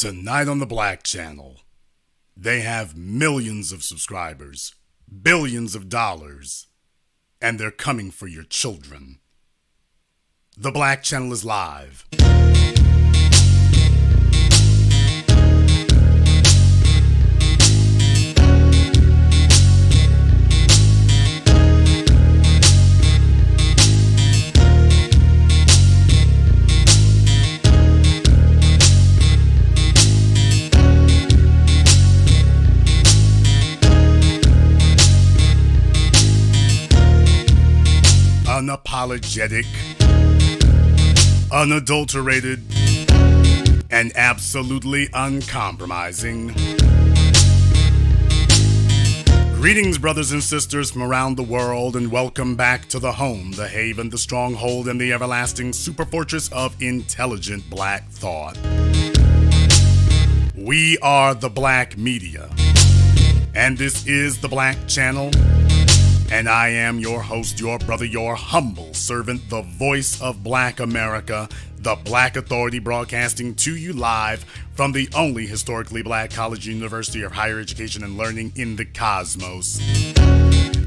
Tonight on the Black Channel, they have millions of subscribers, billions of dollars, and they're coming for your children. The Black Channel is live. Unapologetic, unadulterated, and absolutely uncompromising. Greetings, brothers and sisters from around the world, and welcome back to the home, the haven, the stronghold, and the everlasting superfortress of intelligent black thought. We are the Black Media, and this is the Black Channel. And I am your host, your brother, your humble servant, the voice of Black America, the Black Authority, broadcasting to you live from the only historically black college university of higher education and learning in the cosmos.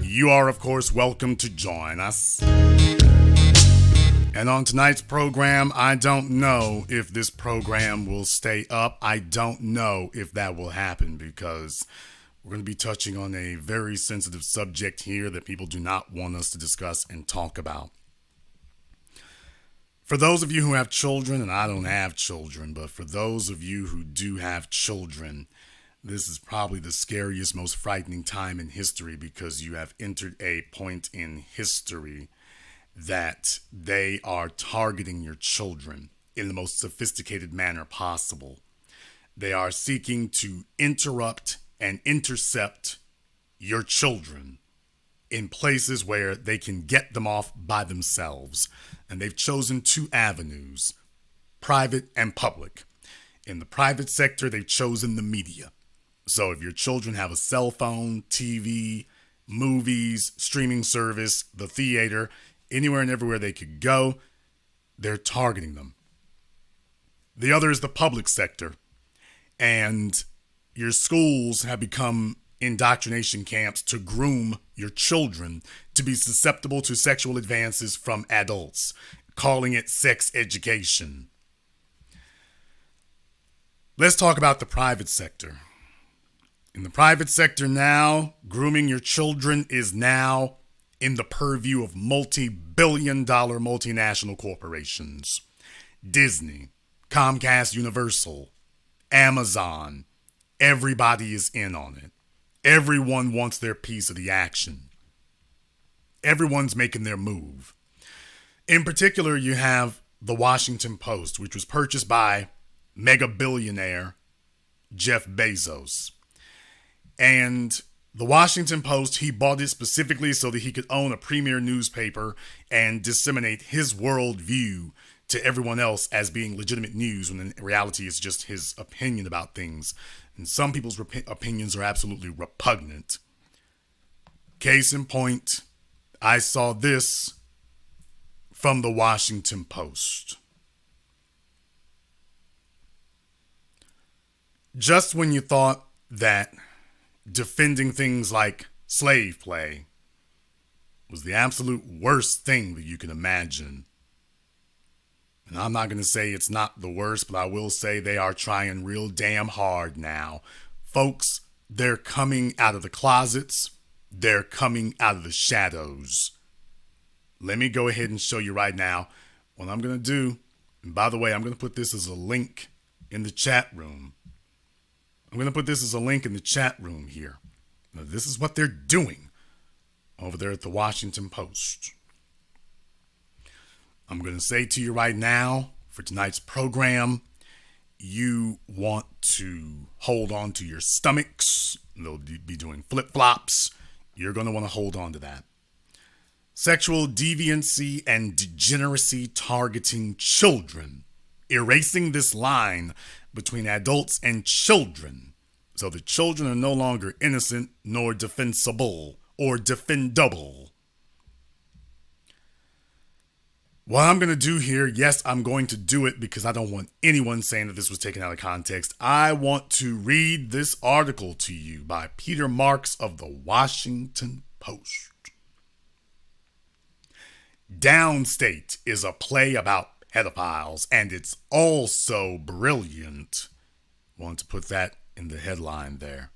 You are, of course, welcome to join us. And on tonight's program, I don't know if this program will stay up. I don't know if that will happen because we're going to be touching on a very sensitive subject here that people do not want us to discuss and talk about. For those of you who have children, and I don't have children, but for those of you who do have children, this is probably the scariest, most frightening time in history because you have entered a point in history that they are targeting your children in the most sophisticated manner possible. They are seeking to interrupt and intercept your children in places where they can get them off by themselves. And they've chosen two avenues, private and public. In the private sector, they've chosen the media. So if your children have a cell phone, TV, movies, streaming service, the theater, anywhere and everywhere they could go, they're targeting them. The other is the public sector. And your schools have become indoctrination camps to groom your children to be susceptible to sexual advances from adults, calling it sex education. Let's talk about the private sector. In the private sector now, grooming your children is now in the purview of multi-billion-dollar multinational corporations. Disney, Comcast Universal, Amazon. Everybody is in on it. Everyone wants their piece of the action. Everyone's making their move. In particular, you have the Washington Post, which was purchased by mega billionaire Jeff Bezos. And the Washington Post, he bought it specifically so that he could own a premier newspaper and disseminate his worldview to everyone else as being legitimate news, when in reality it's just his opinion about things. And some people's opinions are absolutely repugnant. Case in point, I saw this from the Washington Post. Just when you thought that defending things like slave play was the absolute worst thing that you can imagine, and I'm not going to say it's not the worst, but I will say they are trying real damn hard now. Folks, they're coming out of the closets. They're coming out of the shadows. Let me go ahead and show you right now what I'm going to do. And by the way, I'm going to put this as a link in the chat room. I'm going to put this as a link in the chat room here. Now, this is what they're doing over there at the Washington Post. I'm going to say to you right now, for tonight's program, you want to hold on to your stomachs. They'll be doing flip-flops. You're going to want to hold on to that. Sexual deviancy and degeneracy targeting children. Erasing this line between adults and children. So the children are no longer innocent nor defensible or defendable. What I'm going to do here, yes, I'm going to do it because I don't want anyone saying that this was taken out of context. I want to read this article to you by Peter Marks of the Washington Post. Downstate is a play about pedophiles, and it's also brilliant. Want to put that in the headline there.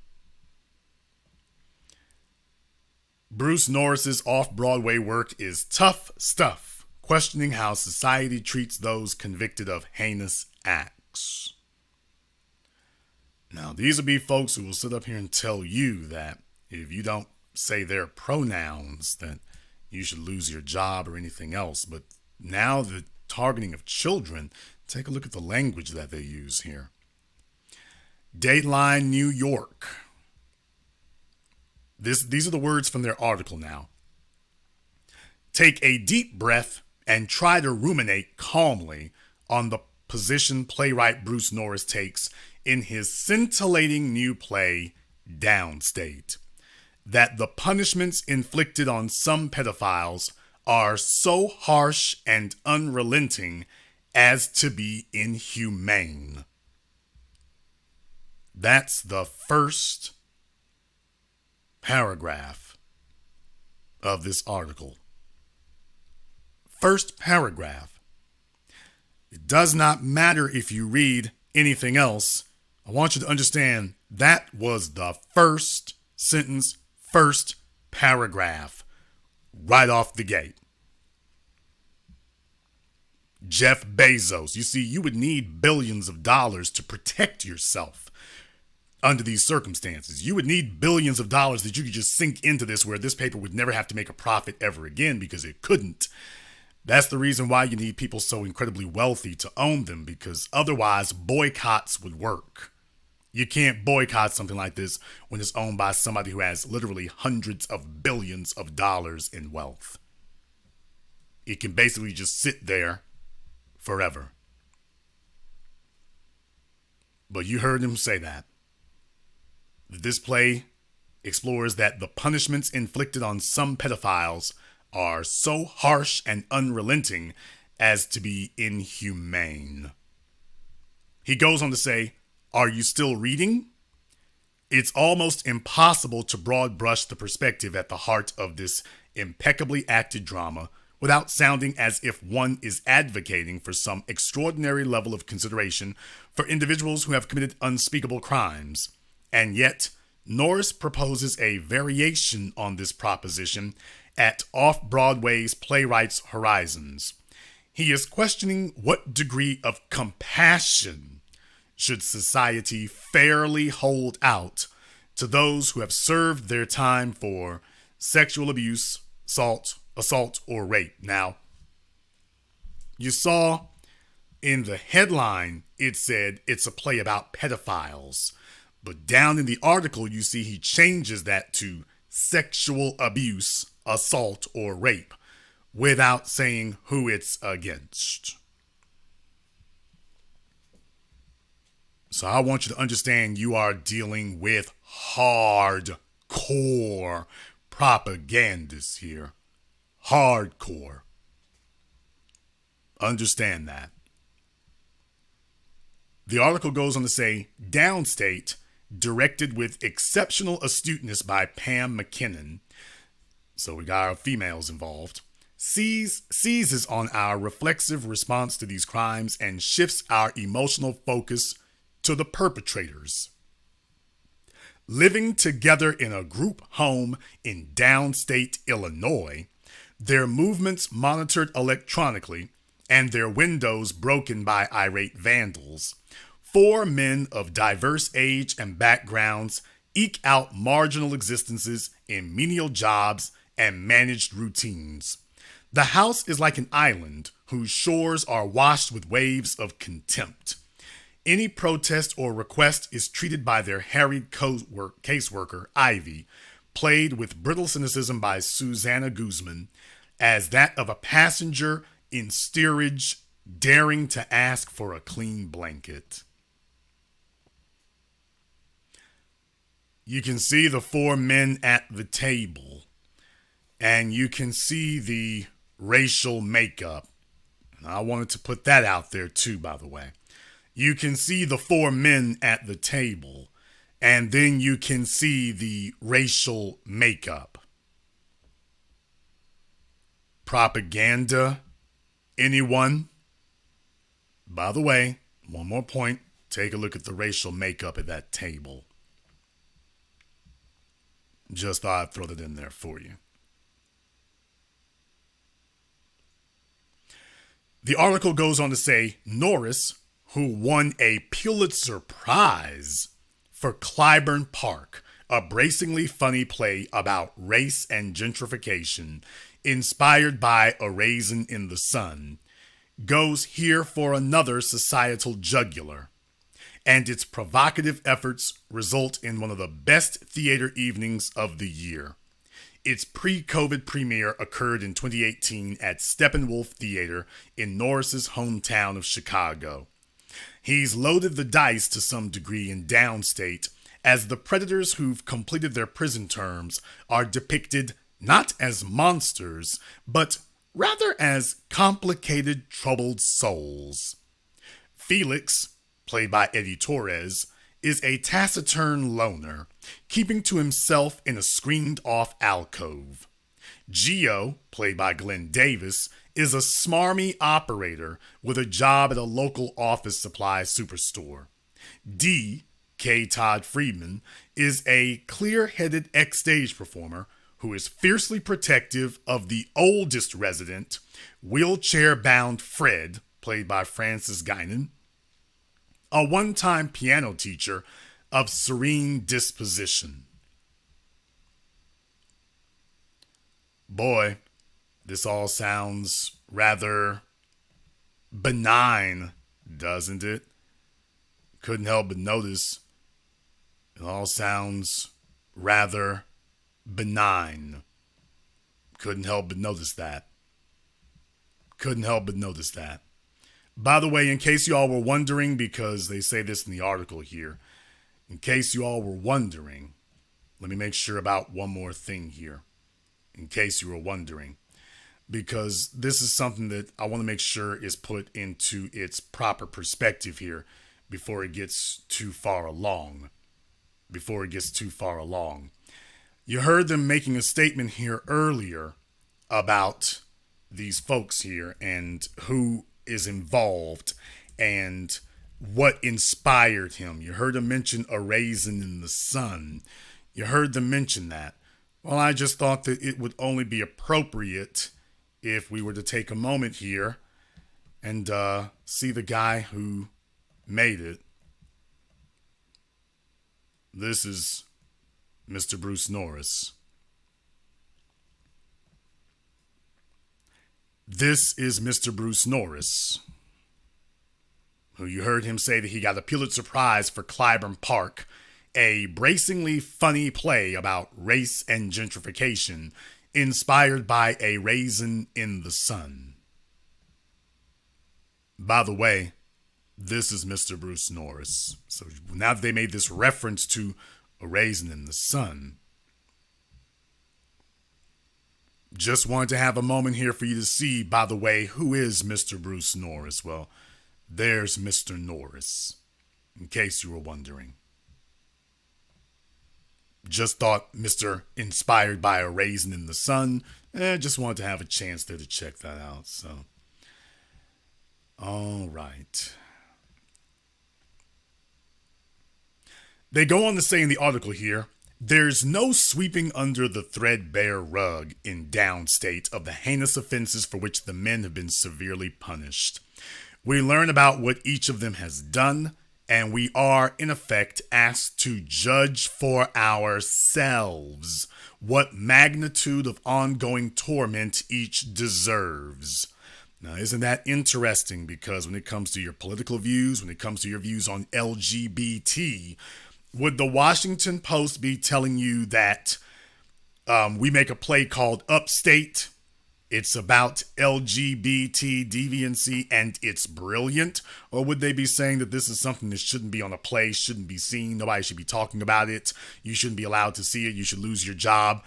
Bruce Norris's off-Broadway work is tough stuff, questioning how society treats those convicted of heinous acts. Now, these will be folks who will sit up here and tell you that if you don't say their pronouns, that you should lose your job or anything else. But now the targeting of children, take a look at the language that they use here. Dateline New York. These are the words from their article now. Take a deep breath and try to ruminate calmly on the position playwright Bruce Norris takes in his scintillating new play, Downstate, that the punishments inflicted on some pedophiles are so harsh and unrelenting as to be inhumane. That's the first paragraph of this article. First paragraph. It does not matter if you read anything else. I want you to understand that was the first sentence, first paragraph, right off the gate. Jeff Bezos. You see, you would need billions of dollars to protect yourself under these circumstances. You would need billions of dollars that you could just sink into this, where this paper would never have to make a profit ever again, because it couldn't. That's the reason why you need people so incredibly wealthy to own them, because otherwise boycotts would work. You can't boycott something like this when it's owned by somebody who has literally hundreds of billions of dollars in wealth. It can basically just sit there forever. But you heard him say that. This play explores that the punishments inflicted on some pedophiles are so harsh and unrelenting as to be inhumane. He goes on to say, are you still reading? It's almost impossible to broad brush the perspective at the heart of this impeccably acted drama without sounding as if one is advocating for some extraordinary level of consideration for individuals who have committed unspeakable crimes. And yet, Norris proposes a variation on this proposition at Off-Broadway's Playwrights' Horizons. He is questioning what degree of compassion should society fairly hold out to those who have served their time for sexual abuse, assault, or rape. Now, you saw in the headline, it said it's a play about pedophiles. But down in the article, you see he changes that to sexual abuse, assault, or rape, without saying who it's against. So I want you to understand you are dealing with hardcore propagandists here. Hardcore. Understand that. The article goes on to say, Downstate, directed with exceptional astuteness by Pam McKinnon, so we got our females involved, seizes on our reflexive response to these crimes and shifts our emotional focus to the perpetrators. Living together in a group home in downstate Illinois, their movements monitored electronically and their windows broken by irate vandals, 4 men of diverse age and backgrounds eke out marginal existences in menial jobs and managed routines. The house is like an island whose shores are washed with waves of contempt. Any protest or request is treated by their harried caseworker, Ivy, played with brittle cynicism by Susanna Guzman, as that of a passenger in steerage daring to ask for a clean blanket. You can see the 4 men at the table, and you can see the racial makeup And I wanted to put that out there too, by the way. You can see the four men at the table, and then you can see the racial makeup. Propaganda? Anyone? By the way, one more point. Take a look at the racial makeup at that table. Just thought I'd throw that in there for you. The article goes on to say Norris, who won a Pulitzer Prize for Clyburn Park, a bracingly funny play about race and gentrification, inspired by A Raisin in the Sun, goes here for another societal jugular, and its provocative efforts result in one of the best theater evenings of the year. Its pre-COVID premiere occurred in 2018 at Steppenwolf Theater in Norris's hometown of Chicago. He's loaded the dice to some degree in Downstate, as the predators who've completed their prison terms are depicted not as monsters, but rather as complicated, troubled souls. Felix, played by Eddie Torres, is a taciturn loner, keeping to himself in a screened-off alcove. Gio, played by Glenn Davis, is a smarmy operator with a job at a local office supply superstore. D, K. Todd Friedman, is a clear-headed ex-stage performer who is fiercely protective of the oldest resident, wheelchair-bound Fred, played by Francis Guinan, a one-time piano teacher of serene disposition. Boy, this all sounds rather benign, doesn't it? Couldn't help but notice it all sounds rather benign. Couldn't help but notice that. By the way, in case you all were wondering, because they say this in the article here, in case you all were wondering, let me make sure about one more thing here. In case you were wondering, because this is something that I want to make sure is put into its proper perspective here before it gets too far along. You heard them making a statement here earlier about these folks here and who is involved and what inspired him. You heard him mention A Raisin in the Sun. You heard them mention that. Well, I just thought that it would only be appropriate if we were to take a moment here and see the guy who made it. This is Mr. Bruce Norris. This is Mr. Bruce Norris, who you heard him say that he got a Pulitzer Prize for Clyburn Park, a bracingly funny play about race and gentrification, inspired by A Raisin in the Sun. By the way, this is Mr. Bruce Norris. So now that they made this reference to A Raisin in the Sun, just wanted to have a moment here for you to see, by the way, who is Mr. Bruce Norris? Well, there's Mr. Norris, in case you were wondering. Just thought Mr. Inspired by A Raisin in the Sun. Just wanted to have a chance there to check that out. So, all right. They go on to say in the article here, there's no sweeping under the threadbare rug in Downstate of the heinous offenses for which the men have been severely punished. We learn about what each of them has done, and we are, in effect, asked to judge for ourselves what magnitude of ongoing torment each deserves. Now, isn't that interesting? Because when it comes to your political views, when it comes to your views on LGBT, would the Washington Post be telling you that we make a play called Upstate? It's about LGBT deviancy and it's brilliant? Or would they be saying that this is something that shouldn't be on a play, shouldn't be seen, nobody should be talking about it, you shouldn't be allowed to see it, you should lose your job?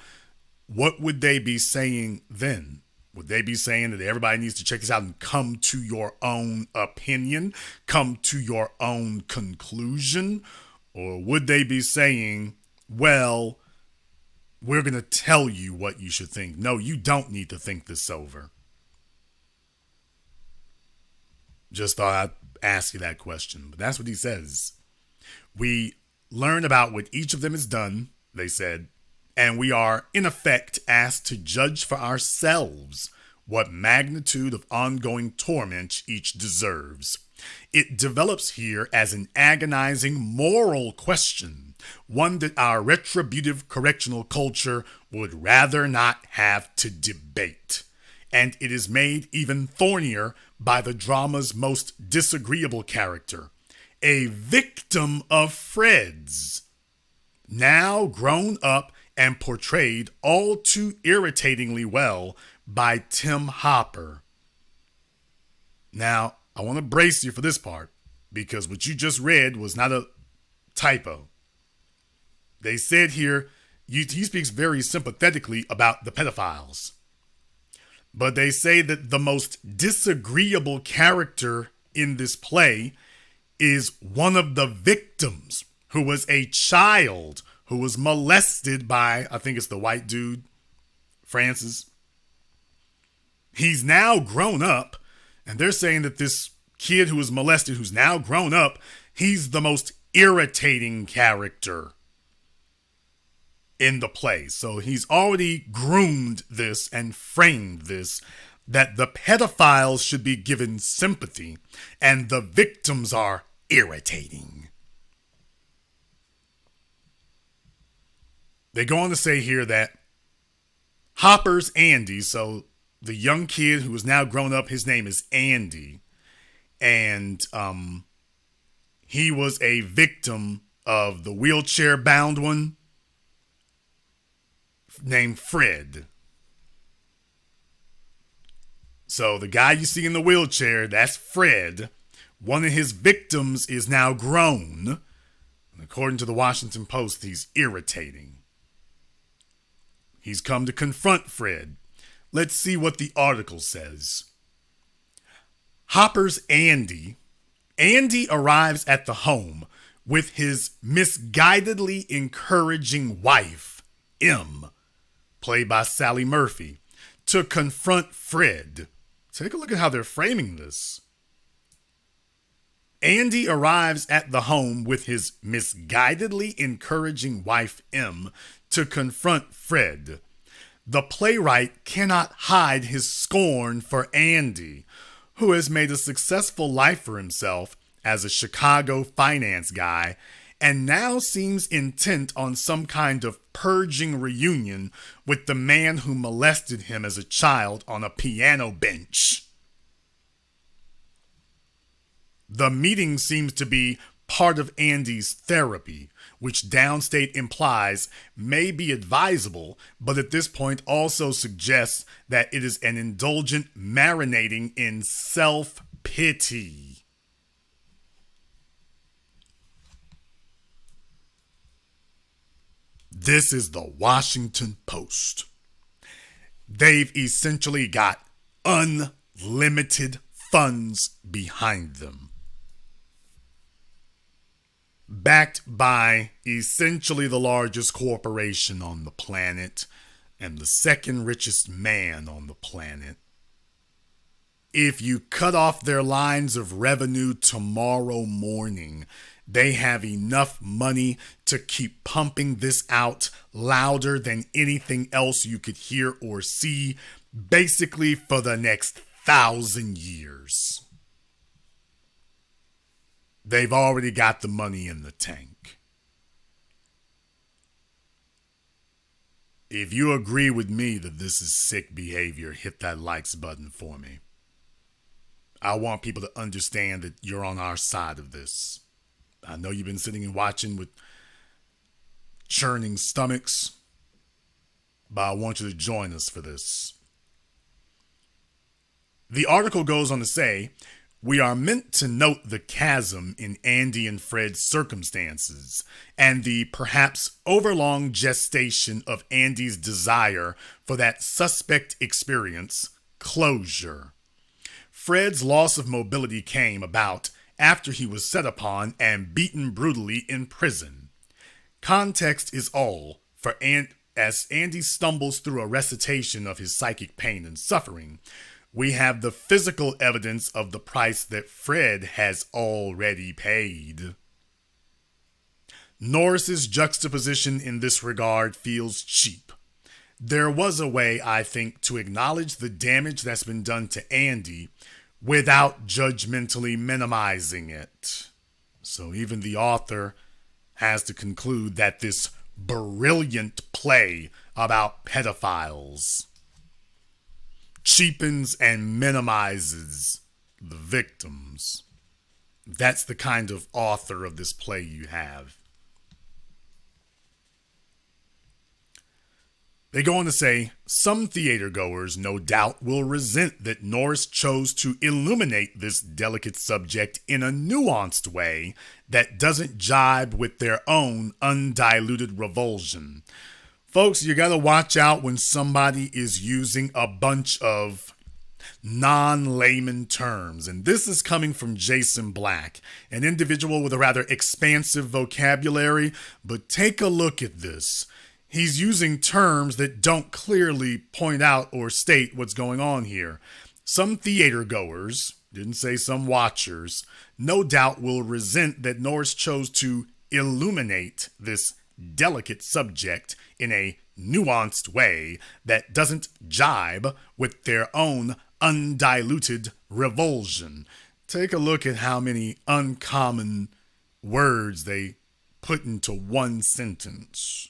What would they be saying then? Would they be saying that everybody needs to check this out and come to your own opinion, come to your own conclusion? Or would they be saying, well, we're going to tell you what you should think? No, you don't need to think this over. Just thought I'd ask you that question. But that's what he says. We learn about what each of them has done, they said, and we are, in effect, asked to judge for ourselves what magnitude of ongoing torment each deserves. It develops here as an agonizing moral question, one that our retributive correctional culture would rather not have to debate. And it is made even thornier by the drama's most disagreeable character, a victim of Fred's, now grown up and portrayed all too irritatingly well by Tim Hopper. Now, I want to brace you for this part, because what you just read was not a typo. They said here, he speaks very sympathetically about the pedophiles. But they say that the most disagreeable character in this play is one of the victims, who was a child who was molested by, I think it's the white dude, Francis. He's now grown up, and they're saying that this kid who was molested, who's now grown up, he's the most irritating character in the play. So he's already groomed this and framed this, that the pedophiles should be given sympathy and the victims are irritating. They go on to say here that Hopper's Andy, so the young kid who is now grown up, his name is Andy, and he was a victim of the wheelchair-bound one named Fred. So the guy you see in the wheelchair, that's Fred. One of his victims is now grown. And according to the Washington Post, he's irritating. He's come to confront Fred. Let's see what the article says. Hopper's Andy. Andy arrives at the home with his misguidedly encouraging wife, M, played by Sally Murphy, to confront Fred. Take a look at how they're framing this. Andy arrives at the home with his misguidedly encouraging wife, M, to confront Fred. The playwright cannot hide his scorn for Andy, who has made a successful life for himself as a Chicago finance guy and now seems intent on some kind of purging reunion with the man who molested him as a child on a piano bench. The meeting seems to be part of Andy's therapy, which downstate implies may be advisable, but at this point also suggests that it is an indulgent marinating in self-pity. This is the Washington Post. They've essentially got unlimited funds behind them, backed by essentially the largest corporation on the planet and the second richest man on the planet. If you cut off their lines of revenue tomorrow morning, they have enough money to keep pumping this out louder than anything else you could hear or see, basically for the next 1,000 years. They've already got the money in the tank. If you agree with me that this is sick behavior, hit that likes button for me. I want people to understand that you're on our side of this. I know you've been sitting and watching with churning stomachs, but I want you to join us for this. The article goes on to say, we are meant to note the chasm in Andy and Fred's circumstances and the perhaps overlong gestation of Andy's desire for that suspect experience, closure. Fred's loss of mobility came about after he was set upon and beaten brutally in prison. Context is all, for as Andy stumbles through a recitation of his psychic pain and suffering, we have the physical evidence of the price that Fred has already paid. Norris's juxtaposition in this regard feels cheap. There was a way, I think, to acknowledge the damage that's been done to Andy without judgmentally minimizing it. So even the author has to conclude that this brilliant play about pedophiles cheapens and minimizes the victims. That's the kind of author of this play you have. They go on to say, some theater goers no doubt will resent that Norris chose to illuminate this delicate subject in a nuanced way that doesn't jibe with their own undiluted revulsion. Folks, you gotta watch out when somebody is using a bunch of non-layman terms. And this is coming from Jason Black, an individual with a rather expansive vocabulary, but take a look at this. He's using terms that don't clearly point out or state what's going on here. Some theater goers, didn't say some watchers, no doubt will resent that Norris chose to illuminate this delicate subject in a nuanced way that doesn't jibe with their own undiluted revulsion. Take a look at how many uncommon words they put into one sentence.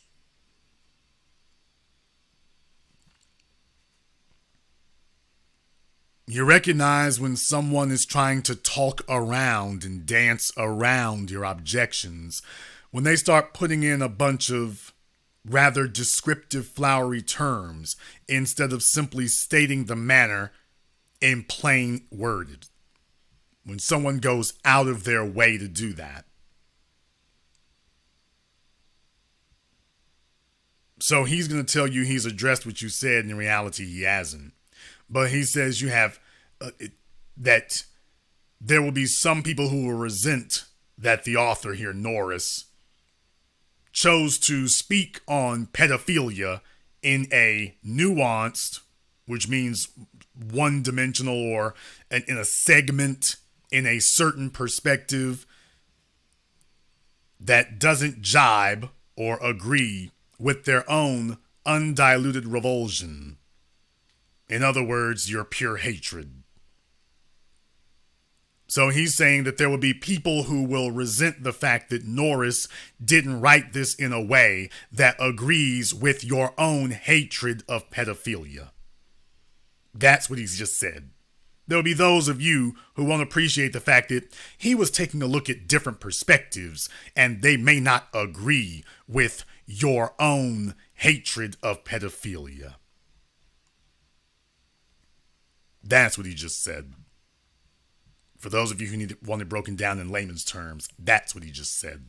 You recognize when someone is trying to talk around and dance around your objections, when they start putting in a bunch of rather descriptive flowery terms instead of simply stating the matter in plain worded. When someone goes out of their way to do that. So he's going to tell you he's addressed what you said, and in reality he hasn't. But he says you have that there will be some people who will resent that the author here, Norris, chose to speak on pedophilia in a nuanced, which means one-dimensional, or in a segment, in a certain perspective that doesn't jibe or agree with their own undiluted revulsion. In other words, your pure hatred. So he's saying that there will be people who will resent the fact that Norris didn't write this in a way that agrees with your own hatred of pedophilia. That's what he's just said. There will be those of you who won't appreciate the fact that he was taking a look at different perspectives and they may not agree with your own hatred of pedophilia. That's what he just said. For those of you who want it broken down in layman's terms, that's what he just said.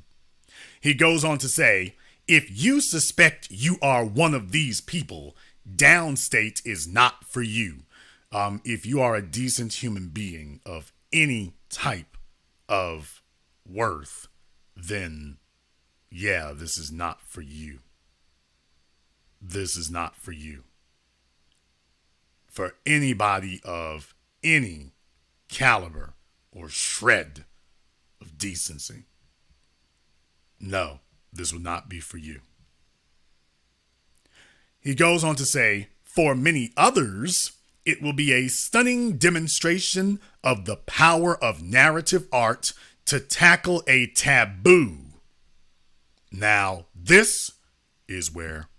He goes on to say, if you suspect you are one of these people, downstate is not for you. If you are a decent human being of any type of worth, then yeah, this is not for you. This is not for you. For anybody of any caliber or shred of decency. No, this will not be for you. He goes on to say, for many others, it will be a stunning demonstration of the power of narrative art to tackle a taboo. Now, this is where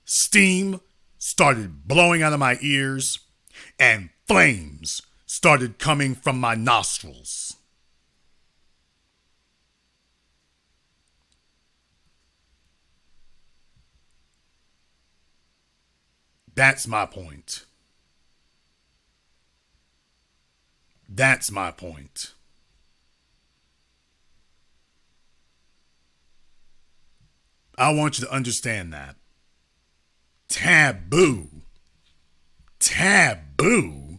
steam started blowing out of my ears and flames started coming from my nostrils. That's my point. That's my point. I want you to understand that. Taboo. Taboo. taboo?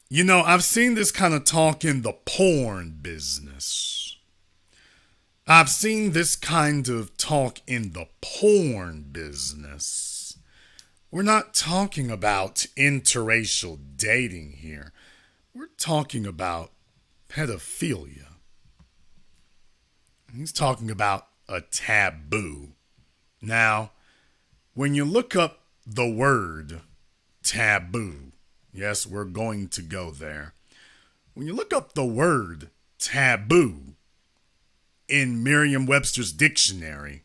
You know, I've seen this kind of talk in the porn business. I've seen this kind of talk in the porn business. We're not talking about interracial dating here. We're talking about pedophilia. He's talking about a taboo. Now, when you look up the word taboo, yes, we're going to go there. When you look up the word taboo in Merriam-Webster's dictionary,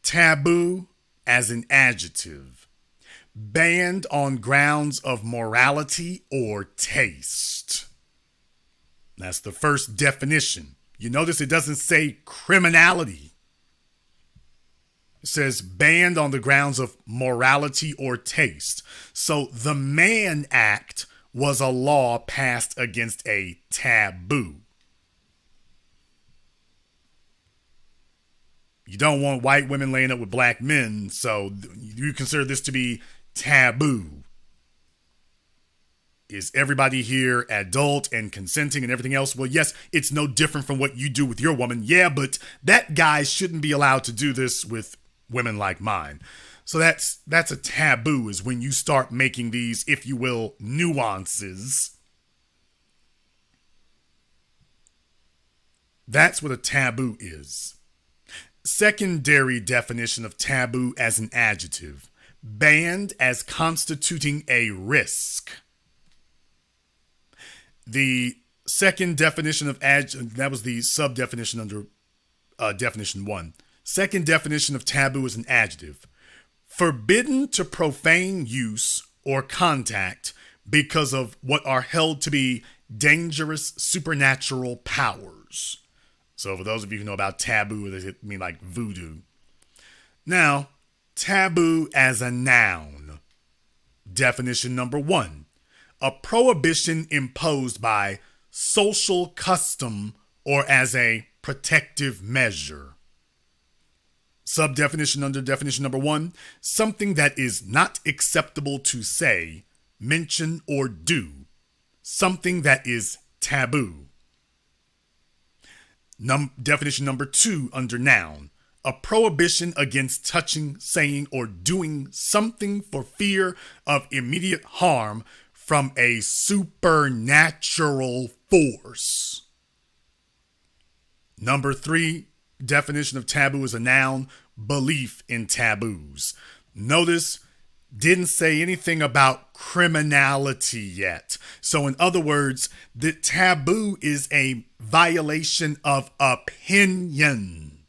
taboo as an adjective, banned on grounds of morality or taste. That's the first definition. You notice it doesn't say criminality. It says banned on the grounds of morality or taste. So the Mann Act was a law passed against a taboo. You don't want white women laying up with black men, so you consider this to be taboo. Is everybody here adult and consenting and everything else? Well, yes, it's no different from what you do with your woman. Yeah, but that guy shouldn't be allowed to do this with women like mine. So that's a taboo, is when you start making these, if you will, nuances. That's what a taboo is. Secondary definition of taboo as an adjective: banned as constituting a risk. The second definition of that was the sub-definition under definition 1. Second definition of taboo is an adjective: forbidden to profane use or contact because of what are held to be dangerous supernatural powers. So for those of you who know about taboo, they mean like voodoo. Now, taboo as a noun. Definition number 1. A prohibition imposed by social custom or as a protective measure. Subdefinition under definition number 1. Something that is not acceptable to say, mention, or do. Something that is taboo. Definition number 2 under noun. A prohibition against touching, saying, or doing something for fear of immediate harm from a supernatural force. Number 3 definition of taboo is a noun: belief in taboos. Notice, didn't say anything about criminality yet. So in other words, the taboo is a violation of opinion.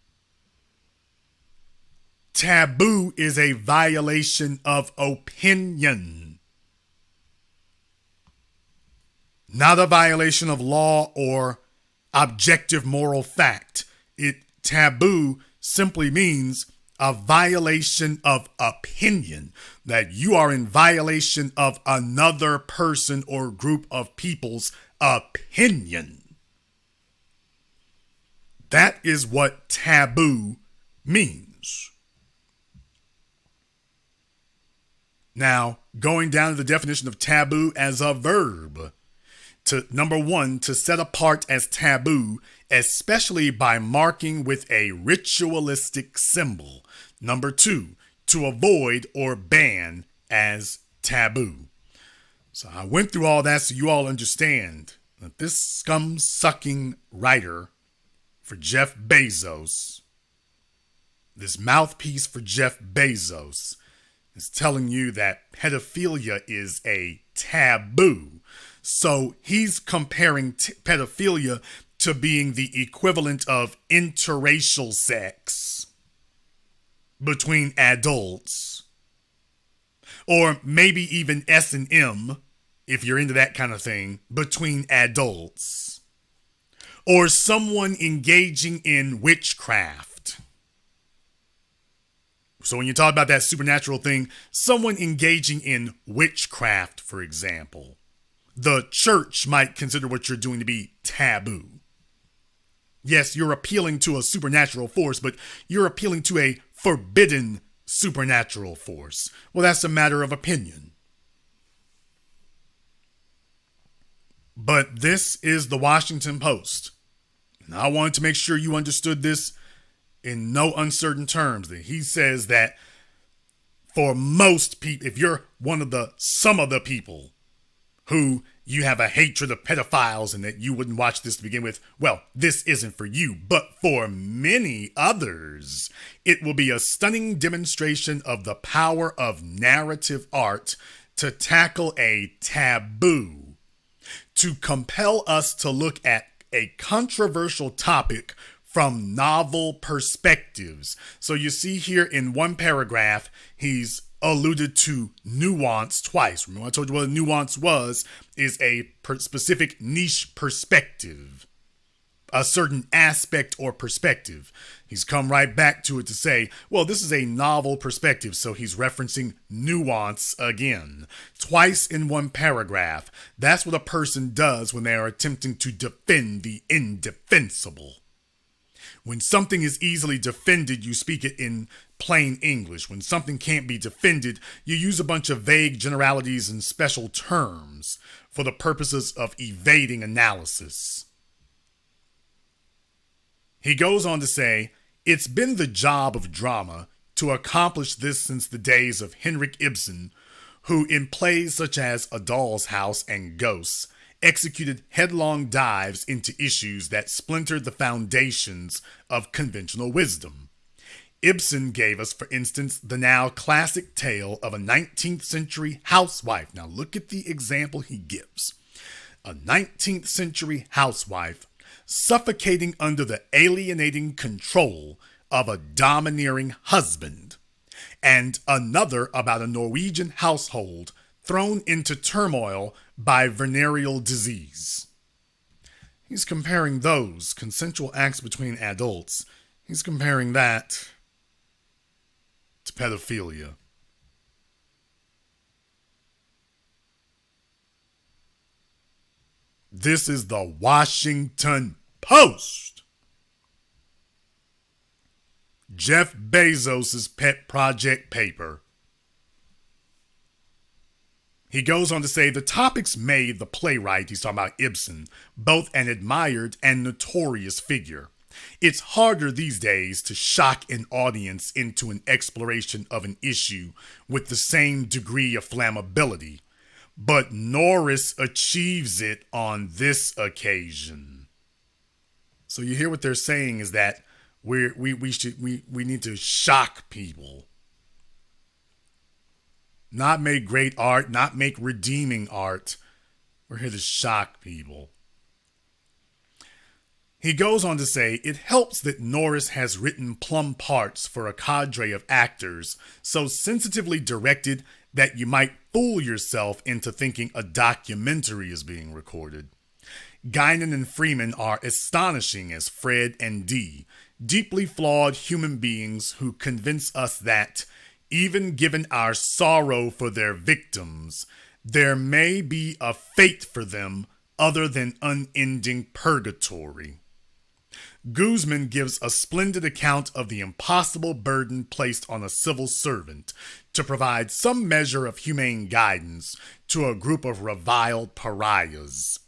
Taboo is a violation of opinion. Not a violation of law or objective moral fact. Taboo simply means a violation of opinion, that you are in violation of another person or group of people's opinion. That is what taboo means. Now, going down to the definition of taboo as a verb. Number 1, to set apart as taboo, especially by marking with a ritualistic symbol. Number 2, to avoid or ban as taboo. So I went through all that so you all understand that this scum-sucking writer for Jeff Bezos, this mouthpiece for Jeff Bezos, is telling you that pedophilia is a taboo. So he's comparing pedophilia to being the equivalent of interracial sex between adults, or maybe even S&M, if you're into that kind of thing, between adults, or someone engaging in witchcraft. So when you talk about that supernatural thing, someone engaging in witchcraft, for example, the church might consider what you're doing to be taboo. Yes, you're appealing to a supernatural force, but you're appealing to a forbidden supernatural force. Well, that's a matter of opinion. But this is the Washington Post. And I wanted to make sure you understood this in no uncertain terms. That he says that for most people, if you're some of the people who you have a hatred of pedophiles and that you wouldn't watch this to begin with, well, this isn't for you. But for many others, it will be a stunning demonstration of the power of narrative art to tackle a taboo, to compel us to look at a controversial topic from novel perspectives. So you see here in one paragraph, he's alluded to nuance twice. Remember I told you what a nuance was, is a specific niche perspective, a certain aspect or perspective. He's come right back to it to say, well, this is a novel perspective, so he's referencing nuance again. Twice in one paragraph. That's what a person does when they are attempting to defend the indefensible. When something is easily defended, you speak it in plain English. When something can't be defended, you use a bunch of vague generalities and special terms for the purposes of evading analysis. He goes on to say, it's been the job of drama to accomplish this since the days of Henrik Ibsen, who in plays such as A Doll's House and Ghosts, executed headlong dives into issues that splintered the foundations of conventional wisdom. Ibsen gave us, for instance, the now classic tale of a 19th century housewife. Now look at the example he gives. A 19th century housewife suffocating under the alienating control of a domineering husband, and another about a Norwegian household thrown into turmoil by venereal disease. He's comparing those consensual acts between adults, he's comparing that to pedophilia. This is the Washington Post. Jeff Bezos' pet project paper. He goes on to say the topics made the playwright, he's talking about Ibsen, both an admired and notorious figure. It's harder these days to shock an audience into an exploration of an issue with the same degree of flammability, but Norris achieves it on this occasion. So you hear what they're saying is that we need to shock people. Not make great art, not make redeeming art. We're here to shock people. He goes on to say, it helps that Norris has written plum parts for a cadre of actors so sensitively directed that you might fool yourself into thinking a documentary is being recorded. Guinan and Freeman are astonishing as Fred and Dee, deeply flawed human beings who convince us that, even given our sorrow for their victims, there may be a fate for them other than unending purgatory. Guzman gives a splendid account of the impossible burden placed on a civil servant to provide some measure of humane guidance to a group of reviled pariahs.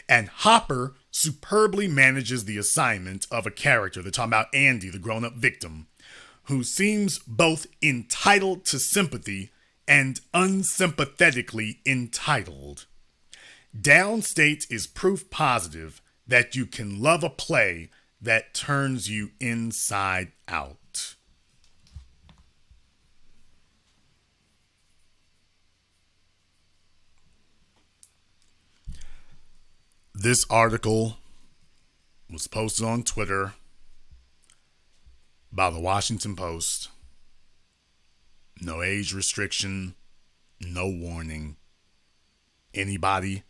And Hopper superbly manages the assignment of a character, they're talking about Andy, the grown-up victim, who seems both entitled to sympathy and unsympathetically entitled. Downstate is proof positive that you can love a play that turns you inside out. This article was posted on Twitter by the Washington Post. No age restriction, no warning. Anybody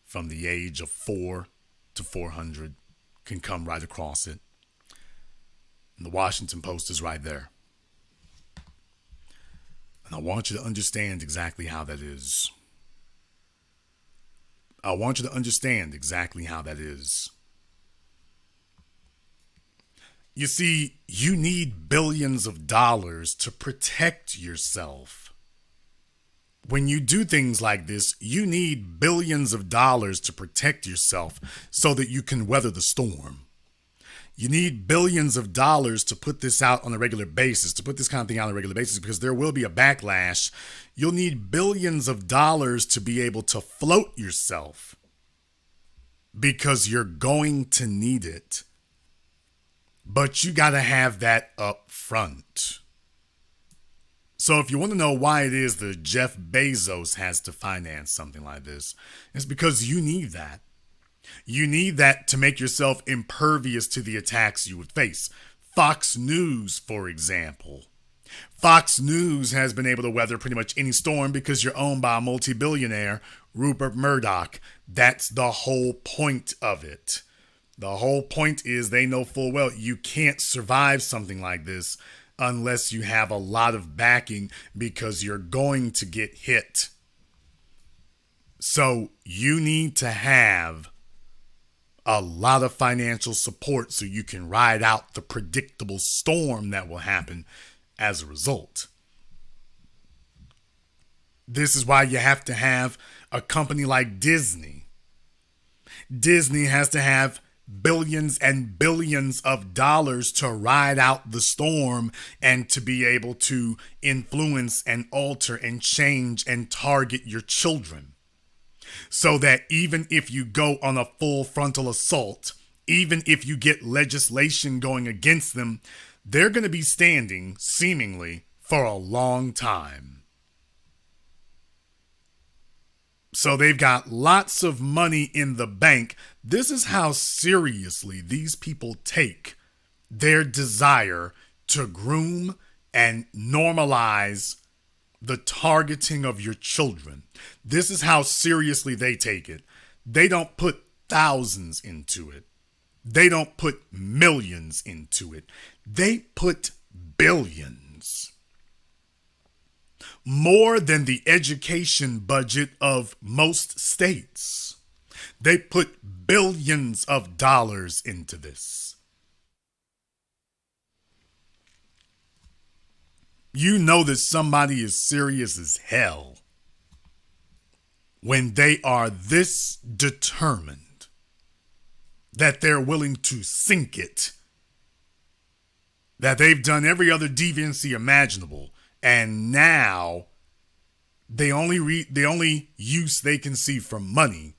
from the age of 4 to 400 can come right across it. And the Washington Post is right there. And I want you to understand exactly how that is. I want you to understand exactly how that is. You see, you need billions of dollars to protect yourself. When you do things like this, you need billions of dollars to protect yourself so that you can weather the storm. You need billions of dollars to put this out on a regular basis, to put this kind of thing out on a regular basis, because there will be a backlash. You'll need billions of dollars to be able to float yourself because you're going to need it. But you got to have that up front. So if you want to know why it is that Jeff Bezos has to finance something like this, it's because you need that. You need that to make yourself impervious to the attacks you would face. Fox News, for example. Fox News has been able to weather pretty much any storm because you're owned by a multi-billionaire, Rupert Murdoch. That's the whole point of it. The whole point is they know full well you can't survive something like this unless you have a lot of backing, because you're going to get hit. So you need to have a lot of financial support so you can ride out the predictable storm that will happen as a result. This is why you have to have a company like Disney. Disney has to have billions and billions of dollars to ride out the storm and to be able to influence and alter and change and target your children. So that even if you go on a full frontal assault, even if you get legislation going against them, they're going to be standing, seemingly, for a long time. So they've got lots of money in the bank. This is how seriously these people take their desire to groom and normalize the targeting of your children. This is how seriously they take it. They don't put thousands into it. They don't put millions into it. They put billions. More than the education budget of most states. They put billions of dollars into this. You know that somebody is serious as hell when they are this determined that they're willing to sink it, that they've done every other deviancy imaginable, and now the only use they can see from money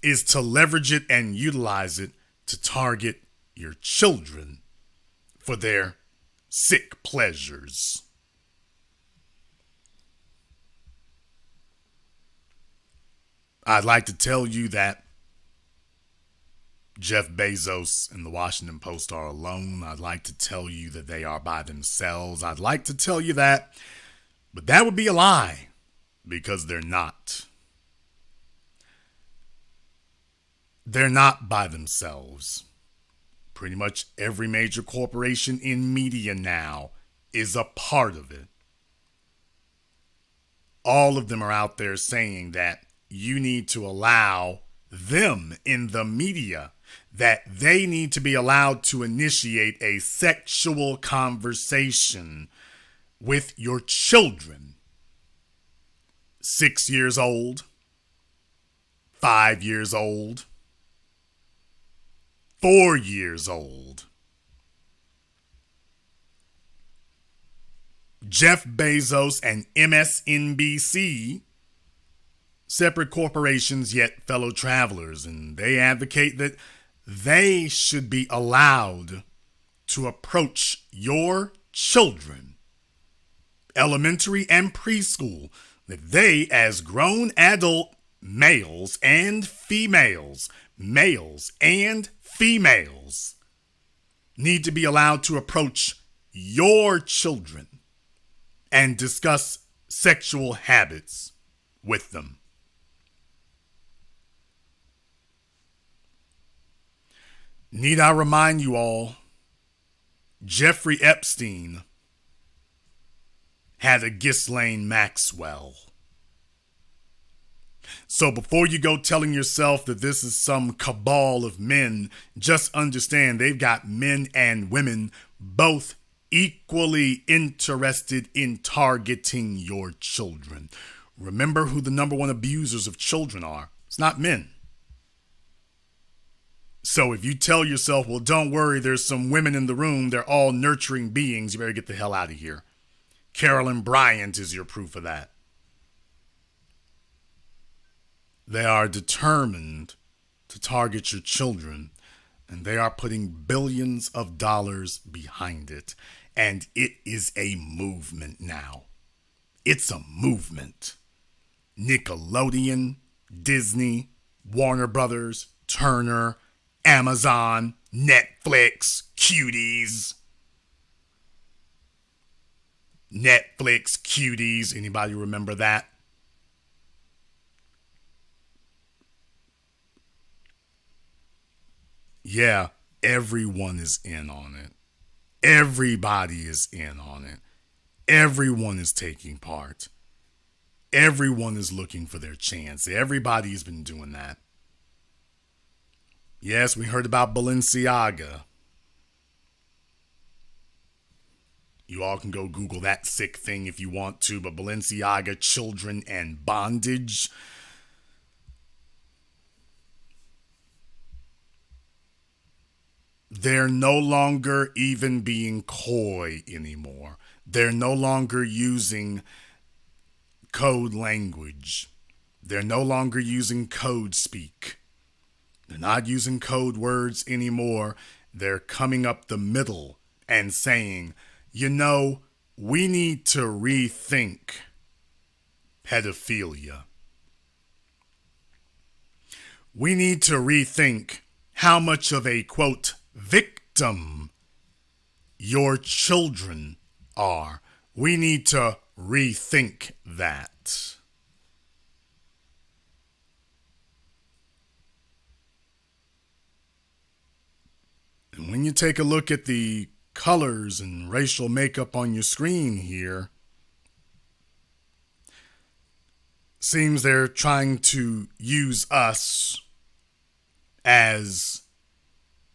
is to leverage it and utilize it to target your children for their sick pleasures. I'd like to tell you that Jeff Bezos and the Washington Post are alone. I'd like to tell you that they are by themselves. I'd like to tell you that, but that would be a lie, because they're not. They're not by themselves. Pretty much every major corporation in media now is a part of it. All of them are out there saying that you need to allow them in the media, that they need to be allowed to initiate a sexual conversation with your children. 6 years old, 5 years old, 4 years old. Jeff Bezos and MSNBC, separate corporations yet fellow travelers, and they advocate that they should be allowed to approach your children, elementary and preschool, that they, as grown adult males and females, need to be allowed to approach your children and discuss sexual habits with them. Need I remind you all, Jeffrey Epstein had a Ghislaine Maxwell. So before you go telling yourself that this is some cabal of men, just understand they've got men and women both equally interested in targeting your children. Remember who the number one abusers of children are. It's not men. So if you tell yourself, well, don't worry, there's some women in the room, they're all nurturing beings, you better get the hell out of here. Carolyn Bryant is your proof of that. They are determined to target your children, and they are putting billions of dollars behind it. And it is a movement now. It's a movement. Nickelodeon, Disney, Warner Brothers, Turner, Amazon, Netflix, Cuties. Netflix, Cuties. Anybody remember that? Yeah, everyone is in on it. Everybody is in on it. Everyone is taking part. Everyone is looking for their chance. Everybody's been doing that. Yes, we heard about Balenciaga. You all can go Google that sick thing if you want to, but Balenciaga, children, and bondage. They're no longer even being coy anymore. They're no longer using code language. They're no longer using code speak. They're not using code words anymore. They're coming up the middle and saying, you know, we need to rethink pedophilia. We need to rethink how much of a, quote, victim your children are. We need to rethink that. And when you take a look at the colors and racial makeup on your screen here, seems they're trying to use us as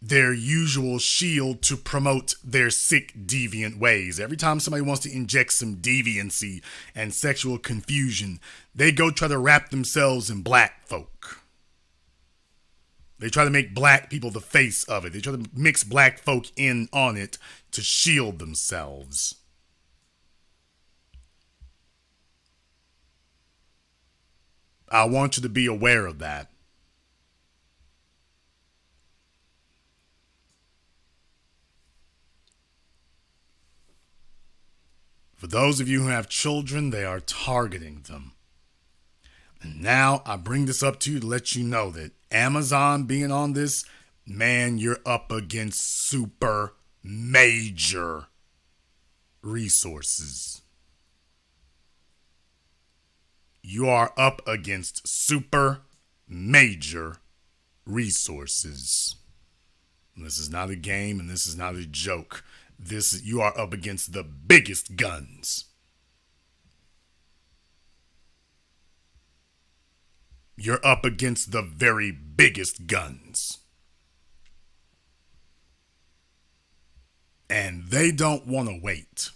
their usual shield to promote their sick, deviant ways. Every time somebody wants to inject some deviancy and sexual confusion, they go try to wrap themselves in black folk. They try to make black people the face of it. They try to mix black folk in on it to shield themselves. I want you to be aware of that. For those of you who have children, they are targeting them. And now I bring this up to you to let you know that Amazon being on this, man, you're up against super major resources. You are up against super major resources. This is not a game and this is not a joke. You are up against the biggest guns. You're up against the very biggest guns. And they don't want to wait.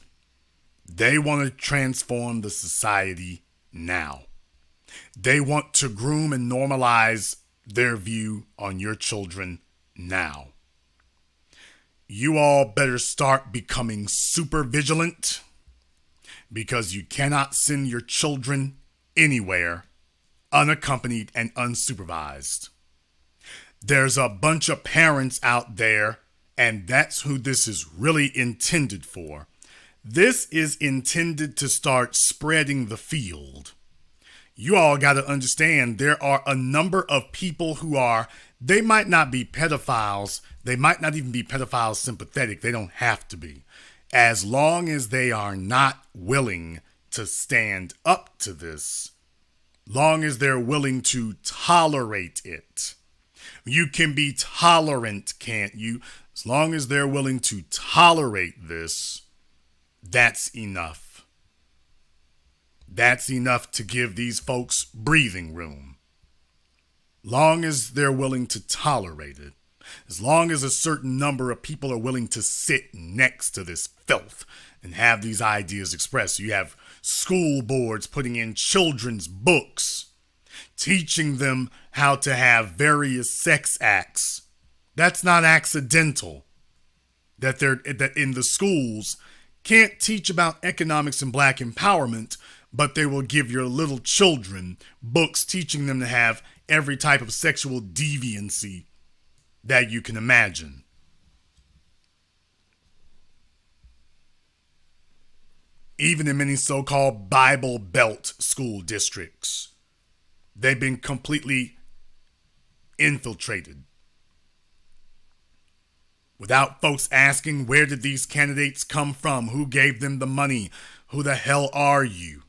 They want to transform the society now. They want to groom and normalize their view on your children now. You all better start becoming super vigilant because you cannot send your children anywhere unaccompanied and unsupervised. There's a bunch of parents out there, and that's who this is really intended for. This is intended to start spreading the field. You all got to understand there are a number of people they might not be pedophiles. They might not even be pedophile sympathetic. They don't have to be. As long as they are not willing to stand up to this, long as they're willing to tolerate it. You can be tolerant, can't you? As long as they're willing to tolerate this, that's enough. That's enough to give these folks breathing room. Long as they're willing to tolerate it, as long as a certain number of people are willing to sit next to this filth and have these ideas expressed. You have school boards putting in children's books, teaching them how to have various sex acts. That's not accidental. That in the schools can't teach about economics and black empowerment, but they will give your little children books teaching them to have every type of sexual deviancy that you can imagine. Even in many so-called Bible Belt school districts, they've been completely infiltrated. Without folks asking, where did these candidates come from? Who gave them the money? Who the hell are you?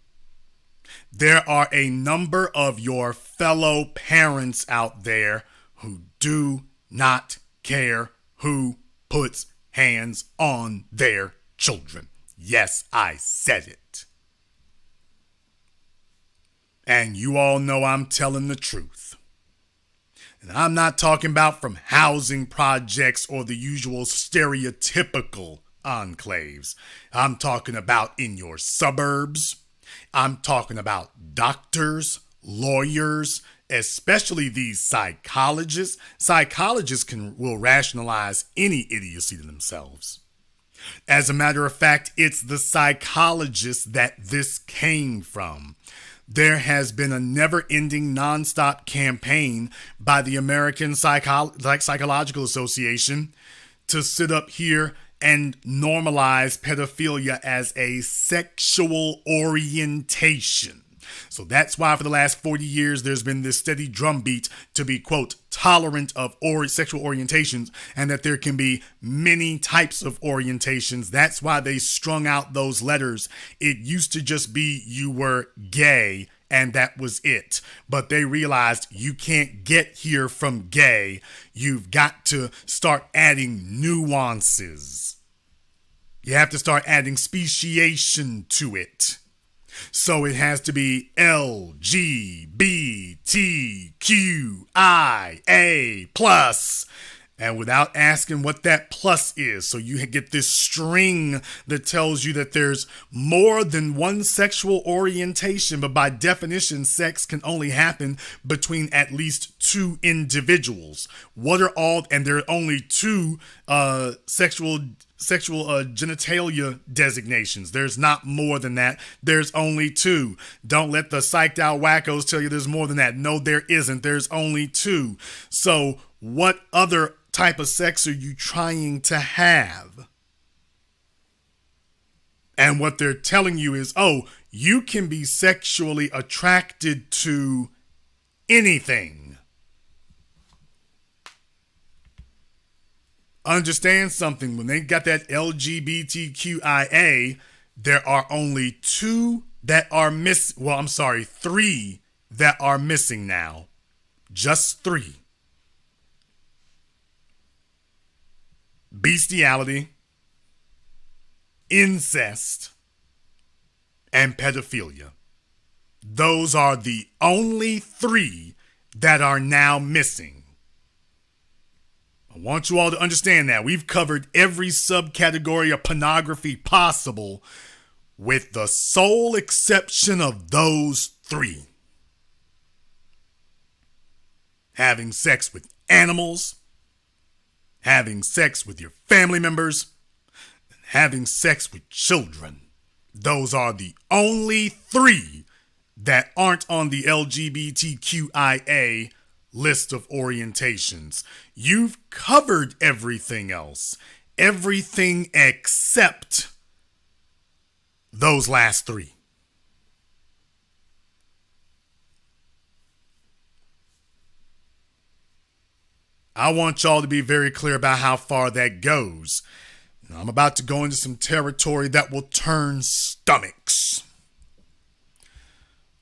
There are a number of your fellow parents out there who do not care who puts hands on their children. Yes, I said it. And you all know I'm telling the truth. And I'm not talking about from housing projects or the usual stereotypical enclaves. I'm talking about in your suburbs. I'm talking about doctors, lawyers, especially these psychologists. Psychologists will rationalize any idiocy to themselves. As a matter of fact, it's the psychologists that this came from. There has been a never-ending, nonstop campaign by the American Psychological Association to sit up here and normalize pedophilia as a sexual orientation. So that's why for the last 40 years, there's been this steady drumbeat to be, quote, tolerant of sexual orientations, and that there can be many types of orientations. That's why they strung out those letters. It used to just be you were gay and that was it. But they realized you can't get here from gay. You've got to start adding nuances. You have to start adding speciation to it. So it has to be LGBTQIA plus, and without asking what that plus is. So you get this string that tells you that there's more than one sexual orientation, but by definition, sex can only happen between at least two individuals. What are all, and there are only two sexual genitalia designations. There's not more than that. There's only two. Don't let the psyched out wackos tell you there's more than that. No, there isn't. There's only two. So what other type of sex are you trying to have? And what they're telling you is, oh, you can be sexually attracted to anything. Understand something. When they got that LGBTQIA, there are only three that are missing now. Just three. Bestiality, incest, and pedophilia. Those are the only three that are now missing. I want you all to understand that. We've covered every subcategory of pornography possible with the sole exception of those three. Having sex with animals, having sex with your family members, and having sex with children. Those are the only three that aren't on the LGBTQIA list of orientations. You've covered everything else. Everything except those last three. I want y'all to be very clear about how far that goes. Now, I'm about to go into some territory that will turn stomachs.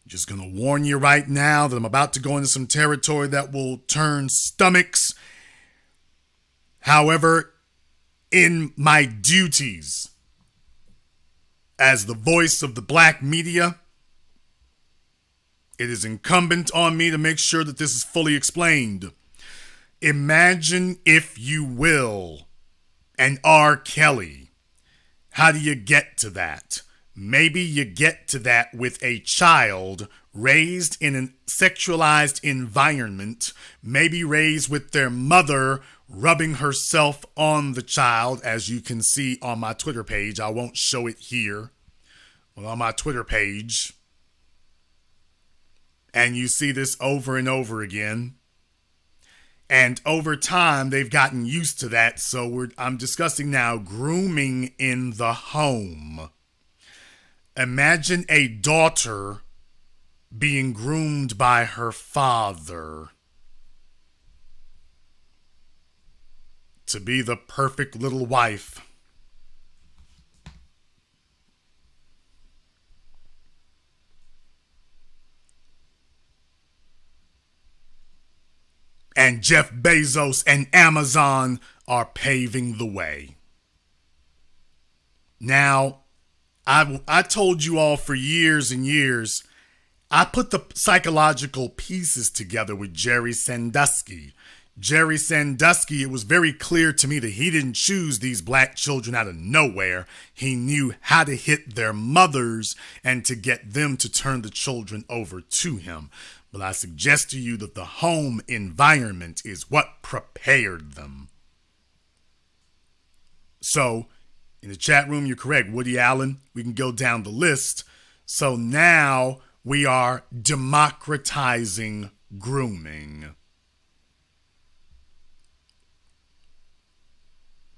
Just going to warn you right now that I'm about to go into some territory that will turn stomachs. However, in my duties as the voice of the black media, it is incumbent on me to make sure that this is fully explained. Imagine, if you will, an R. Kelly. How do you get to that? Maybe you get to that with a child raised in a sexualized environment, maybe raised with their mother rubbing herself on the child, as you can see on my Twitter page. I won't show it here. Well, on my Twitter page. And you see this over and over again. And over time, they've gotten used to that. So I'm discussing now grooming in the home. Imagine a daughter being groomed by her father to be the perfect little wife. And Jeff Bezos and Amazon are paving the way. Now, I told you all for years and years, I put the psychological pieces together with Jerry Sandusky. Jerry Sandusky, it was very clear to me that he didn't choose these black children out of nowhere. He knew how to hit their mothers and to get them to turn the children over to him. But I suggest to you that the home environment is what prepared them. So, in the chat room, you're correct, Woody Allen. We can go down the list. So now we are democratizing grooming.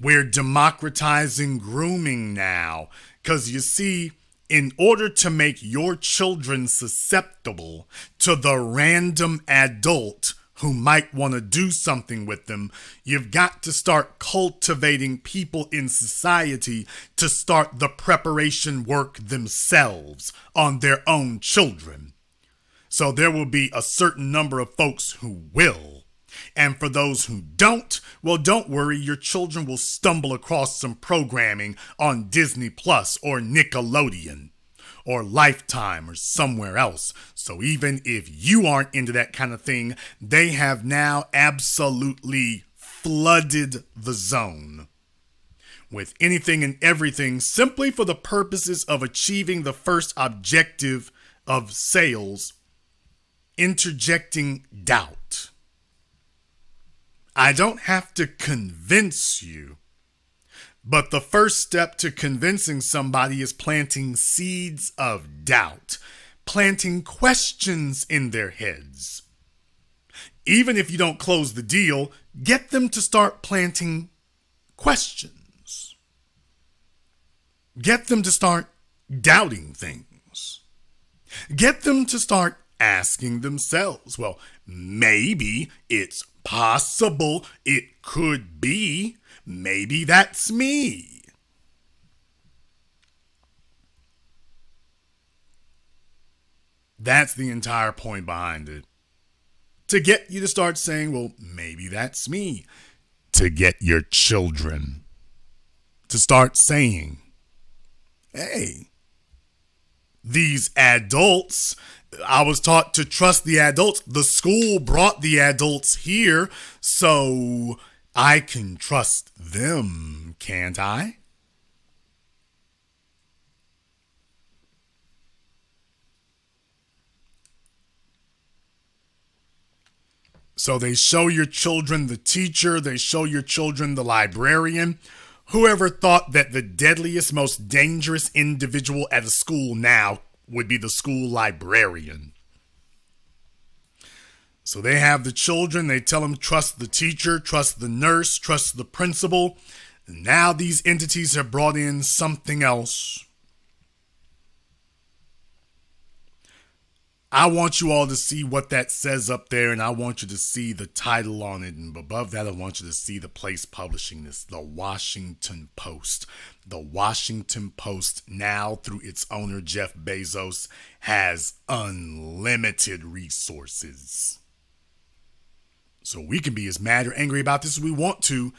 We're democratizing grooming now. Because you see, in order to make your children susceptible to the random adult who might want to do something with them, you've got to start cultivating people in society to start the preparation work themselves on their own children. So there will be a certain number of folks who will. And for those who don't, well, don't worry, your children will stumble across some programming on Disney Plus or Nickelodeon or Lifetime or somewhere else. So even if you aren't into that kind of thing, they have now absolutely flooded the zone with anything and everything simply for the purposes of achieving the first objective of sales, interjecting doubt. I don't have to convince you, but the first step to convincing somebody is planting seeds of doubt, planting questions in their heads. Even if you don't close the deal, get them to start planting questions. Get them to start doubting things. Get them to start asking themselves, well, maybe it's possible, it could be, maybe that's me. That's the entire point behind it. To get you to start saying, well, maybe that's me. To get your children to start saying, hey, these adults, I was taught to trust the adults. The school brought the adults here, so I can trust them, can't I? So they show your children the teacher, they show your children the librarian. Whoever thought that the deadliest, most dangerous individual at a school now would be the school librarian? So they have the children, they tell them trust the teacher, trust the nurse, trust the principal. And now these entities have brought in something else. I want you all to see what that says up there, and I want you to see the title on it. And above that, I want you to see the place publishing this, the Washington Post. The Washington Post, now through its owner, Jeff Bezos, has unlimited resources. So we can be as mad or angry about this as we want to.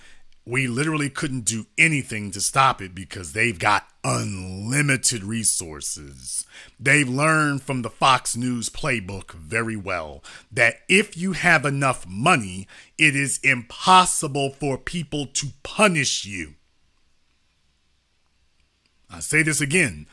We literally couldn't do anything to stop it because they've got unlimited resources. They've learned from the Fox News playbook very well that if you have enough money, it is impossible for people to punish you. I say this again.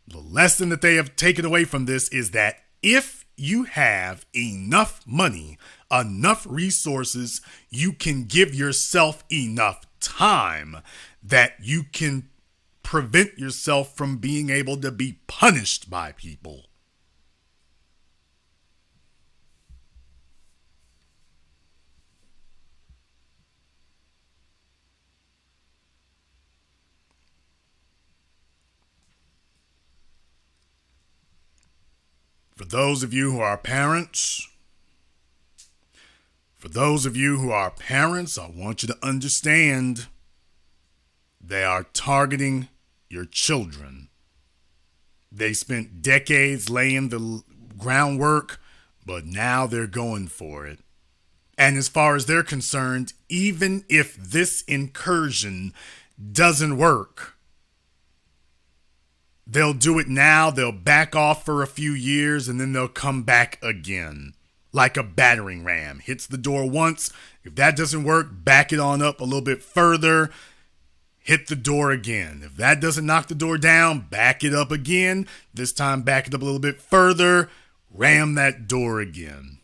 The lesson that they have taken away from this is that if you have enough money, enough resources, you can give yourself enough time that you can prevent yourself from being able to be punished by people. For those of you who are parents, I want you to understand they are targeting your children. They spent decades laying the groundwork, but now they're going for it. And as far as they're concerned, even if this incursion doesn't work, they'll do it now, they'll back off for a few years, and then they'll come back again. Like a battering ram. Hits the door once. If that doesn't work, back it on up a little bit further. Hit the door again. If that doesn't knock the door down, back it up again. This time, back it up a little bit further. Ram that door again.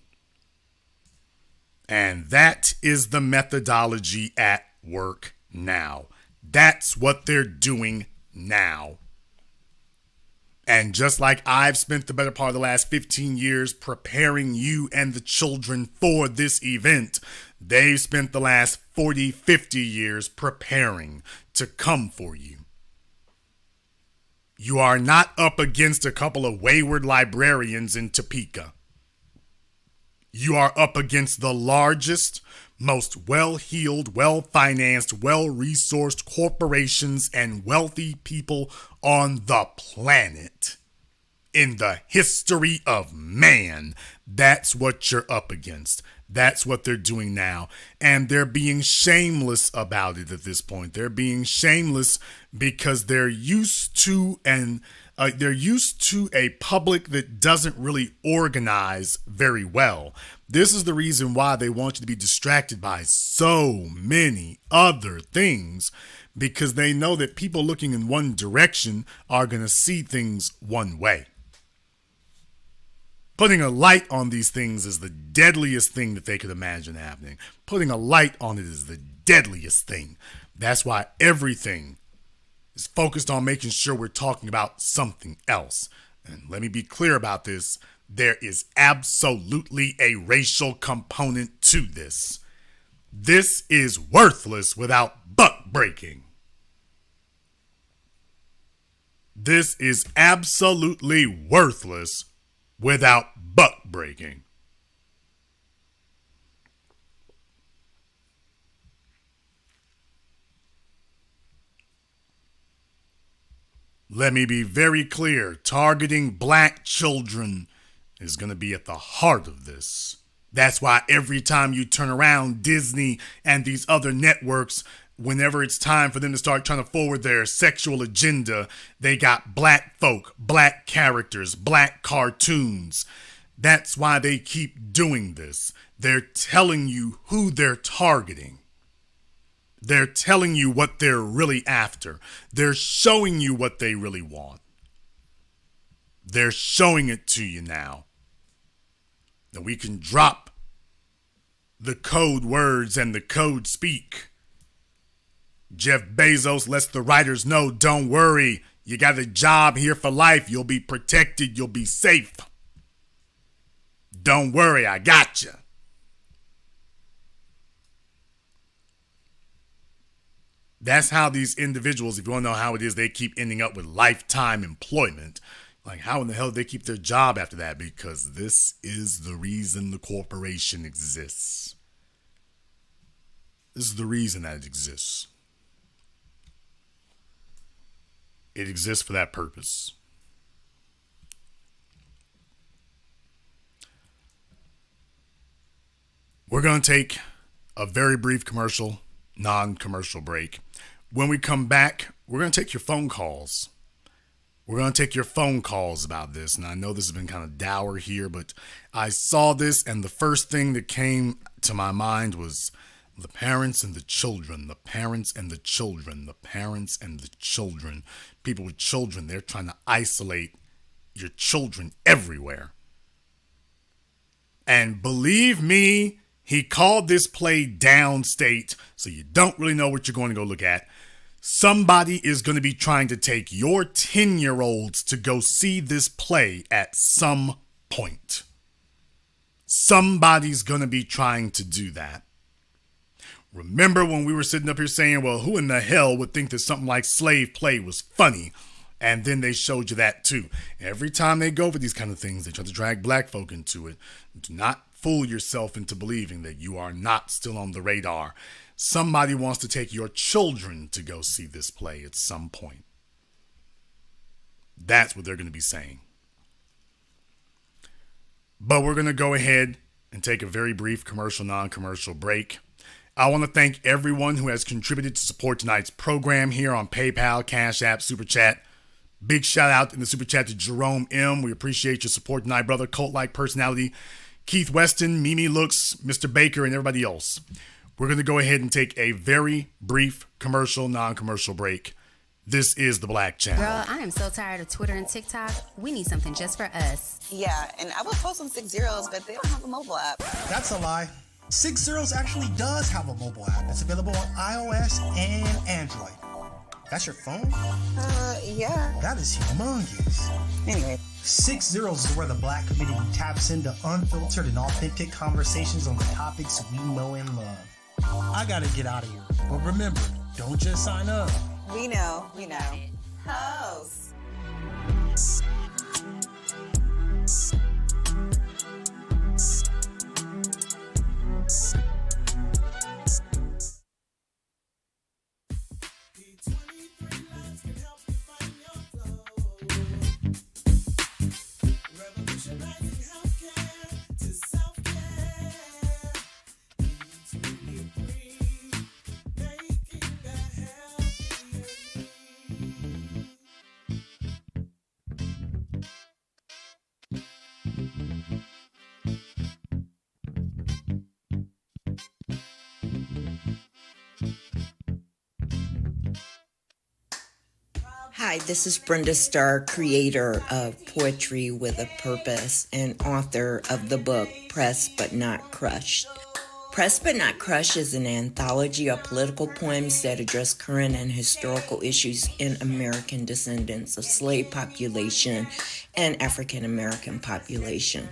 And that is the methodology at work now. That's what they're doing now. And just like I've spent the better part of the last 15 years preparing you and the children for this event, they've spent the last 40, 50 years preparing to come for you. You are not up against a couple of wayward librarians in Topeka. You are up against the largest, most well-heeled, well-financed, well-resourced corporations and wealthy people on the planet. In the history of man, that's what you're up against. That's what they're doing now. And they're being shameless about it at this point. They're being shameless because they're used to a public that doesn't really organize very well. This is the reason why they want you to be distracted by so many other things, because they know that people looking in one direction are going to see things one way. Putting a light on these things is the deadliest thing that they could imagine happening. Putting a light on it is the deadliest thing. That's why everything is focused on making sure we're talking about something else. And let me be clear about this. There is absolutely a racial component to this. This is worthless without buck breaking. This is absolutely worthless without buck breaking. Let me be very clear. Targeting black children is going to be at the heart of this. That's why every time you turn around, Disney and these other networks, whenever it's time for them to start trying to forward their sexual agenda, they got black folk, black characters, black cartoons. That's why they keep doing this. They're telling you who they're targeting. They're telling you what they're really after. They're showing you what they really want. They're showing it to you now. Now we can drop the code words and the code speak. Jeff Bezos lets the writers know, don't worry, you got a job here for life. You'll be protected. You'll be safe. Don't worry, I got you. That's how these individuals, if you want to know how it is, they keep ending up with lifetime employment. Like, how in the hell do they keep their job after that? Because this is the reason the corporation exists. This is the reason that it exists. It exists for that purpose. We're going to take a very brief commercial. non-commercial break. When we come back, we're going to take your phone calls. We're going to take your phone calls about this. And I know this has been kind of dour here, but I saw this and the first thing that came to my mind was the parents and the children, the parents and the children, the parents and the children. People with children, they're trying to isolate your children everywhere. And believe me, he called this play downstate, so you don't really know what you're going to go look at. Somebody is going to be trying to take your 10-year-olds to go see this play at some point. Somebody's going to be trying to do that. Remember when we were sitting up here saying, well, who in the hell would think that something like Slave Play was funny? And then they showed you that too. Every time they go for these kind of things, they try to drag black folk into it. Do not fool yourself into believing that you are not still on the radar. Somebody wants to take your children to go see this play at some point. That's what they're going to be saying. But we're going to go ahead and take a very brief commercial, non-commercial break. I want to thank everyone who has contributed to support tonight's program here on PayPal, CashApp, Super Chat. Big shout out in the Super Chat to Jerome M. We appreciate your support tonight, brother. Cult-like personality, Keith Weston, Mimi Looks, Mr. Baker, and everybody else. We're going to go ahead and take a very brief commercial, non-commercial break. This is The Black Channel. Girl, I am so tired of Twitter and TikTok. We need something just for us. Yeah, and I would post some 6 zeros, but they don't have a mobile app. That's a lie. 6 Zeros actually does have a mobile app. It's available on iOS and Android. That's your phone? Yeah. That is humongous. Anyway. 6 Zeros is where the Black community taps into unfiltered and authentic conversations on the topics we know and love. I gotta get out of here. But remember, don't just sign up. We know. Host. Hi, this is Brenda Starr, creator of Poetry with a Purpose and author of the book Pressed But Not Crushed. Pressed But Not Crushed is an anthology of political poems that address current and historical issues in American descendants of slave population and African American population.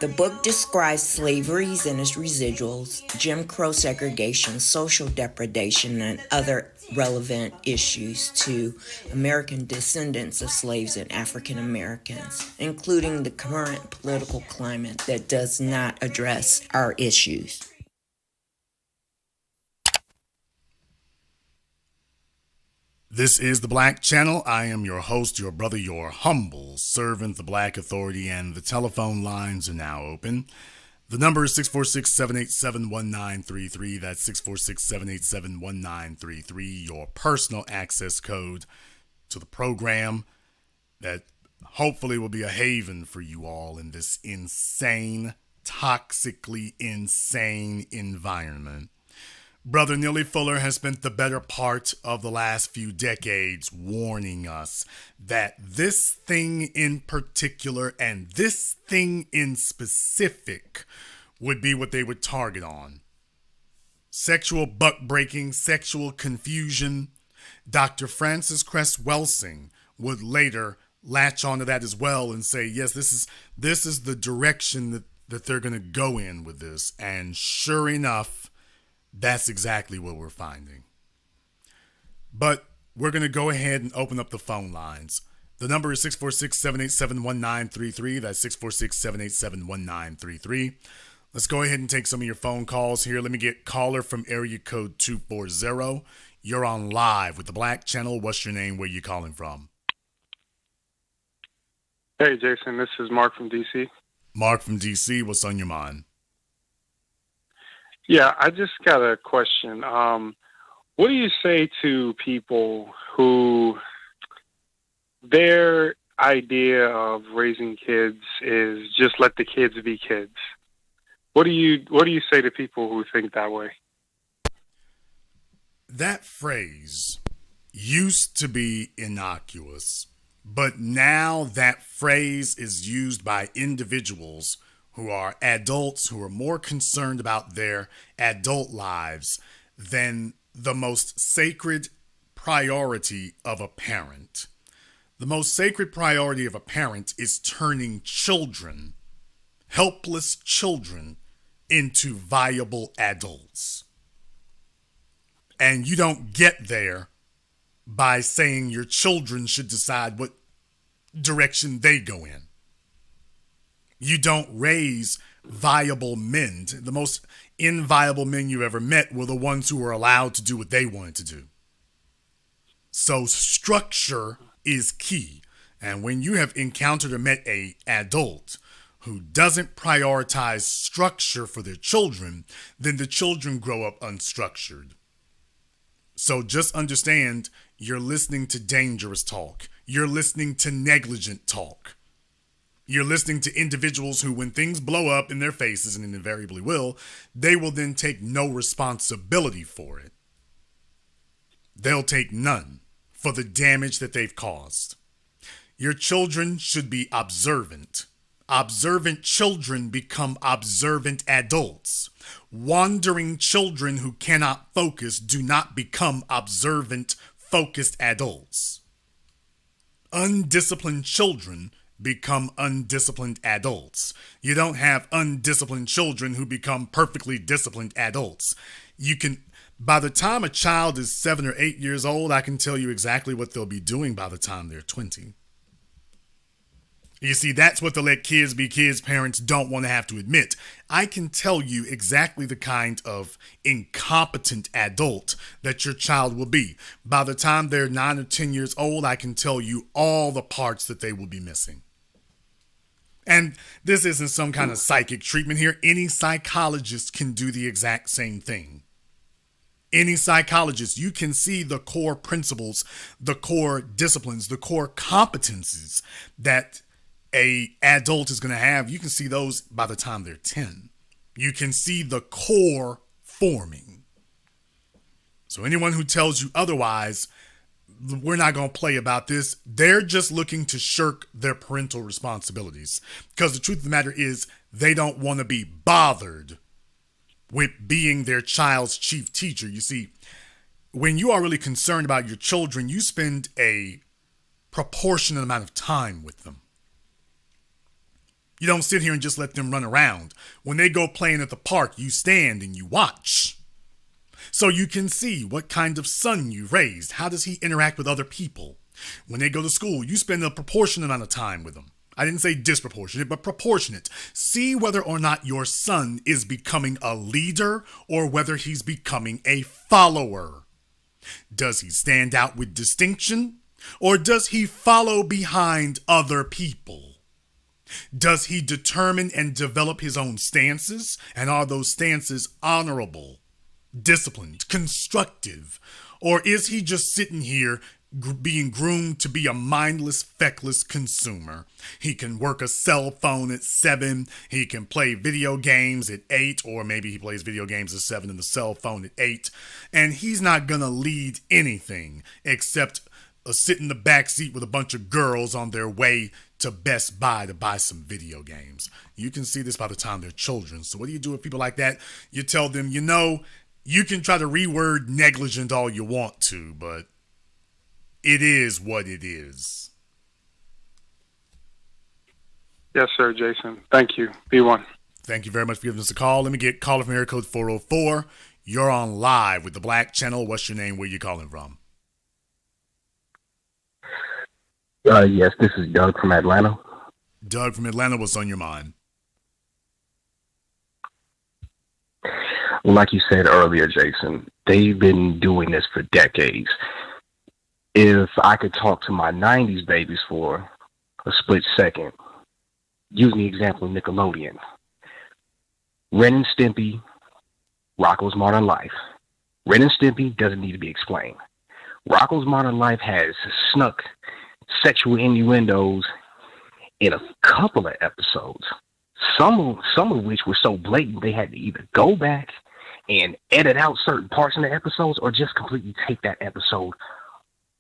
The book describes slaveries and its residuals, Jim Crow segregation, social depredation, and other relevant issues to American descendants of slaves and African Americans, including the current political climate that does not address our issues. This is The Black Channel. I am your host, your brother, your humble servant, the Black Authority, and the telephone lines are now open. The number is 646-787-1933. That's 646-787-1933, your personal access code to the program that hopefully will be a haven for you all in this insane, toxically insane environment. Brother Neely Fuller has spent the better part of the last few decades warning us that this thing in particular and this thing in specific would be what they would target on. Sexual buck-breaking, sexual confusion. Dr. Francis Cress Welsing would later latch onto that as well and say, yes, this is the direction that they're going to go in with this. And sure enough, that's exactly what we're finding. But we're going to go ahead and open up the phone lines. The number is 646-787-1933. That's 646-787-1933. Let's go ahead and take some of your phone calls here. Let me get caller from area code 240. You're on live with the Black Channel. What's your name? Where you calling from? Hey, Jason. This is Mark from D.C. Mark from D.C. What's on your mind? Yeah, I just got a question. What do you say to people who their idea of raising kids is just let the kids be kids? What do you say to people who think that way? That phrase used to be innocuous, but now that phrase is used by individuals who are adults who are more concerned about their adult lives than the most sacred priority of a parent. The most sacred priority of a parent is turning children, helpless children, into viable adults. And you don't get there by saying your children should decide what direction they go in. You don't raise viable men. The most inviable men you ever met were the ones who were allowed to do what they wanted to do. So structure is key. And when you have encountered or met an adult who doesn't prioritize structure for their children, then the children grow up unstructured. So just understand you're listening to dangerous talk. You're listening to negligent talk. You're listening to individuals who, when things blow up in their faces, and invariably will, they will then take no responsibility for it. They'll take none for the damage that they've caused. Your children should be observant. Observant children become observant adults. Wandering children who cannot focus do not become observant, focused adults. Undisciplined children become undisciplined adults. You don't have undisciplined children who become perfectly disciplined adults. By the time a child is 7 or 8 years old, I can tell you exactly what they'll be doing by the time they're 20. You see, that's what the let kids be kids parents don't want to have to admit. I can tell you exactly the kind of incompetent adult that your child will be. By the time they're 9 or 10 years old, I can tell you all the parts that they will be missing. And this isn't some kind of psychic treatment here. Any psychologist can do the exact same thing. Any psychologist, you can see the core principles, the core disciplines, the core competencies that a adult is going to have. You can see those by the time they're 10. You can see the core forming. So anyone who tells you otherwise, we're not going to play about this, they're just looking to shirk their parental responsibilities. Because the truth of the matter is, they don't want to be bothered with being their child's chief teacher. You see, when you are really concerned about your children, you spend a proportionate amount of time with them. You don't sit here and just let them run around. When they go playing at the park, you stand and you watch. So you can see what kind of son you raised. How does he interact with other people? When they go to school, you spend a proportionate amount of time with them. I didn't say disproportionate, but proportionate. See whether or not your son is becoming a leader or whether he's becoming a follower. Does he stand out with distinction or does he follow behind other people? Does he determine and develop his own stances? And are those stances honorable, disciplined, constructive? Or is he just sitting here being groomed to be a mindless, feckless consumer? He can work a cell phone at 7. He can play video games at 8, or maybe he plays video games at 7 and the cell phone at 8. And he's not going to lead anything except sit in the back seat with a bunch of girls on their way to Best Buy to buy some video games. You can see this by the time they're children. So what do you do with people like that? You tell them, you can try to reword negligent all you want to, but it is what it is. Yes, sir, Jason. Thank you. B1. Thank you very much for giving us a call. Let me get caller from area code 404. You're on live with the Black Channel. What's your name? Where you calling from? Yes, this is Doug from Atlanta. Doug from Atlanta, what's on your mind? Like you said earlier, Jason, they've been doing this for decades. If I could talk to my 90s babies for a split second, using the example of Nickelodeon, Ren and Stimpy, Rocko's Modern Life. Ren and Stimpy doesn't need to be explained. Rocko's Modern Life has snuck sexual innuendos in a couple of episodes. Some of which were so blatant they had to either go back and edit out certain parts in the episodes or just completely take that episode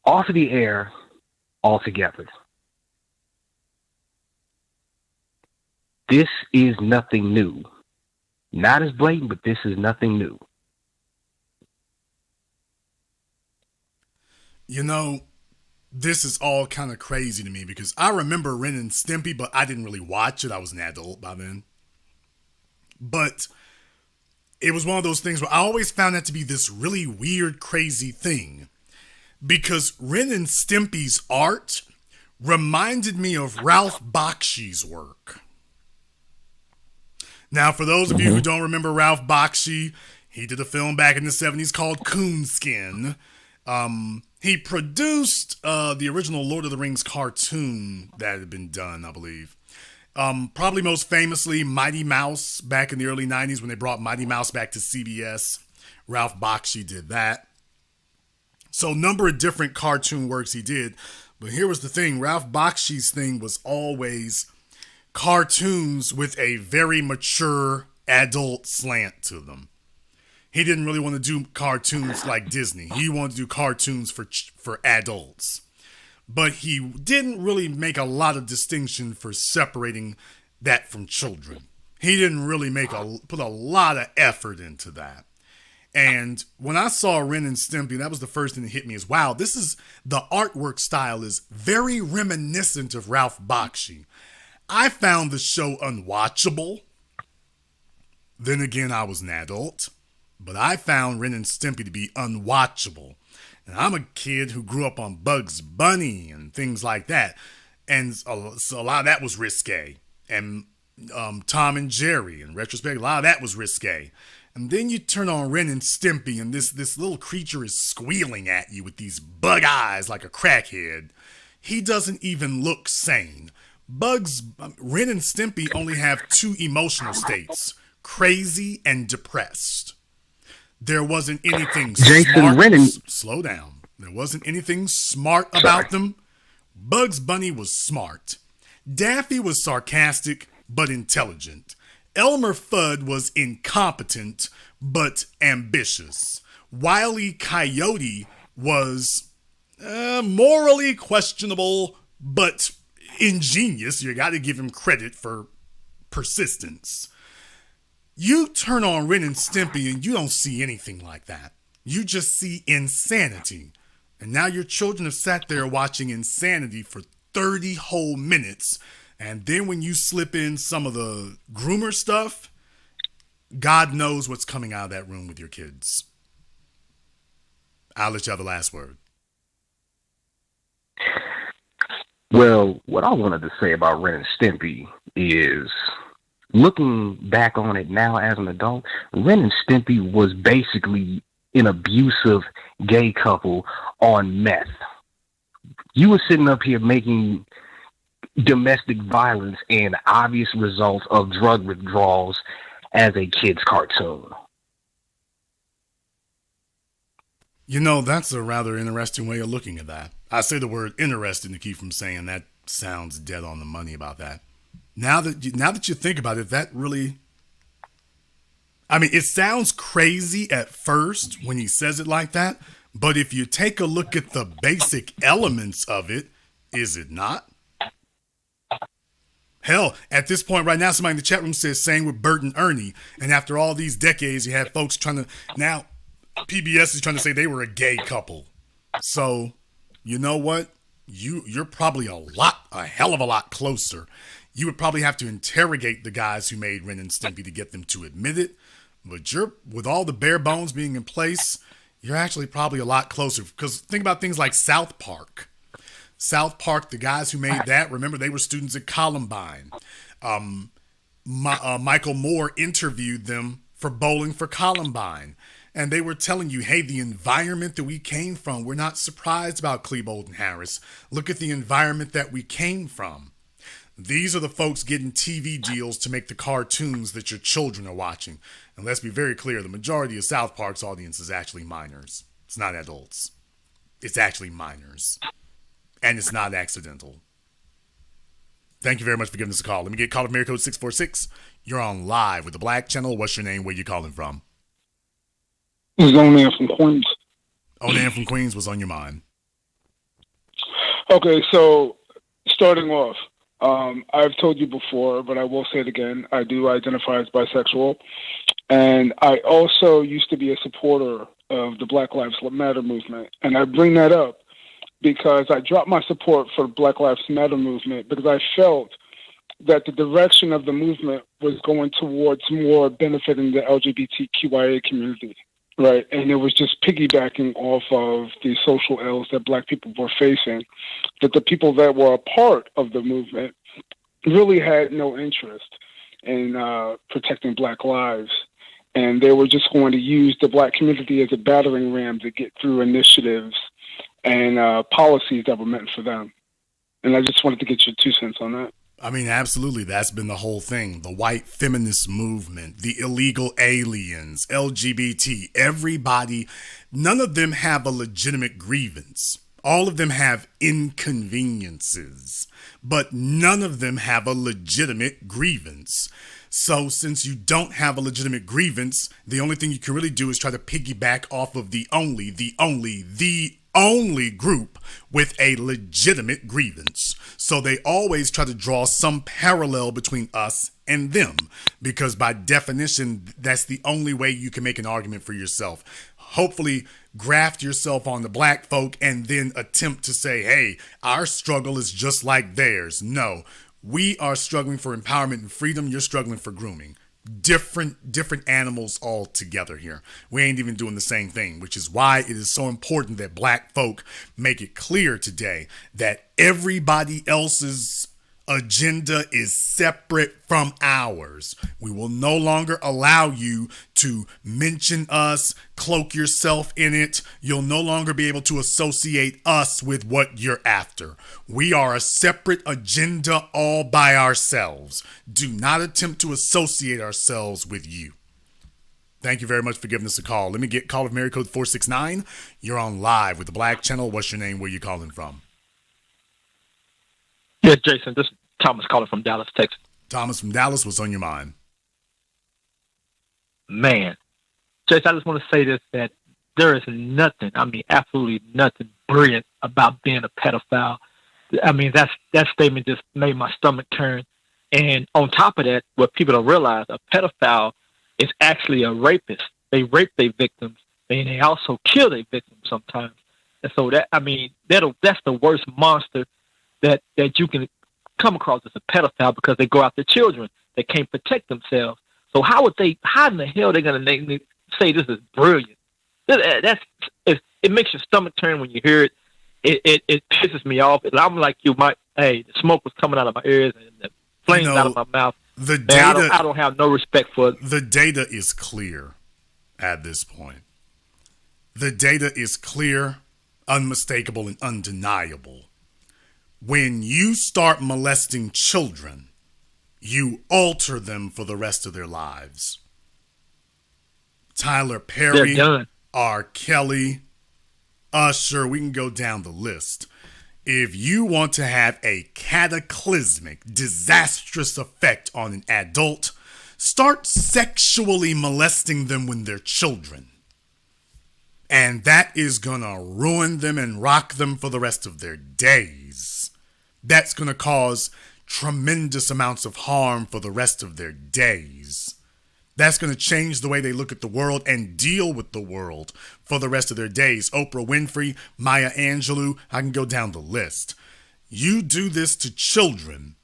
off of the air altogether. This is nothing new. Not as blatant, but this is nothing new. You know, this is all kind of crazy to me because I remember Ren and Stimpy, but I didn't really watch it. I was an adult by then. But it was one of those things where I always found that to be this really weird, crazy thing. Because Ren and Stimpy's art reminded me of Ralph Bakshi's work. Now, for those of you who don't remember Ralph Bakshi, he did a film back in the 70s called Coonskin. He produced the original Lord of the Rings cartoon that had been done, I believe. Probably most famously, Mighty Mouse back in the early 90s when they brought Mighty Mouse back to CBS. Ralph Bakshi did that. So a number of different cartoon works he did. But here was the thing. Ralph Bakshi's thing was always cartoons with a very mature adult slant to them. He didn't really want to do cartoons like Disney. He wanted to do cartoons for adults. But he didn't really make a lot of distinction for separating that from children. He didn't really put a lot of effort into that. And when I saw Ren and Stimpy, that was the first thing that hit me is, wow, the artwork style is very reminiscent of Ralph Bakshi. I found the show unwatchable. Then again, I was an adult. But I found Ren and Stimpy to be unwatchable. And I'm a kid who grew up on Bugs Bunny and things like that. And so a lot of that was risque. And Tom and Jerry, in retrospect, a lot of that was risque. And then you turn on Ren and Stimpy and this little creature is squealing at you with these bug eyes like a crackhead. He doesn't even look sane. Ren and Stimpy only have two emotional states, crazy and depressed. There wasn't anything smart. Slow down. There wasn't anything smart about them. Bugs Bunny was smart. Daffy was sarcastic but intelligent. Elmer Fudd was incompetent but ambitious. Wile E. Coyote was morally questionable but ingenious. You got to give him credit for persistence. You turn on Ren and Stimpy and you don't see anything like that. You just see insanity. And now your children have sat there watching insanity for 30 whole minutes. And then when you slip in some of the groomer stuff, God knows what's coming out of that room with your kids. I'll let you have the last word. Well, what I wanted to say about Ren and Stimpy is, looking back on it now as an adult, Ren and Stimpy was basically an abusive gay couple on meth. You were sitting up here making domestic violence and obvious results of drug withdrawals as a kid's cartoon. You know, that's a rather interesting way of looking at that. I say the word interesting to keep from saying that sounds dead on the money about that. Now that you think about it, that really, I mean, it sounds crazy at first when he says it like that, but if you take a look at the basic elements of it, is it not? Hell, at this point right now, somebody in the chat room says same with Bert and Ernie, and after all these decades, you have folks trying to, now PBS is trying to say they were a gay couple. So, you know what? You're probably a hell of a lot closer. You would probably have to interrogate the guys who made Ren and Stimpy to get them to admit it. But with all the bare bones being in place, you're actually probably a lot closer. Because think about things like South Park. South Park, the guys who made that, remember, they were students at Columbine. Michael Moore interviewed them for Bowling for Columbine. And they were telling you, hey, the environment that we came from, we're not surprised about Klebold and Harris. Look at the environment that we came from. These are the folks getting TV deals to make the cartoons that your children are watching. And let's be very clear, the majority of South Park's audience is actually minors. It's not adults. It's actually minors. And it's not accidental. Thank you very much for giving us a call. Let me get call of Mary Code 646. You're on live with the Black Channel. What's your name? Where you calling from? This is Onan from Queens. Onan from Queens, what's on your mind? Okay, so starting off, I've told you before, but I will say it again. I do identify as bisexual. And I also used to be a supporter of the Black Lives Matter movement. And I bring that up because I dropped my support for the Black Lives Matter movement because I felt that the direction of the movement was going towards more benefiting the LGBTQIA community, right? And it was just piggybacking off of the social ills that Black people were facing, that the people that were a part of the movement really had no interest in protecting Black lives. And they were just going to use the Black community as a battering ram to get through initiatives and policies that were meant for them. And I just wanted to get your 2 cents on that. I mean, absolutely. That's been the whole thing. The white feminist movement, the illegal aliens, LGBT, everybody, none of them have a legitimate grievance. All of them have inconveniences, but none of them have a legitimate grievance. So since you don't have a legitimate grievance, the only thing you can really do is try to piggyback off of the only group with a legitimate grievance. So they always try to draw some parallel between us and them, because by definition, that's the only way you can make an argument for yourself. Hopefully graft yourself on the Black folk and then attempt to say, hey, our struggle is just like theirs. No, we are struggling for empowerment and freedom. You're struggling for grooming. Different animals all together here. We ain't even doing the same thing, which is why it is so important that Black folk make it clear today that everybody else's agenda is separate from ours. We will no longer allow you to mention us, cloak yourself in it. You'll no longer be able to associate us with what you're after. We are a separate agenda all by ourselves. Do not attempt to associate ourselves with you. Thank you very much for giving us a call. Let me get call of Mary Code 469. You're on live with the Black Channel. What's your name? Where you calling from? Yeah, Jason, this is Thomas calling from Dallas, Texas. Thomas from Dallas, what's on your mind? Man, Jason, I just want to say this, that there is nothing, I mean, absolutely nothing brilliant about being a pedophile. I mean, that statement just made my stomach turn. And on top of that, what people don't realize, a pedophile is actually a rapist. They rape their victims, and they also kill their victims sometimes. And so that, I mean, that's the worst monster that you can come across as a pedophile, because they go after children. They can't protect themselves. So how in the hell are they going to say this is brilliant? It makes your stomach turn when you hear it. It pisses me off. I'm like you, the smoke was coming out of my ears and the flames out of my mouth. The data, I don't have no respect for it. The data is clear at this point. The data is clear, unmistakable, and undeniable. When you start molesting children, you alter them for the rest of their lives. Tyler Perry, R. Kelly, Usher, we can go down the list. If you want to have a cataclysmic, disastrous effect on an adult, start sexually molesting them when they're children. And that is gonna ruin them and rock them for the rest of their days. That's gonna cause tremendous amounts of harm for the rest of their days. That's going to change the way they look at the world and deal with the world for the rest of their days. Oprah Winfrey, Maya Angelou, I can go down the list. You do this to children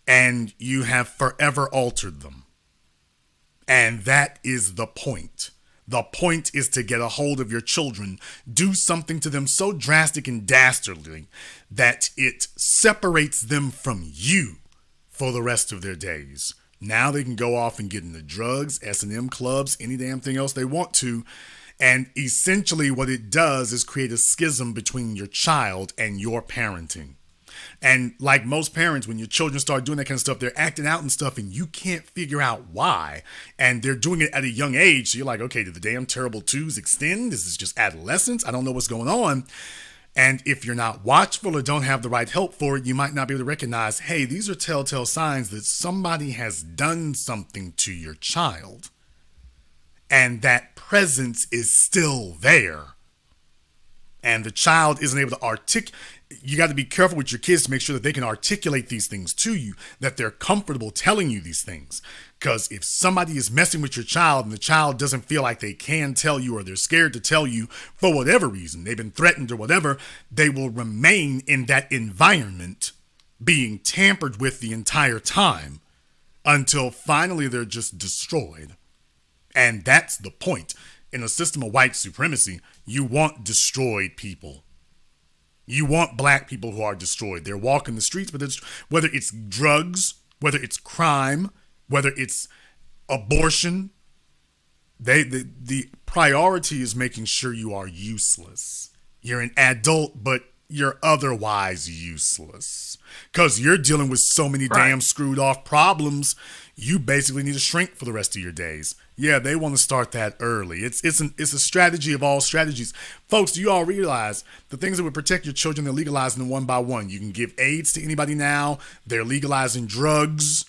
and you have forever altered them. And that is the point. The point is to get a hold of your children, do something to them so drastic and dastardly that it separates them from you for the rest of their days. Now they can go off and get into drugs, S&M clubs, any damn thing else they want to. And essentially what it does is create a schism between your child and your parenting. And like most parents, when your children start doing that kind of stuff, they're acting out and stuff and you can't figure out why. And they're doing it at a young age. So you're like, okay, did the damn terrible twos extend? This is just adolescence. I don't know what's going on. And if you're not watchful or don't have the right help for it, you might not be able to recognize, hey, these are telltale signs that somebody has done something to your child. And that presence is still there. And the child isn't able to articulate. You got to be careful with your kids to make sure that they can articulate these things to you, that they're comfortable telling you these things. Because if somebody is messing with your child and the child doesn't feel like they can tell you, or they're scared to tell you for whatever reason, they've been threatened or whatever, they will remain in that environment being tampered with the entire time until finally they're just destroyed. And that's the point. In a system of white supremacy, you want destroyed people. You want black people who are destroyed. They're walking the streets, but whether it's drugs, whether it's crime, whether it's abortion, the priority is making sure you are useless. You're an adult, but you're otherwise useless. Because you're dealing with so many damn screwed off problems, you basically need to shrink for the rest of your days. Yeah, they want to start that early. It's a strategy of all strategies. Folks, do you all realize the things that would protect your children, they're legalizing them one by one? You can give AIDS to anybody now. They're legalizing drugs.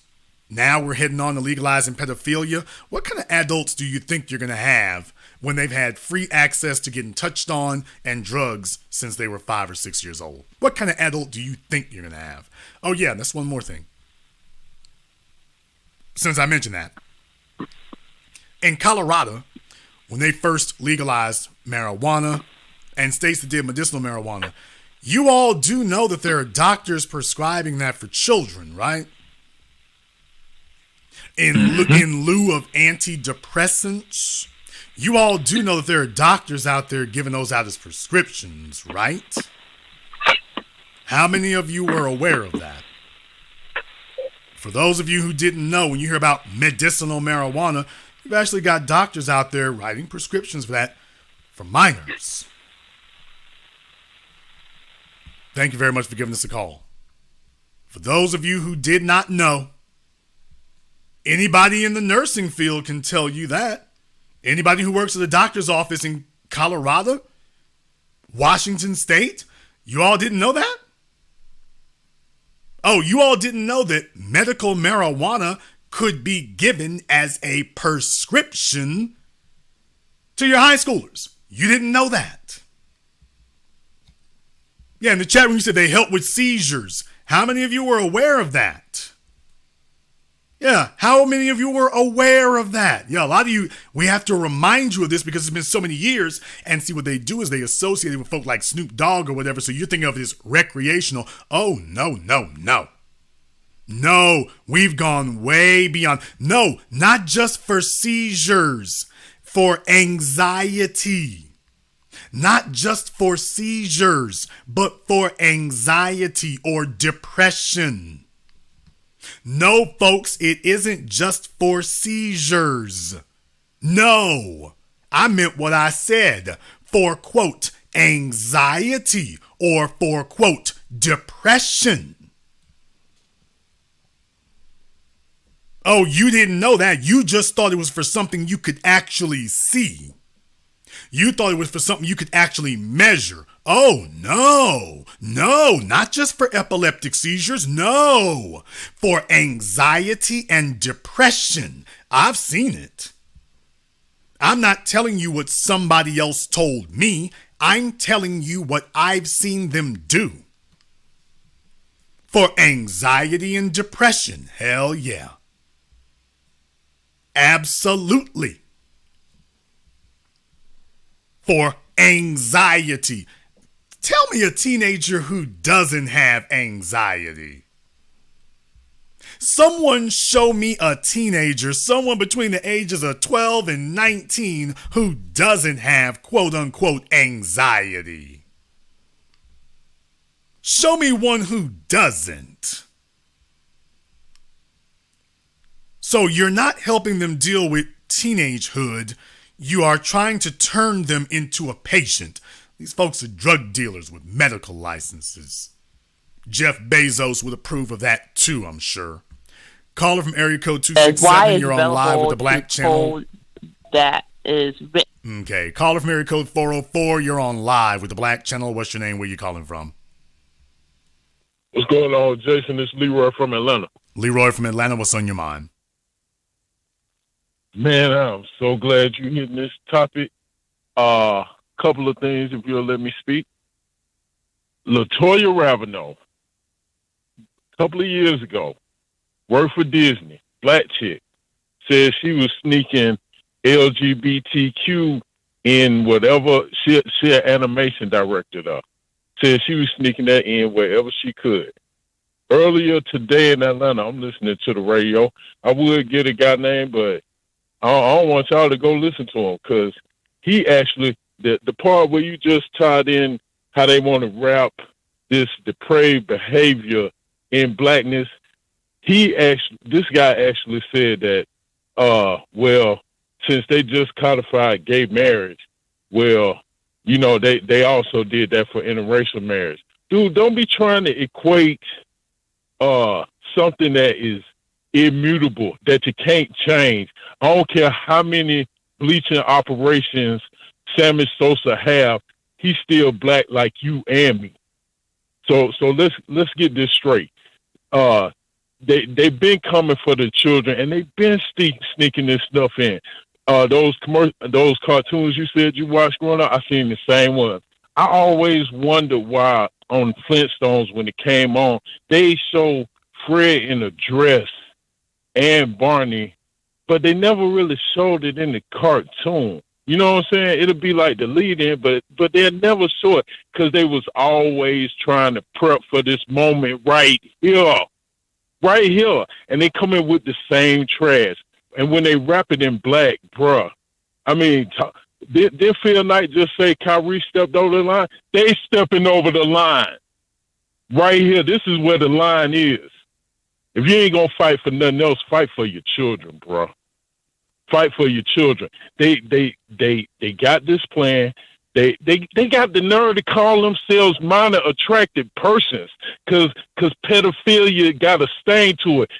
Now we're heading on to legalizing pedophilia. What kind of adults do you think you're going to have when they've had free access to getting touched on and drugs since they were 5 or 6 years old? What kind of adult do you think you're going to have? Oh yeah, that's one more thing. Since I mentioned that, in Colorado, when they first legalized marijuana and states that did medicinal marijuana, you all do know that there are doctors prescribing that for children, right? In lieu of antidepressants. You all do know that there are doctors out there giving those out as prescriptions, right? How many of you were aware of that? For those of you who didn't know, when you hear about medicinal marijuana, you've actually got doctors out there writing prescriptions for that for minors. Thank you very much for giving us a call. For those of you who did not know, anybody in the nursing field can tell you that. Anybody who works at a doctor's office in Colorado, Washington State, you all didn't know that? Oh, you all didn't know that medical marijuana could be given as a prescription to your high schoolers. You didn't know that. Yeah, in the chat room you said they help with seizures. How many of you were aware of that? Yeah, how many of you were aware of that? Yeah, a lot of you, we have to remind you of this because it's been so many years. And see, what they do is they associate it with folk like Snoop Dogg or whatever. So you're thinking of it as recreational. Oh, no. No, we've gone way beyond. No, not just for seizures, for anxiety. Not just for seizures, but for anxiety or depression. No, folks, it isn't just for seizures. No, I meant what I said. For, quote, anxiety or for, quote, depression. Oh, you didn't know that. You just thought it was for something you could actually see. You thought it was for something you could actually measure. Oh, no, not just for epileptic seizures. No, for anxiety and depression. I've seen it. I'm not telling you what somebody else told me. I'm telling you what I've seen them do. For anxiety and depression. Hell yeah. Absolutely. For anxiety. Tell me a teenager who doesn't have anxiety. Someone show me a teenager, someone between the ages of 12 and 19 who doesn't have quote unquote anxiety. Show me one who doesn't. So you're not helping them deal with teenagehood. You are trying to turn them into a patient. These folks are drug dealers with medical licenses. Jeff Bezos would approve of that too, I'm sure. Caller from area code Why 267, is you're on live with the available Black to Channel. call that is Okay, caller from area code 404, you're on live with the Black Channel. What's your name? Where you calling from? What's going on, Jason? It's Leroy from Atlanta. Leroy from Atlanta, what's on your mind? Man, I'm so glad you're hitting this topic. Couple of things, if you'll let me speak. LaToya Ravenel, a couple of years ago, worked for Disney, black chick, said she was sneaking LGBTQ in whatever, she an animation director though. Said she was sneaking that in wherever she could. Earlier today in Atlanta, I'm listening to the radio. I would get a guy name, but I don't want y'all to go listen to him because he actually, the part where you just tied in how they want to wrap this depraved behavior in blackness, this guy actually said that, well, since they just codified gay marriage, well, you know, they also did that for interracial marriage. Dude, don't be trying to equate something that is immutable, that you can't change. I don't care how many bleaching operations Sammy Sosa have, he's still black like you and me. So let's get this straight. They've been coming for the children, and they've been sneaking this stuff in. Those cartoons you said you watched growing up, I seen the same ones. I always wondered why on Flintstones when it came on, they show Fred in a dress and Barney, but they never really showed it in the cartoon. You know what I'm saying? It'll be like the lead-in, but they'll never show it because they was always trying to prep for this moment right here. And they come in with the same trash. And when they rap it in black, bruh, I mean, did Phil Knight just say Kyrie stepped over the line? They stepping over the line. Right here, this is where the line is. If you ain't going to fight for nothing else, fight for your children, bruh. Fight for your children. They got this plan. They got the nerve to call themselves minor attracted persons because pedophilia got a stain to it.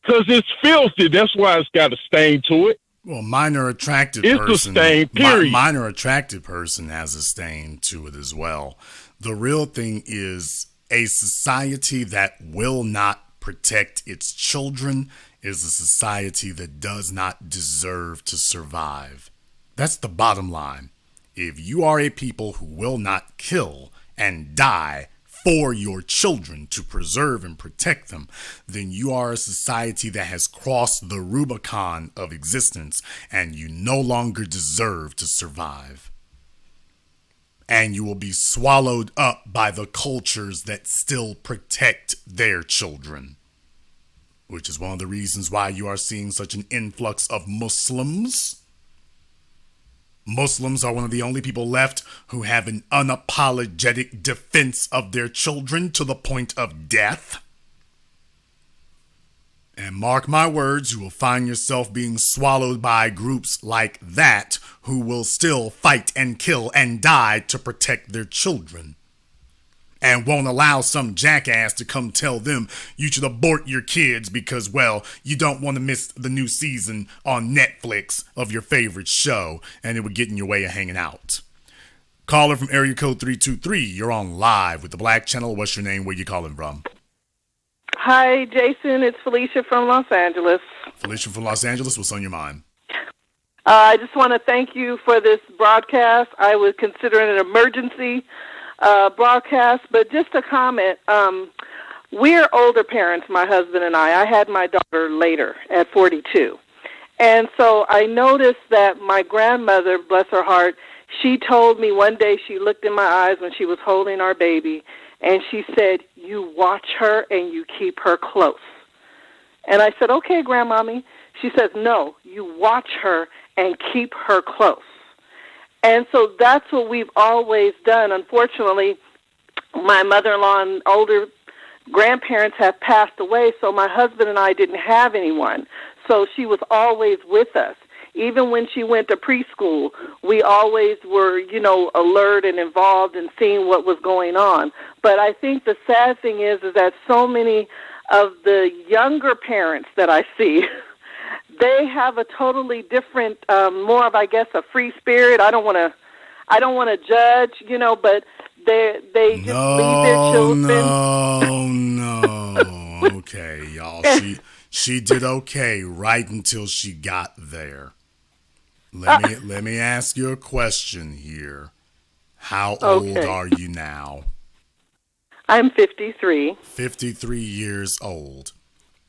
Because it's filthy. That's why it's got a stain to it. Well, minor attracted person. It's a stain, period. Minor attracted person has a stain to it as well. The real thing is a society that will not protect its children is a society that does not deserve to survive. That's the bottom line. If you are a people who will not kill and die for your children to preserve and protect them, then you are a society that has crossed the Rubicon of existence and you no longer deserve to survive. And you will be swallowed up by the cultures that still protect their children. Which is one of the reasons why you are seeing such an influx of Muslims. Muslims are one of the only people left who have an unapologetic defense of their children to the point of death. And mark my words, you will find yourself being swallowed by groups like that who will still fight and kill and die to protect their children. And won't allow some jackass to come tell them you should abort your kids because, well, you don't want to miss the new season on Netflix of your favorite show and it would get in your way of hanging out. Caller from area code 323, you're on live with the Black Channel. What's your name? Where you calling from? Hi, Jason. It's Felicia from Los Angeles. Felicia from Los Angeles, what's on your mind? I just want to thank you for this broadcast. I would consider it an emergency broadcast, but just a comment. We're older parents, my husband and I. I had my daughter later at 42. And so I noticed that my grandmother, bless her heart, she told me one day, she looked in my eyes when she was holding our baby, and she said, "You watch her and you keep her close." And I said, "Okay, Grandmommy." She says, "No, you watch her and keep her close." And so that's what we've always done. Unfortunately, my mother-in-law and older grandparents have passed away, so my husband and I didn't have anyone. So she was always with us. even when she went to preschool, we always were, alert and involved and seeing what was going on. But I think the sad thing is that so many of the younger parents that I see, they have a totally different, more of, I guess, a free spirit. I don't want to judge, but they just leave their children. No. Okay, y'all. She did okay right until she got there. Let me ask you a question here. How old are you now? I'm 53. 53 years old.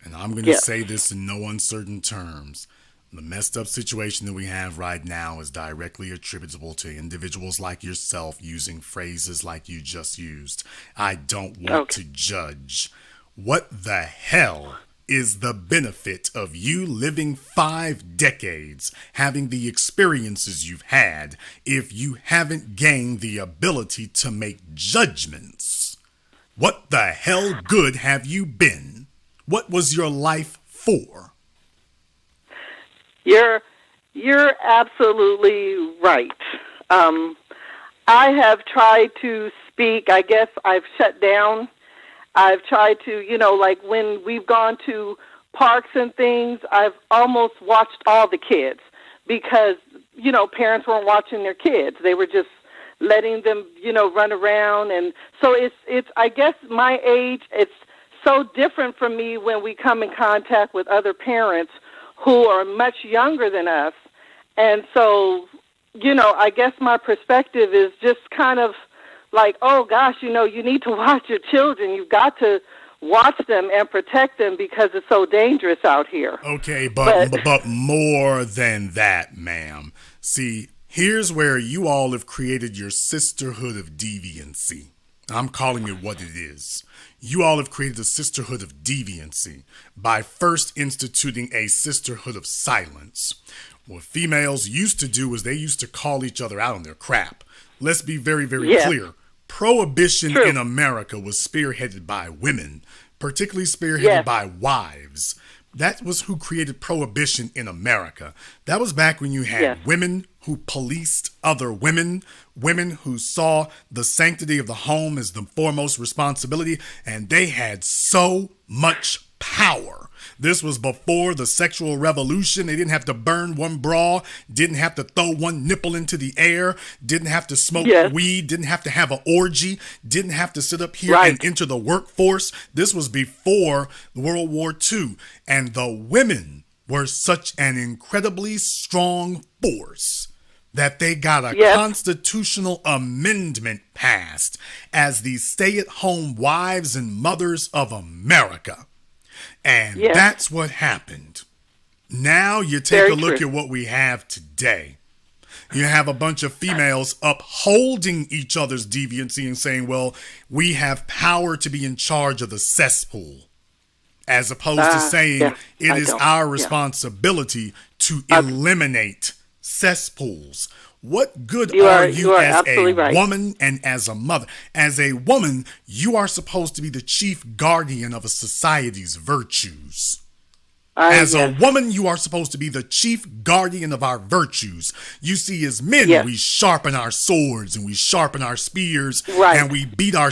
And I'm going to say this in no uncertain terms. The messed up situation that we have right now is directly attributable to individuals like yourself using phrases like you just used. I don't want to judge. What the hell is the benefit of you living 5 decades, having the experiences you've had, if you haven't gained the ability to make judgments? What the hell good have you been? What was your life for? You're absolutely right. I have tried to speak. I guess I've shut down. I've tried to, like when we've gone to parks and things, I've almost watched all the kids because, parents weren't watching their kids. They were just letting them, run around. And so it's, I guess my age, it's so different from me when we come in contact with other parents who are much younger than us. And so, I guess my perspective is just kind of like, oh gosh, you need to watch your children. You've got to watch them and protect them because it's so dangerous out here. Okay, but more than that, ma'am. See, here's where you all have created your sisterhood of deviancy. I'm calling it what it is. You all have created a sisterhood of deviancy by first instituting a sisterhood of silence. What females used to do is they used to call each other out on their crap. Let's be very, very clear. Prohibition in America was spearheaded by women, particularly spearheaded by wives. That was who created prohibition in America. That was back when you had women who policed other women, women who saw the sanctity of the home as the foremost responsibility, and they had so much power. This was before the sexual revolution. They didn't have to burn one bra, didn't have to throw one nipple into the air, didn't have to smoke weed, didn't have to have an orgy, didn't have to sit up here and enter the workforce. This was before World War II. And the women were such an incredibly strong force that they got a constitutional amendment passed as the stay-at-home wives and mothers of America. And that's what happened. Now you take a look at what we have today. You have a bunch of females upholding each other's deviancy and saying, well, we have power to be in charge of the cesspool. As opposed to saying it is our responsibility to eliminate cesspools. What good are you as a woman and as a mother? As a woman, you are supposed to be the chief guardian of a society's virtues. As a woman, you are supposed to be the chief guardian of our virtues. You see, as men, we sharpen our swords and we sharpen our spears and we beat our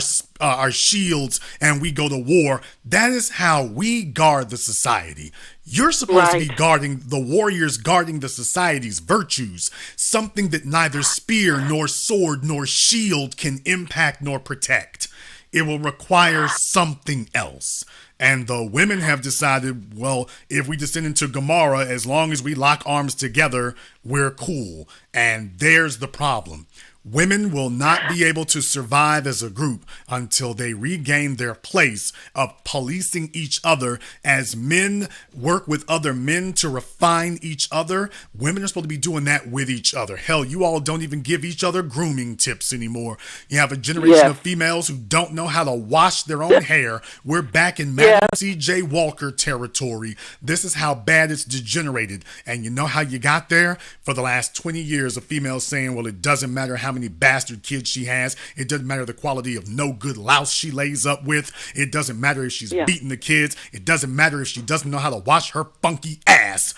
shields and we go to war. That is how we guard the society. You're supposed to be guarding the warriors, guarding the society's virtues, something that neither spear nor sword nor shield can impact nor protect. It will require something else. And the women have decided, well, if we descend into Gomorrah, as long as we lock arms together, we're cool. And there's the problem. Women will not be able to survive as a group until they regain their place of policing each other. As men work with other men to refine each other, women are supposed to be doing that with each other. Hell, you all don't even give each other grooming tips anymore. You have a generation of females who don't know how to wash their own hair. We're back in Madam C.J. Walker territory. This is how bad it's degenerated. And you know how you got there? For the last 20 years of females saying, well, it doesn't matter how many bastard kids she has. It doesn't matter the quality of no good louse she lays up with. It doesn't matter if she's beating the kids. It doesn't matter if she doesn't know how to wash her funky ass.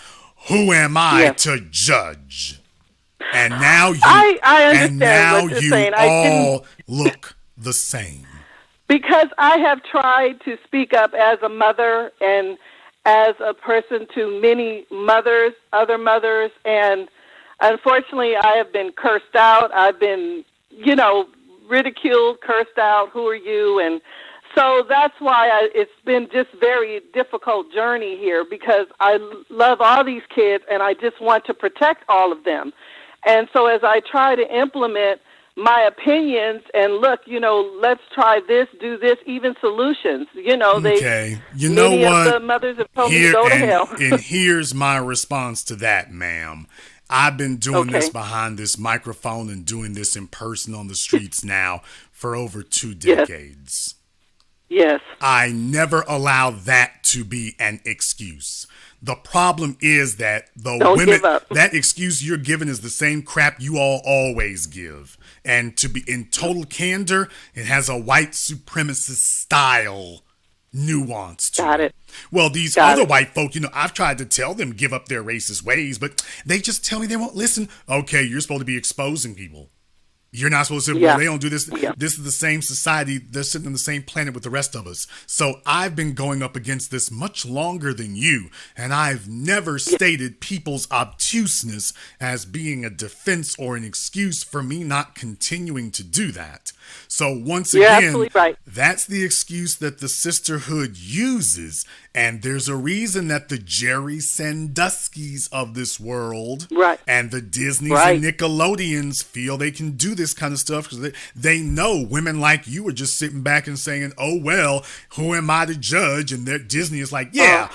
who am I to judge? And now you, I understand and now what you're you saying. all look the same. Because I have tried to speak up as a mother and as a person to many mothers, other mothers, and unfortunately I have been cursed out. I've been, ridiculed, cursed out, who are you? And so that's why it's been just very difficult journey here, because I love all these kids and I just want to protect all of them. And so as I try to implement my opinions and look, let's try this, do this, even solutions. Okay. You know many what? of the mothers have told me to go to hell. And here's my response to that, ma'am. I've been doing this behind this microphone and doing this in person on the streets now for over 2 decades. Yes. I never allow that to be an excuse. The problem is that Don't women, give up. that excuse you're giving is the same crap you all always give. And to be in total candor, it has a white supremacist style nuance to it. Well, these other white folk, I've tried to tell them give up their racist ways, but they just tell me they won't listen. Okay, you're supposed to be exposing people. You're not supposed to say, well, they don't do this. Yeah. This is the same society. They're sitting on the same planet with the rest of us. So I've been going up against this much longer than you, and I've never stated people's obtuseness as being a defense or an excuse for me not continuing to do that. So once again, that's the excuse that the sisterhood uses. And there's a reason that the Jerry Sandusky's of this world and the Disneys and Nickelodeons feel they can do this kind of stuff, because they know women like you are just sitting back and saying, oh, well, who am I to judge? And Disney is like, yeah,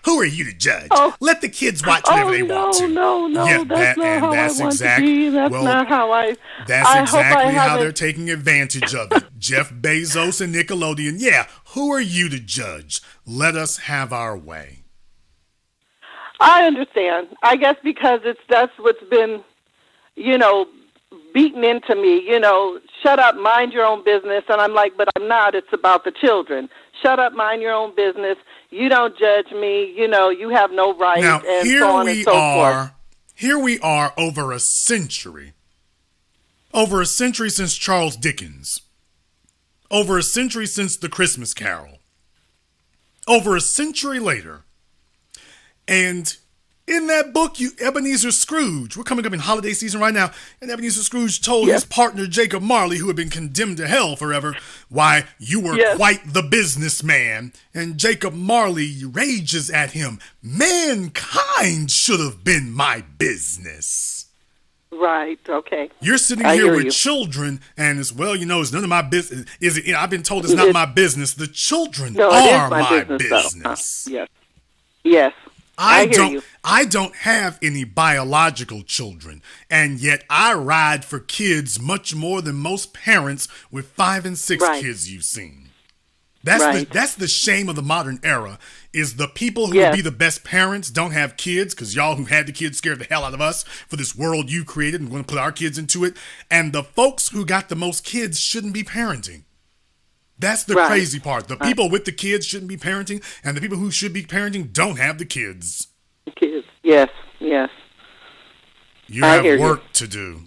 who are you to judge? Let the kids watch whatever they want to. No, that's not how I want to be. That's not how I... That's exactly how they're taking advantage of it. Jeff Bezos and Nickelodeon, who are you to judge? Let us have our way. I understand. I guess because that's what's been, beaten into me. Shut up, mind your own business. And I'm like, but I'm not. It's about the children. Shut up, mind your own business. You don't judge me. You have no right. Now, and so on and so forth. Here we are over a century. Over a century since Charles Dickens. Over a century since The Christmas Carol. Over a century later. And in that book, Ebenezer Scrooge, we're coming up in holiday season right now, and Ebenezer Scrooge told his partner Jacob Marley, who had been condemned to hell forever, why you were quite the businessman. And Jacob Marley rages at him, mankind should have been my business. Right, okay. You're sitting here with children, and it's none of my business. I've been told it's not my business. The children are my business. Yes. I don't have any biological children, and yet I ride for kids much more than most parents with 5 and 6 kids you've seen. That's the shame of the modern era, is the people who would be the best parents don't have kids, because y'all who had the kids scared the hell out of us for this world you created and want to put our kids into it. And the folks who got the most kids shouldn't be parenting. That's the crazy part. The people with the kids shouldn't be parenting, and the people who should be parenting don't have the kids. Yes. You have work to do.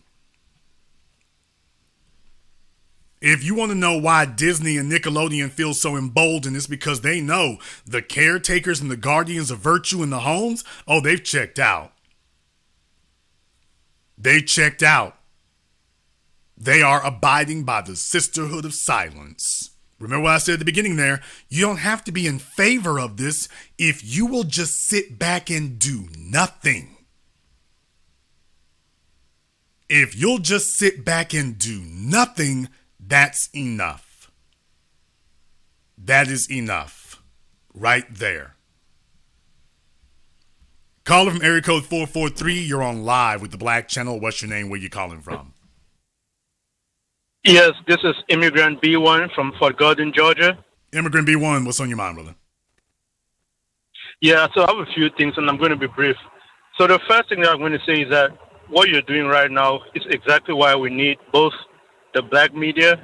If you want to know why Disney and Nickelodeon feel so emboldened, it's because they know the caretakers and the guardians of virtue in the homes, they've checked out. They checked out. They are abiding by the sisterhood of silence. Remember what I said at the beginning there? You don't have to be in favor of this if you will just sit back and do nothing. If you'll just sit back and do nothing, that's enough. That is enough. Right there. Caller from area code 443, you're on live with the Black Channel. What's your name? Where you calling from? Yes, this is Immigrant B1 from Fort Gordon, Georgia. Immigrant B1, what's on your mind, brother? Yeah, so I have a few things, and I'm going to be brief. So the first thing that I'm going to say is that what you're doing right now is exactly why we need both the black media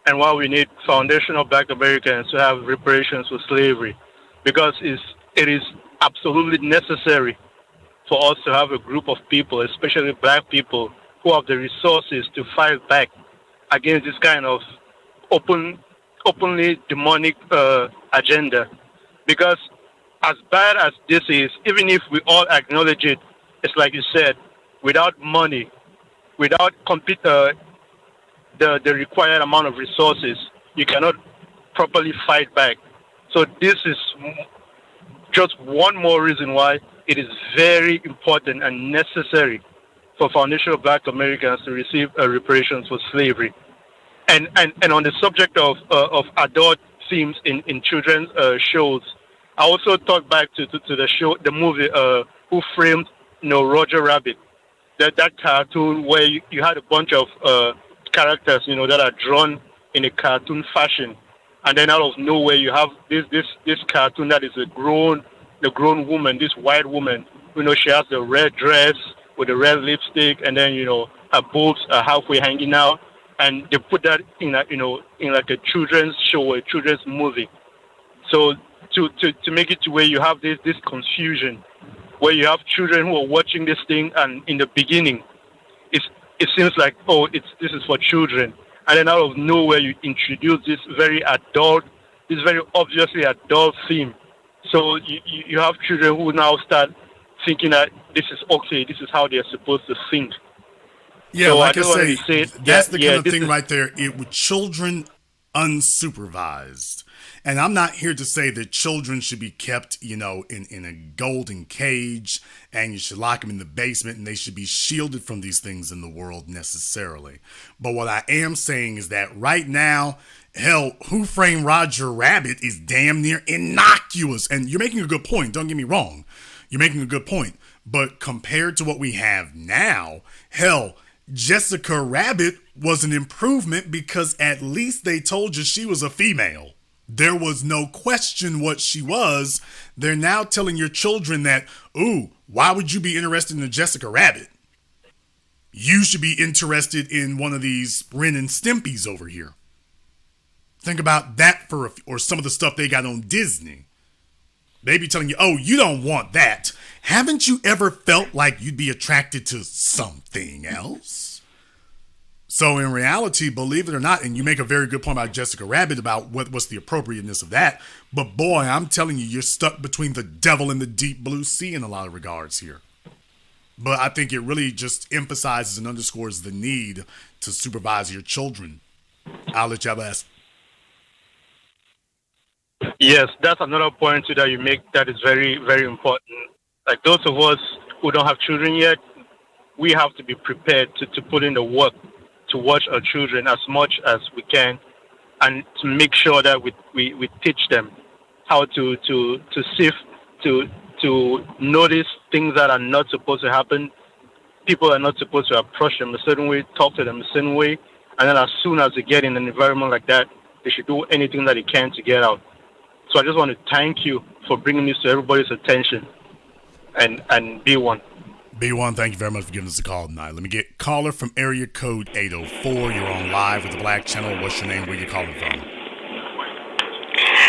and why we need foundational black Americans to have reparations for slavery, because it is absolutely necessary for us to have a group of people, especially black people, who have the resources to fight back against this kind of openly demonic agenda. Because as bad as this is, even if we all acknowledge it, it's like you said, without money, without the required amount of resources, you cannot properly fight back. So this is just one more reason why it is very important and necessary for foundational black Americans to receive reparations for slavery. And on the subject of adult themes in children's shows, I also thought back to the movie Who Framed Roger Rabbit, that cartoon where you had a bunch of characters that are drawn in a cartoon fashion, and then out of nowhere you have this cartoon that is a grown woman, this white woman. She has the red dress with the red lipstick, and then her boobs are halfway hanging out, and they put that in like a children's show, a children's movie. So to make it to where you have this confusion, where you have children who are watching this thing, and in the beginning, it seems like, this is for children, and then out of nowhere you introduce this very obviously adult theme. So you have children who now start thinking that this is okay, this is how they're supposed to think. Yeah, so like I say, that's the kind of thing is right there. With children unsupervised. And I'm not here to say that children should be kept, in a golden cage and you should lock them in the basement and they should be shielded from these things in the world necessarily. But what I am saying is that right now, hell, Who Framed Roger Rabbit is damn near innocuous. And you're making a good point. Don't get me wrong. You're making a good point. But compared to what we have now, hell, Jessica Rabbit was an improvement because at least they told you she was a female. There was no question what she was. They're now telling your children that, why would you be interested in a Jessica Rabbit? You should be interested in one of these Ren and Stimpy's over here. Think about that or some of the stuff they got on Disney. They be telling you, you don't want that. Haven't you ever felt like you'd be attracted to something else? So in reality, believe it or not, and you make a very good point about Jessica Rabbit about what's the appropriateness of that. But boy, I'm telling you, you're stuck between the devil and the deep blue sea in a lot of regards here. But I think it really just emphasizes and underscores the need to supervise your children. I'll let y'all ask. Yes, that's another point too that you make that is very, very important. Like those of us who don't have children yet, we have to be prepared to put in the work to watch our children as much as we can, and to make sure that we teach them how to sift, to notice things that are not supposed to happen. People are not supposed to approach them a certain way, talk to them a certain way, and then as soon as they get in an environment like that, they should do anything that they can to get out. So I just want to thank you for bringing this to everybody's attention. And B1. B1, thank you very much for giving us a call tonight. Let me get caller from area code 804. You're on live with the Black Channel. What's your name? Where you calling from?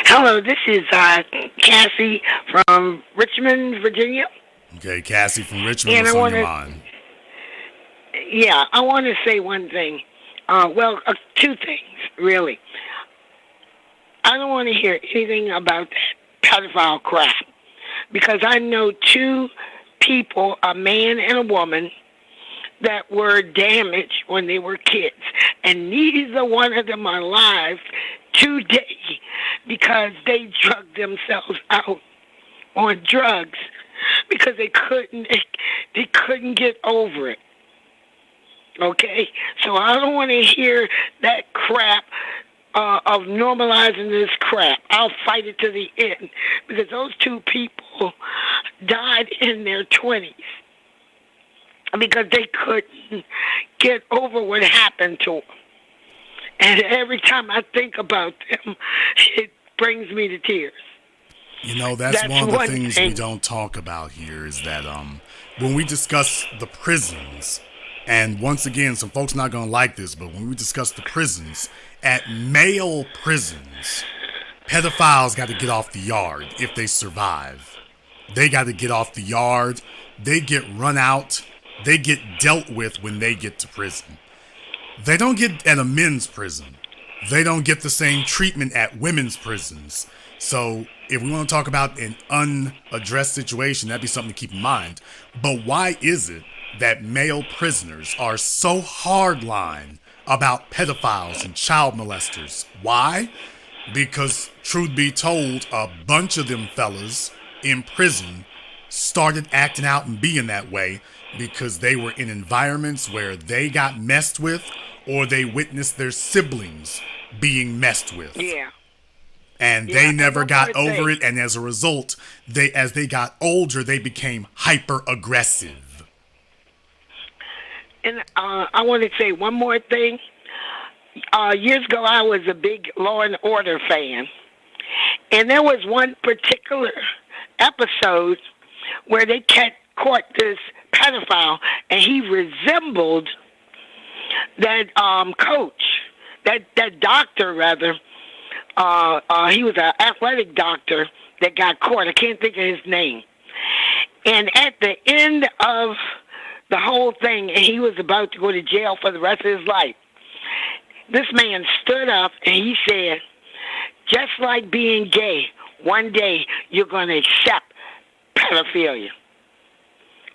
Hello, this is Cassie from Richmond, Virginia. Okay, Cassie from Richmond. And what's on your mind? Yeah, I want to say one thing. Two things, really. I don't want to hear anything about that pedophile crap, because I know two people, a man and a woman, that were damaged when they were kids, and neither one of them are alive today because they drugged themselves out on drugs because they couldn't get over it. Okay, so I don't want to hear that crap of normalizing this crap. I'll fight it to the end, because those two people died in their 20s because they couldn't get over what happened to them. And every time I think about them, it brings me to tears. That's one of the things we don't talk about here is that when we discuss the prisons, and once again, some folks not going to like this, but when we discuss the prisons, at male prisons, pedophiles got to get off the yard if they survive. They got to get off the yard. They get run out. They get dealt with when they get to prison. They don't get at a men's prison. They don't get the same treatment at women's prisons. So if we want to talk about an unaddressed situation, that'd be something to keep in mind. But why is it that male prisoners are so hardline about pedophiles and child molesters? Why? Because, truth be told, a bunch of them fellas in prison started acting out and being that way because they were in environments where they got messed with or they witnessed their siblings being messed with. Yeah. And they never got over it, and as a result, as they got older, they became hyper aggressive. And I want to say one more thing. Years ago, I was a big Law and Order fan, and there was one particular episode where they caught this pedophile, and he resembled that coach, that doctor rather. He was an athletic doctor that got caught. I can't think of his name. And at the end of the whole thing, and he was about to go to jail for the rest of his life, this man stood up and he said, just like being gay, one day you're going to accept pedophilia.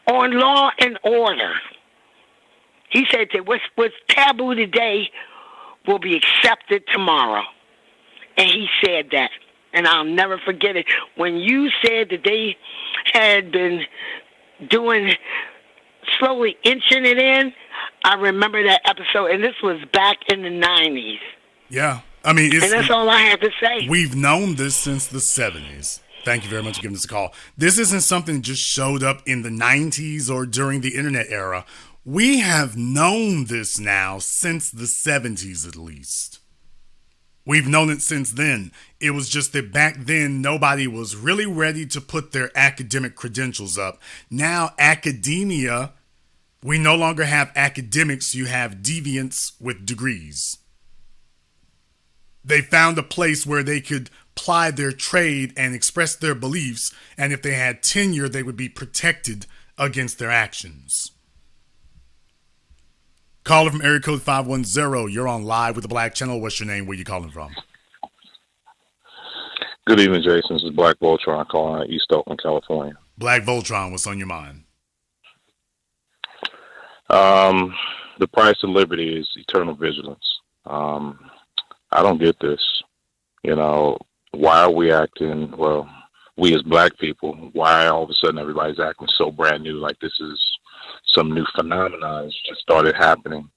On Law and Order, he said that what's taboo today will be accepted tomorrow. And he said that, and I'll never forget it. When you said that they had been slowly inching it in, I remember that episode, and this was back in the 90s. Yeah. I mean, and that's all I have to say. We've known this since the 70s. Thank you very much for giving us a call. This isn't something that just showed up in the 90s or during the internet era. We have known this now since the 70s at least. We've known it since then. It was just that back then, nobody was really ready to put their academic credentials up. Now, academia, we no longer have academics. You have deviants with degrees. They found a place where they could ply their trade and express their beliefs, and if they had tenure, they would be protected against their actions. Caller from area code 510. You're on live with the Black Channel. What's your name? Where you calling from? Good evening, Jason. This is Black Voltron calling out East Oakland, California. Black Voltron, what's on your mind? The price of liberty is eternal vigilance. I don't get this. You know, why are we acting, well, we as black people, why all of a sudden everybody's acting so brand new, like this is some new phenomenon that's just started happening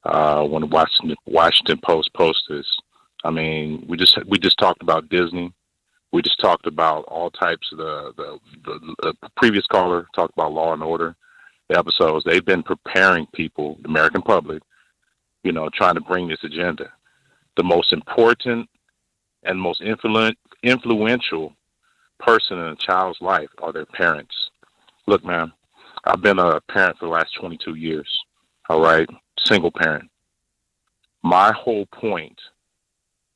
when the Washington Post posted this. I mean, we just talked about Disney. We just talked about all types of the previous caller talked about Law and Order, the episodes. They've been preparing people, the American public, you know, trying to bring this agenda. The most important and most influential person in a child's life are their parents. Look, man, I've been a parent for the last 22 years, all right? Single parent. My whole point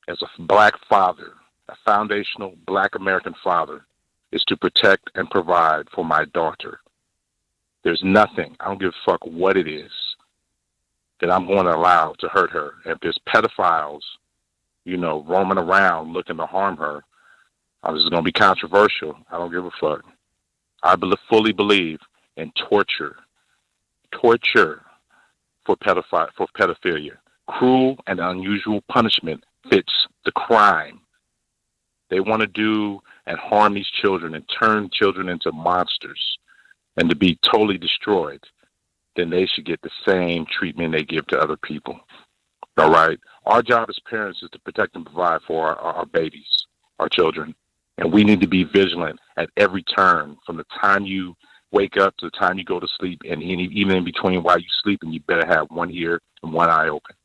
as a black father, a foundational black American father, is to protect and provide for my daughter. There's nothing, I don't give a fuck what it is, that I'm going to allow to hurt her. If there's pedophiles, you know, roaming around looking to harm her, this is going to be controversial. I don't give a fuck. I fully believe in torture for pedophilia. Cruel and unusual punishment fits the crime. They want to do and harm these children and turn children into monsters and to be totally destroyed. Then they should get the same treatment they give to other people. All right? Our job as parents is to protect and provide for our babies, our children. And we need to be vigilant at every turn, from the time you wake up to the time you go to sleep, and even in between while you sleep, and you better have one ear and one eye open.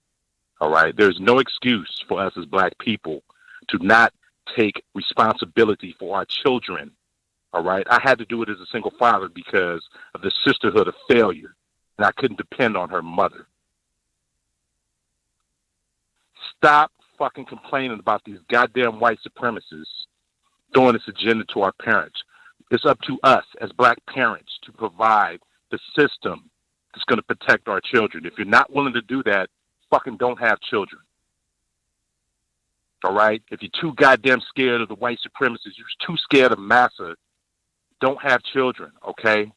All right? There's no excuse for us as black people to not take responsibility for our children. All right? I had to do it as a single father because of the sisterhood of failure, and I couldn't depend on her mother. Stop fucking complaining about these goddamn white supremacists throwing this agenda to our parents. It's up to us as black parents to provide the system that's going to protect our children. If you're not willing to do that, fucking don't have children. All right? If you're too goddamn scared of the white supremacists, you're too scared of massa, don't have children, okay?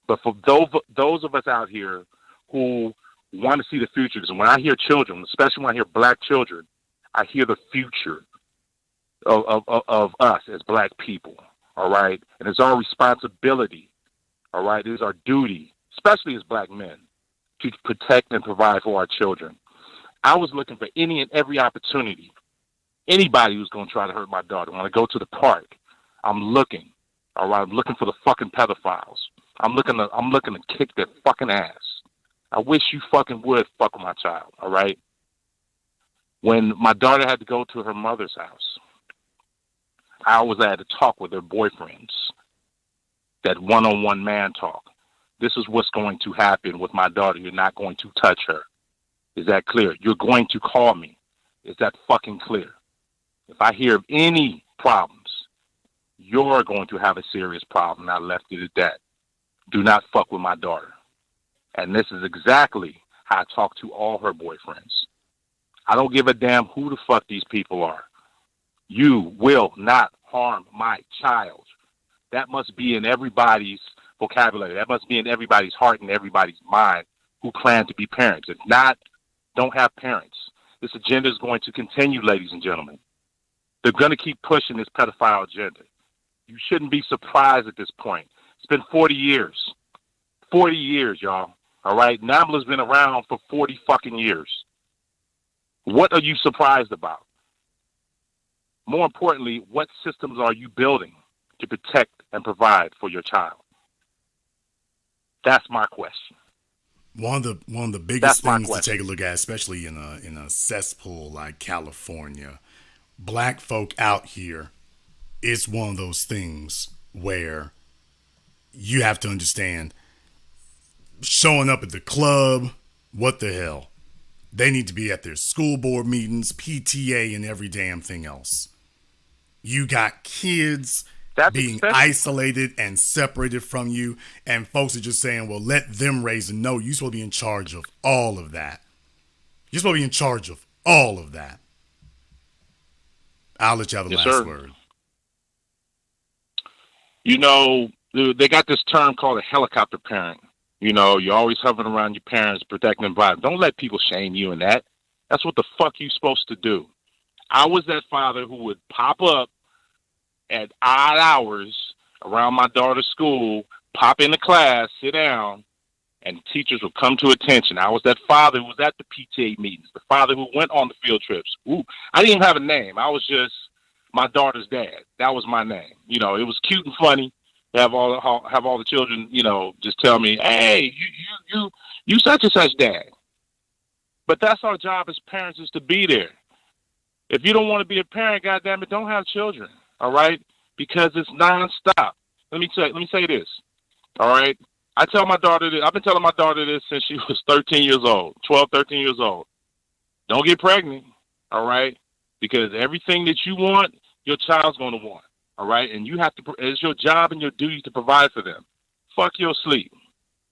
But for those of us out here who want to see the future, because when I hear children, especially when I hear black children, I hear the future of us as black people, all right? And it's our responsibility, all right? It is our duty, especially as black men, to protect and provide for our children. I was looking for any and every opportunity. Anybody who's going to try to hurt my daughter, when I go to the park, I'm looking, all right? I'm looking for the fucking pedophiles. I'm looking to kick their fucking ass. I wish you fucking would fuck with my child, all right? When my daughter had to go to her mother's house, I always had to talk with their boyfriends, that one-on-one man talk. This is what's going to happen with my daughter. You're not going to touch her. Is that clear? You're going to call me. Is that fucking clear? If I hear of any problems, you're going to have a serious problem. I left it at that. Do not fuck with my daughter. And this is exactly how I talk to all her boyfriends. I don't give a damn who the fuck these people are. You will not harm my child. That must be in everybody's vocabulary. That must be in everybody's heart and everybody's mind who plan to be parents. If not, don't have parents. This agenda is going to continue, ladies and gentlemen. They're going to keep pushing this pedophile agenda. You shouldn't be surprised at this point. It's been 40 years. 40 years, y'all. All right? NAMBLA's been around for 40 fucking years. What are you surprised about? More importantly, what systems are you building to protect and provide for your child? That's my question. One of the biggest things to take a look at, especially in a cesspool like California, black folk out here, it's one of those things where you have to understand, showing up at the club, what the hell? They need to be at their school board meetings, PTA, and every damn thing else. You got kids being isolated and separated from you, and folks are just saying, well, let them raise them. No, you're supposed to be in charge of all of that. You're supposed to be in charge of all of that. I'll let you have the last word. You know, they got this term called a helicopter parent. You know, you're always hovering around your parents, protecting them. Don't let people shame you in that. That's what the fuck you're supposed to do. I was that father who would pop up at odd hours around my daughter's school, pop into class, sit down, and teachers would come to attention. I was that father who was at the PTA meetings, the father who went on the field trips. Ooh, I didn't even have a name. I was just my daughter's dad. That was my name. You know, it was cute and funny to have all the children, you know, just tell me, hey, you such and such dad. But that's our job as parents, is to be there. If you don't want to be a parent, goddamn it, don't have children. All right, because it's nonstop. Let me say this. All right, I tell my daughter this. I've been telling my daughter this since she was 13 years old, 12, 13 years old. Don't get pregnant. All right, because everything that you want, your child's going to want. All right, and you have to. It's your job and your duty to provide for them. Fuck your sleep.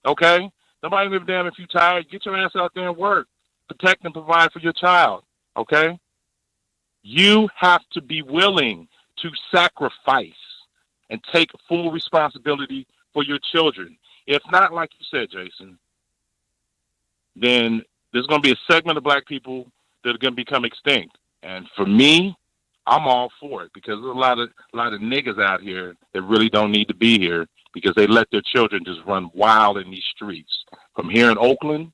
Okay, nobody give a damn if you're tired. Get your ass out there and work. Protect and provide for your child. Okay, you have to be willing to sacrifice and take full responsibility for your children. If not, like you said, Jason, then there's going to be a segment of black people that are going to become extinct. And for me, I'm all for it, because there's a lot of niggas out here that really don't need to be here, because they let their children just run wild in these streets. From here in Oakland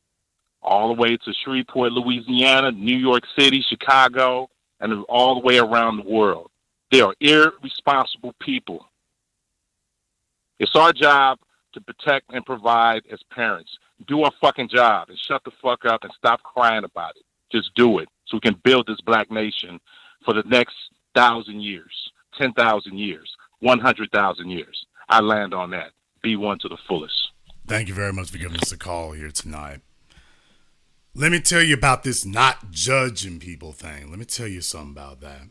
all the way to Shreveport, Louisiana, New York City, Chicago, and all the way around the world. They are irresponsible people. It's our job to protect and provide as parents. Do our fucking job and shut the fuck up and stop crying about it. Just do it so we can build this black nation for the next 1,000 years, 10,000 years, 100,000 years. I land on that. Be one to the fullest. Thank you very much for giving us a call here tonight. Let me tell you about this not judging people thing. Let me tell you something about that.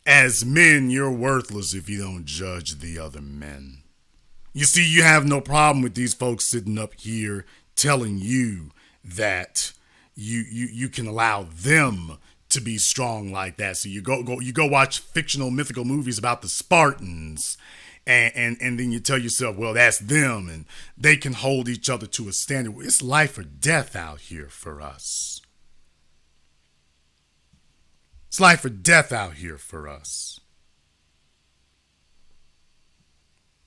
As men, you're worthless if you don't judge the other men. You see, you have no problem with these folks sitting up here telling you that you can allow them to be strong like that. So you go watch fictional mythical movies about the Spartans, and then you tell yourself, well, that's them, and they can hold each other to a standard. It's life or death out here for us. It's life or death out here for us.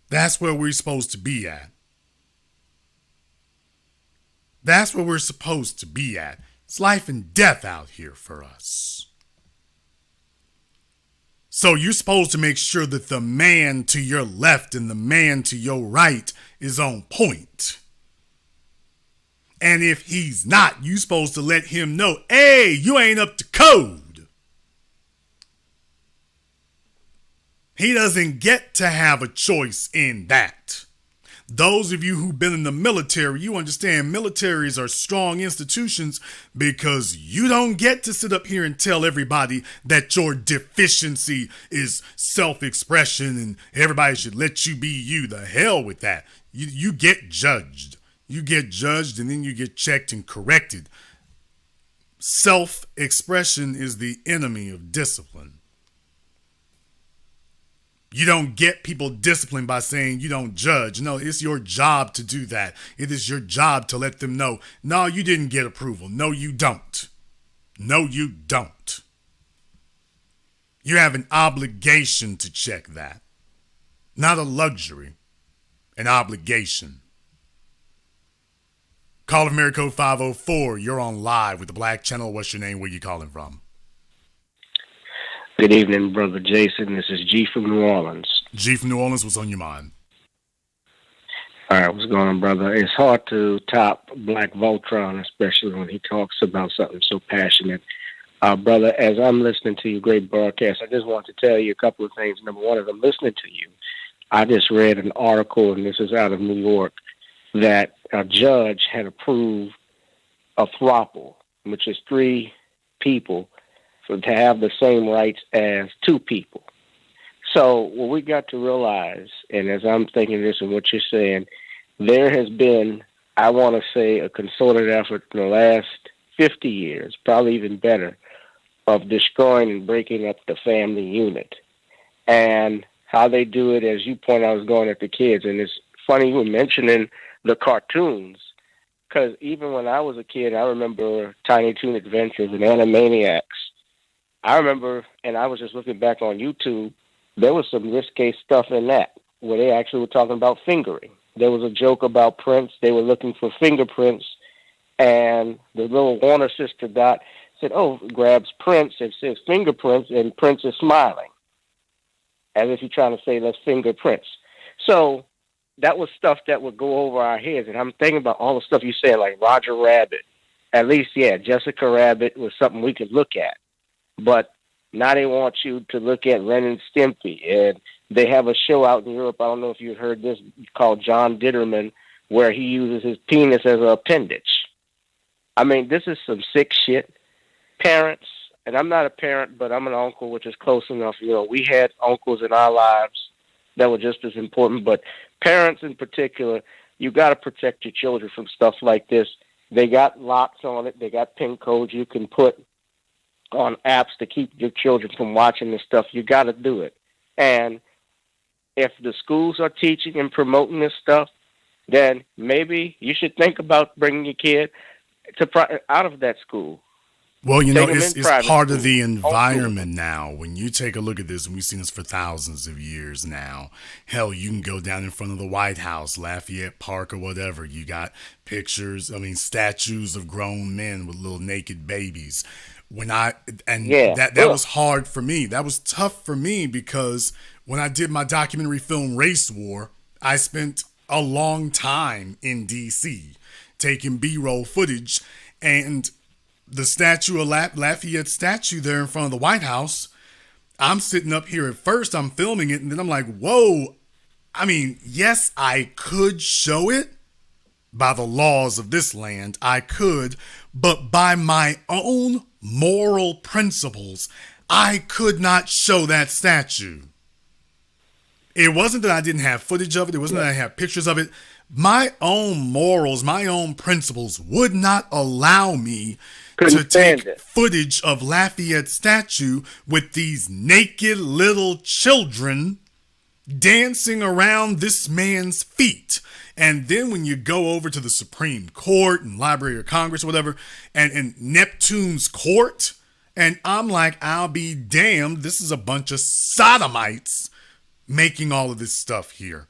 That's where we're supposed to be at. That's where we're supposed to be at. It's life and death out here for us. So you're supposed to make sure that the man to your left and the man to your right is on point. And if he's not, you're supposed to let him know, hey, you ain't up to code. He doesn't get to have a choice in that. Those of you who've been in the military, you understand militaries are strong institutions because you don't get to sit up here and tell everybody that your deficiency is self-expression and everybody should let you be you. The hell with that. You get judged. You get judged and then you get checked and corrected. Self-expression is the enemy of discipline. You don't get people disciplined by saying you don't judge. No, it's your job to do that. It is your job to let them know, no, you didn't get approval. No, you don't. No, you don't. You have an obligation to check that. Not a luxury, an obligation. Call of America code 504. You're on live with the Black Channel. What's your name? Where you calling from? Good evening, Brother Jason. This is G from New Orleans. G from New Orleans, what's on your mind? All right, what's going on, brother? It's hard to top Black Voltron, especially when he talks about something so passionate. Brother, as I'm listening to your great broadcast, I just want to tell you a couple of things. Number one, as I'm listening to you, I just read an article, and this is out of New York, that a judge had approved a throuple, which is 3 people, to have the same rights as 2 people. So what we got to realize, and as I'm thinking this and what you're saying, there has been, I want to say, a concerted effort in the last 50 years, probably even better, of destroying and breaking up the family unit. And how they do it, as you point out, is going at the kids. And it's funny you were mentioning the cartoons, because even when I was a kid, I remember Tiny Toon Adventures and Animaniacs. I remember, and I was just looking back on YouTube, there was some risque stuff in that, where they actually were talking about fingering. There was a joke about Prince. They were looking for fingerprints, and the little Warner sister Dot said, oh, grabs Prince and says fingerprints, and Prince is smiling, as if he's trying to say, let's finger Prince. So that was stuff that would go over our heads, and I'm thinking about all the stuff you said, like Roger Rabbit. At least, yeah, Jessica Rabbit was something we could look at. But now they want you to look at Ren and Stimpy. And they have a show out in Europe, I don't know if you've heard this, called John Ditterman, where he uses his penis as an appendage. I mean, this is some sick shit. Parents, and I'm not a parent, but I'm an uncle, which is close enough. You know, we had uncles in our lives that were just as important. But parents in particular, you got to protect your children from stuff like this. They got locks on it. They got PIN codes you can put on apps to keep your children from watching this stuff. You got to do it. And if the schools are teaching and promoting this stuff, then maybe you should think about bringing your kid out of that school. Well, you know, it's part of the environment now. When you take a look at this, and we've seen this for thousands of years now, hell, you can go down in front of the White House, Lafayette Park or whatever. You got pictures, statues of grown men with little naked babies. That was hard for me. That was tough for me because when I did my documentary film Race War, I spent a long time in D.C. taking B-roll footage, and the statue of Lafayette statue there in front of the White House, I'm sitting up here at first, I'm filming it, and then I'm like, whoa, yes, I could show it by the laws of this land, I could, but by my own moral principles, I could not show that statue. It wasn't that I didn't have footage of it. It wasn't that I had pictures of it. My own morals, my own principles would not allow me to take footage of Lafayette's statue with these naked little children dancing around this man's feet. And then when you go over to the Supreme Court and Library of Congress or whatever, and Neptune's court, and I'm like, I'll be damned, this is a bunch of sodomites making all of this stuff here.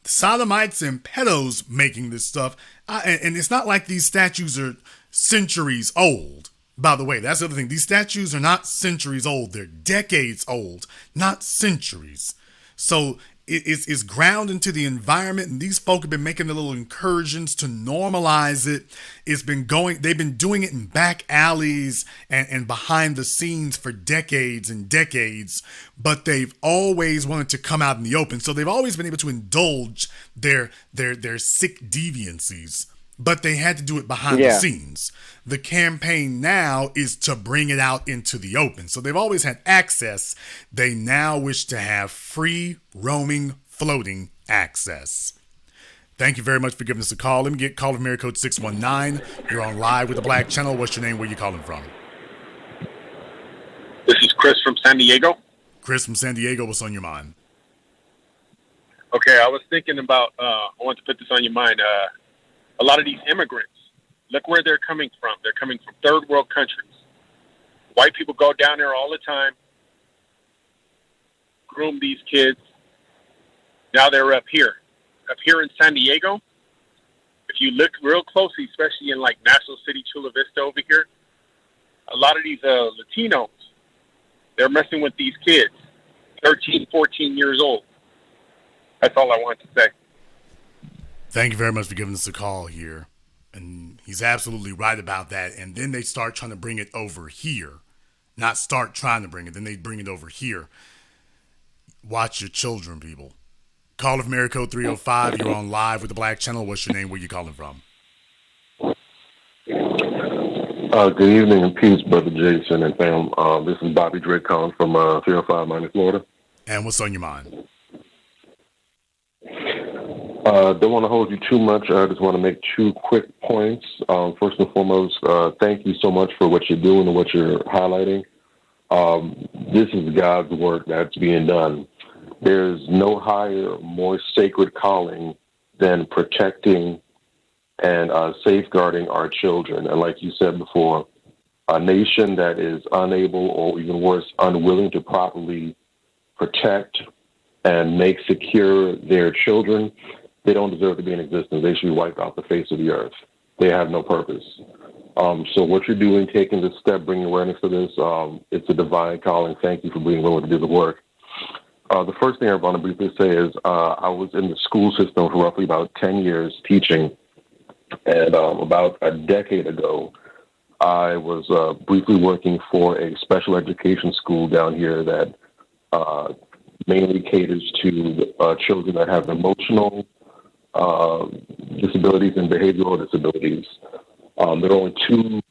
Sodomites and pedos making this stuff. And it's not like these statues are centuries old. By the way, that's the other thing. These statues are not centuries old. They're decades old, not centuries. So it's ground into the environment, and these folk have been making the little incursions to normalize it. They've been doing it in back alleys and behind the scenes for decades and decades, but they've always wanted to come out in the open. So they've always been able to indulge their sick deviancies, but they had to do it behind the scenes. The campaign now is to bring it out into the open. So they've always had access. They now wish to have free, roaming, floating access. Thank you very much for giving us a call. Let me get call from area code 619. You're on live with the Black Channel. What's your name? Where you calling from? This is Chris from San Diego. Chris from San Diego. What's on your mind? Okay, I was thinking about, I want to put this on your mind. A lot of these immigrants, look where they're coming from. They're coming from third world countries. White people go down there all the time, groom these kids. Now they're up here in San Diego. If you look real closely, especially in like National City, Chula Vista over here, a lot of these Latinos, they're messing with these kids, 13, 14 years old. That's all I want to say. Thank you very much for giving us a call here. And he's absolutely right about that. And then they start trying to bring it over here. Not start trying to bring it, then they bring it over here. Watch your children, people. Caller from area code 305. You're on live with the Black Channel. What's your name? Where you calling from? Good evening and peace, Brother Jason and fam. This is Bobby Drake calling from 305 Miami, Florida. And what's on your mind? Don't want to hold you too much. I just want to make two quick points. First and foremost, thank you so much for what you're doing and what you're highlighting. This is God's work that's being done. There's no higher, more sacred calling than protecting and safeguarding our children. And like you said before, a nation that is unable or even worse, unwilling to properly protect and make secure their children, they don't deserve to be in existence. They should be wiped off the face of the earth. They have no purpose. So what you're doing, taking this step, bringing awareness to this, it's a divine calling. Thank you for being willing to do the work. The first thing I want to briefly say is I was in the school system for roughly about 10 years teaching. And about a decade ago, I was briefly working for a special education school down here that mainly caters to children that have emotional disabilities and behavioral disabilities. There are only two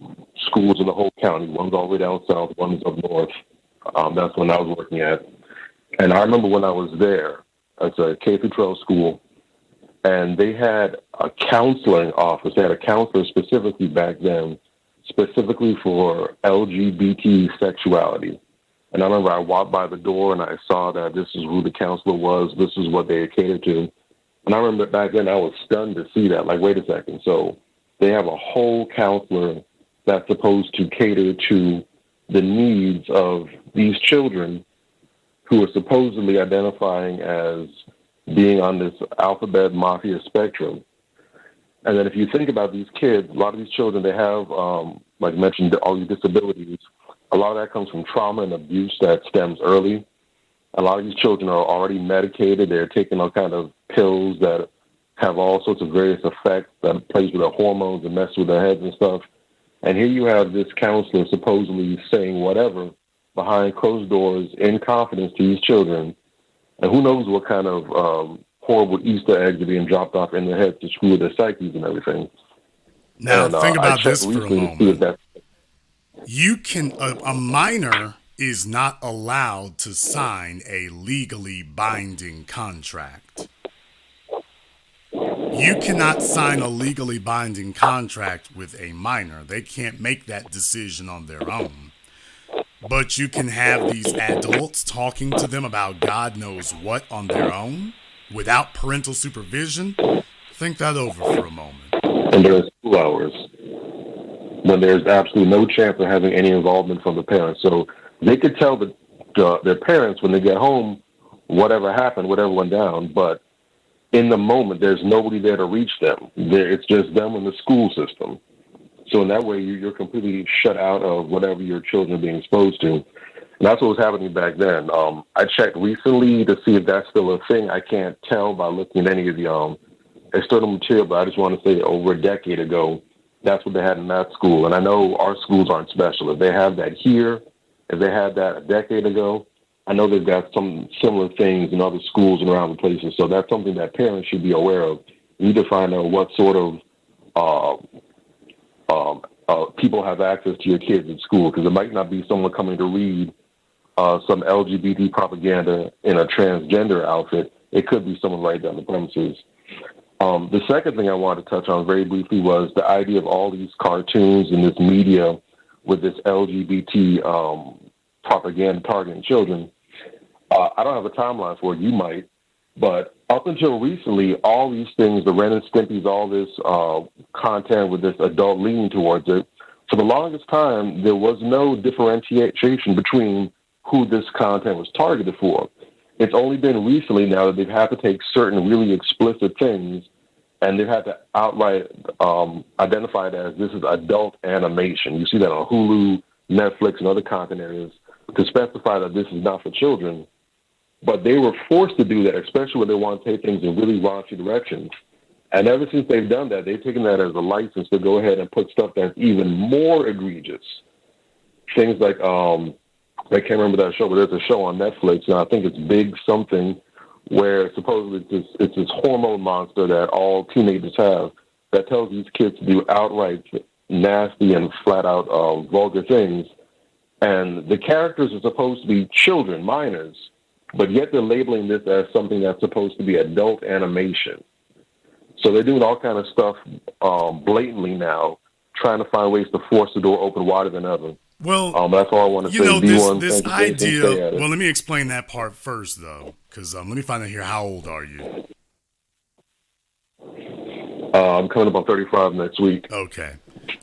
schools in the whole county. One's all the way down south, one's up north. That's when I was working at. And I remember when I was there, it's a K-12 school, and they had a counseling office. They had a counselor specifically back then, specifically for LGBT sexuality. And I remember I walked by the door and I saw that this is who the counselor was. This is what they catered to. And I remember back then I was stunned to see that. Like, wait a second. So they have a whole counselor that's supposed to cater to the needs of these children who are supposedly identifying as being on this alphabet mafia spectrum. And then if you think about these kids, a lot of these children, they have, like I mentioned, all these disabilities. A lot of that comes from trauma and abuse that stems early. A lot of these children are already medicated. They're taking all kind of pills that have all sorts of various effects that plays with their hormones and mess with their heads and stuff. And here you have this counselor supposedly saying whatever behind closed doors in confidence to these children. And who knows what kind of horrible Easter eggs are being dropped off in their heads to screw with their psyches and everything. Now, and, think about this for a moment. That You can, a minor is not allowed to sign a legally binding contract. You cannot sign a legally binding contract with a minor. They can't make that decision on their own. But you can have these adults talking to them about God knows what on their own without parental supervision. Think that over for a moment. And there's school hours when there's absolutely no chance of having any involvement from the parents. So they could tell their parents when they get home whatever happened, whatever went down, but in the moment, there's nobody there to reach them. It's just them and the school system. So in that way, you're completely shut out of whatever your children are being exposed to. And that's what was happening back then. I checked recently to see if that's still a thing. I can't tell by looking at any of the external material, but I just want to say over a decade ago, that's what they had in that school. And I know our schools aren't special. If they have that here, if they had that a decade ago, I know they've got some similar things in other schools and around the places. So that's something that parents should be aware of. You need to find out what sort of people have access to your kids at school, because it might not be someone coming to read some LGBT propaganda in a transgender outfit. It could be someone right down the premises. The second thing I wanted to touch on very briefly was the idea of all these cartoons and this media with this LGBT propaganda targeting children. I don't have a timeline for it. You might. But up until recently, all these things, the Ren and Stimpy's, all this content with this adult leaning towards it, for the longest time, there was no differentiation between who this content was targeted for. It's only been recently now that they've had to take certain really explicit things and they've had to outright identify it as this is adult animation. You see that on Hulu, Netflix, and other content areas to specify that this is not for children. But they were forced to do that, especially when they want to take things in really raunchy directions. And ever since they've done that, they've taken that as a license to go ahead and put stuff that's even more egregious. Things like, I can't remember that show, but there's a show on Netflix, and I think it's Big Something, where supposedly it's this hormone monster that all teenagers have that tells these kids to do outright nasty and flat-out vulgar things. And the characters are supposed to be children, minors, but yet they're labeling this as something that's supposed to be adult animation. So they're doing all kind of stuff blatantly now, trying to find ways to force the door open wider than ever. Well, that's all I want to say. You know, D1, this idea. well, let me explain that part first, though, because let me find out here. How old are you? I'm coming up on 35 next week. Okay.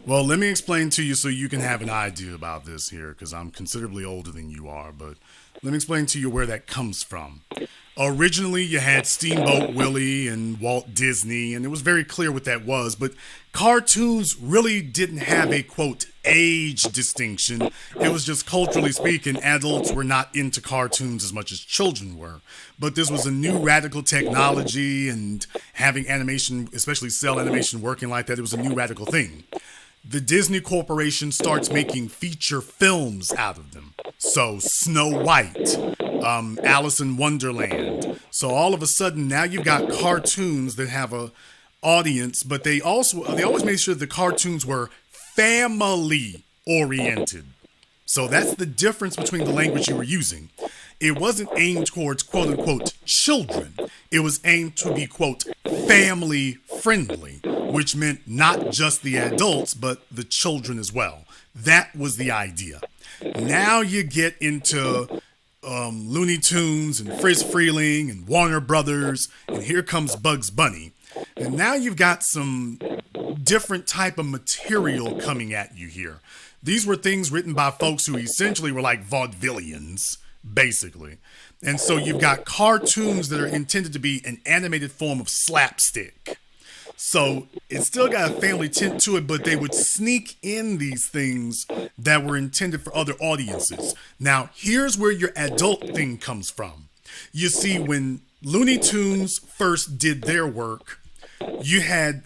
Well, let me explain to you so you can have an idea about this here, because I'm considerably older than you are, but let me explain to you where that comes from. Originally, you had Steamboat Willie and Walt Disney, and it was very clear what that was, but cartoons really didn't have a, quote, age distinction. It was just, culturally speaking, adults were not into cartoons as much as children were. But this was a new radical technology, and having animation, especially cell animation, working like that, it was a new radical thing. The Disney Corporation starts making feature films out of them. So Snow White, Alice in Wonderland. So all of a sudden now you've got cartoons that have a audience, but they always made sure the cartoons were family oriented. So that's the difference between the language you were using. It wasn't aimed towards quote unquote children. It was aimed to be quote family friendly, which meant not just the adults, but the children as well. That was the idea. Now you get into Looney Tunes and Friz Freeling and Warner Brothers, and here comes Bugs Bunny. And now you've got some different type of material coming at you here. These were things written by folks who essentially were like vaudevillians, basically. And so you've got cartoons that are intended to be an animated form of slapstick. So it's still got a family tint to it, but they would sneak in these things that were intended for other audiences. Now, here's where your adult thing comes from. You see, when Looney Tunes first did their work, you had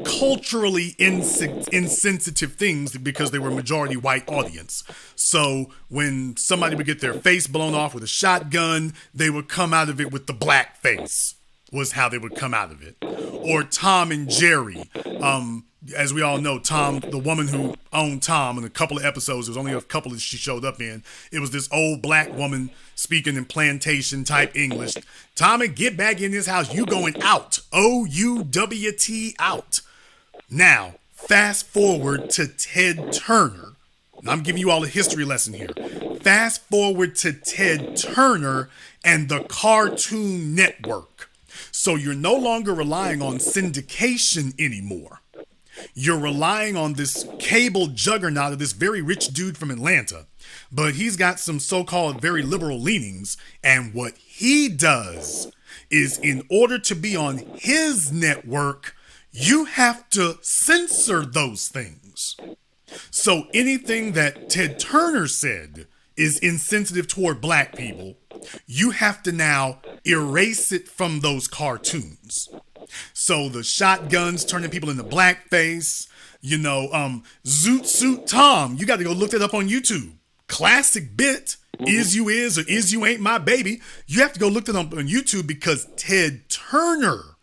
culturally insensitive things because they were majority white audience. So when somebody would get their face blown off with a shotgun, they would come out of it with the black face, was how they would come out of it. Or Tom and Jerry. as we all know, Tom, the woman who owned Tom in a couple of episodes, there was only a couple that she showed up in. It was this old black woman speaking in plantation type English. Tommy, get back in this house. You going out. OUWT out. Now, fast forward to Ted Turner. I'm giving you all a history lesson here. Fast forward to Ted Turner and the Cartoon Network. So you're no longer relying on syndication anymore. You're relying on this cable juggernaut of this very rich dude from Atlanta. But he's got some so-called very liberal leanings. And what he does is, in order to be on his network, you have to censor those things. So anything that Ted Turner said is insensitive toward black people, you have to now erase it from those cartoons. So the shotguns turning people into blackface, Zoot Suit Tom, you got to go look that up on YouTube. Classic bit, Is You Is or Is You Ain't My Baby. You have to go look that up on YouTube because Ted Turner,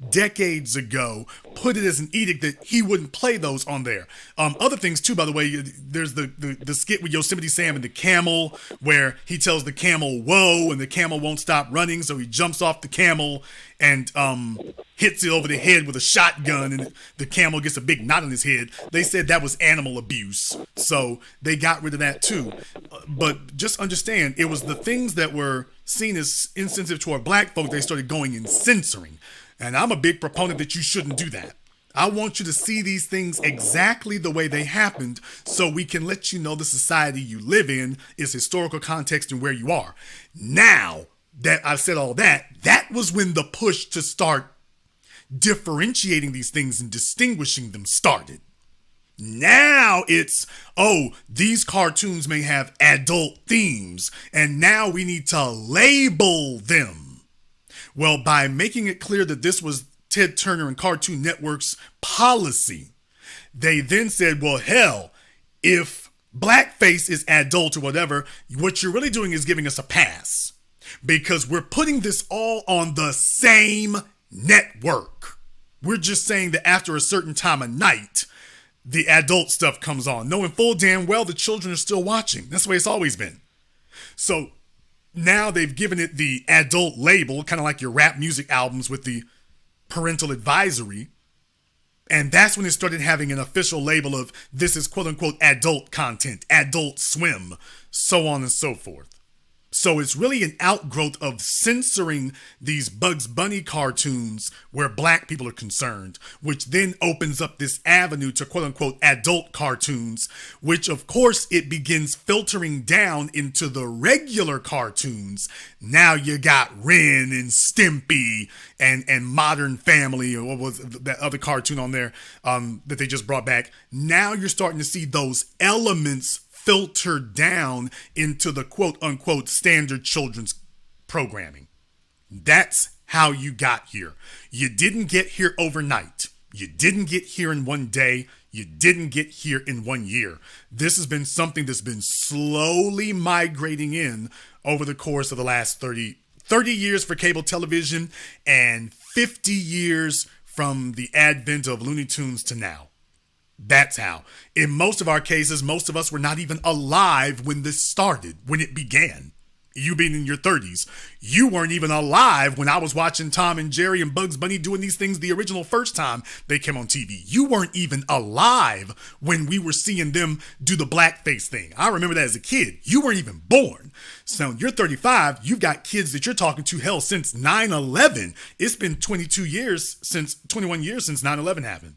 decades ago, put it as an edict that he wouldn't play those on there. Other things too, by the way, there's the skit with Yosemite Sam and the camel, where he tells the camel whoa, and the camel won't stop running, so he jumps off the camel and hits it over the head with a shotgun, and the camel gets a big knot on his head. They said that was animal abuse, so they got rid of that too. But just understand, it was the things that were seen as insensitive to our black folk they started going and censoring. And I'm a big proponent that you shouldn't do that. I want you to see these things exactly the way they happened so we can let you know the society you live in, its historical context, and where you are. Now that I've said all that, that was when the push to start differentiating these things and distinguishing them started. Now it's, these cartoons may have adult themes, and now we need to label them. Well, by making it clear that this was Ted Turner and Cartoon Network's policy, they then said, well, hell, if blackface is adult or whatever, what you're really doing is giving us a pass because we're putting this all on the same network. We're just saying that after a certain time of night, the adult stuff comes on, knowing full damn well the children are still watching. That's the way it's always been. So now they've given it the adult label, kind of like your rap music albums with the parental advisory. And that's when it started having an official label of this is quote unquote adult content, Adult Swim, so on and so forth. So it's really an outgrowth of censoring these Bugs Bunny cartoons where black people are concerned, which then opens up this avenue to quote unquote adult cartoons, which of course it begins filtering down into the regular cartoons. Now you got Ren and Stimpy and Modern Family, or what was that other cartoon on there that they just brought back. Now you're starting to see those elements filtered down into the quote-unquote standard children's programming. That's how you got here. You didn't get here overnight. You didn't get here in one day. You didn't get here in 1 year. This has been something that's been slowly migrating in over the course of the last 30 years for cable television and 50 years from the advent of Looney Tunes to now. That's how. In most of our cases, most of us were not even alive when this started, when it began. You being in your 30s, you weren't even alive when I was watching Tom and Jerry and Bugs Bunny doing these things the original first time they came on TV. You weren't even alive when we were seeing them do the blackface thing. I remember that as a kid. You weren't even born. So you're 35, you've got kids that you're talking to, hell, since 9/11. It's been 21 years since 9/11 happened.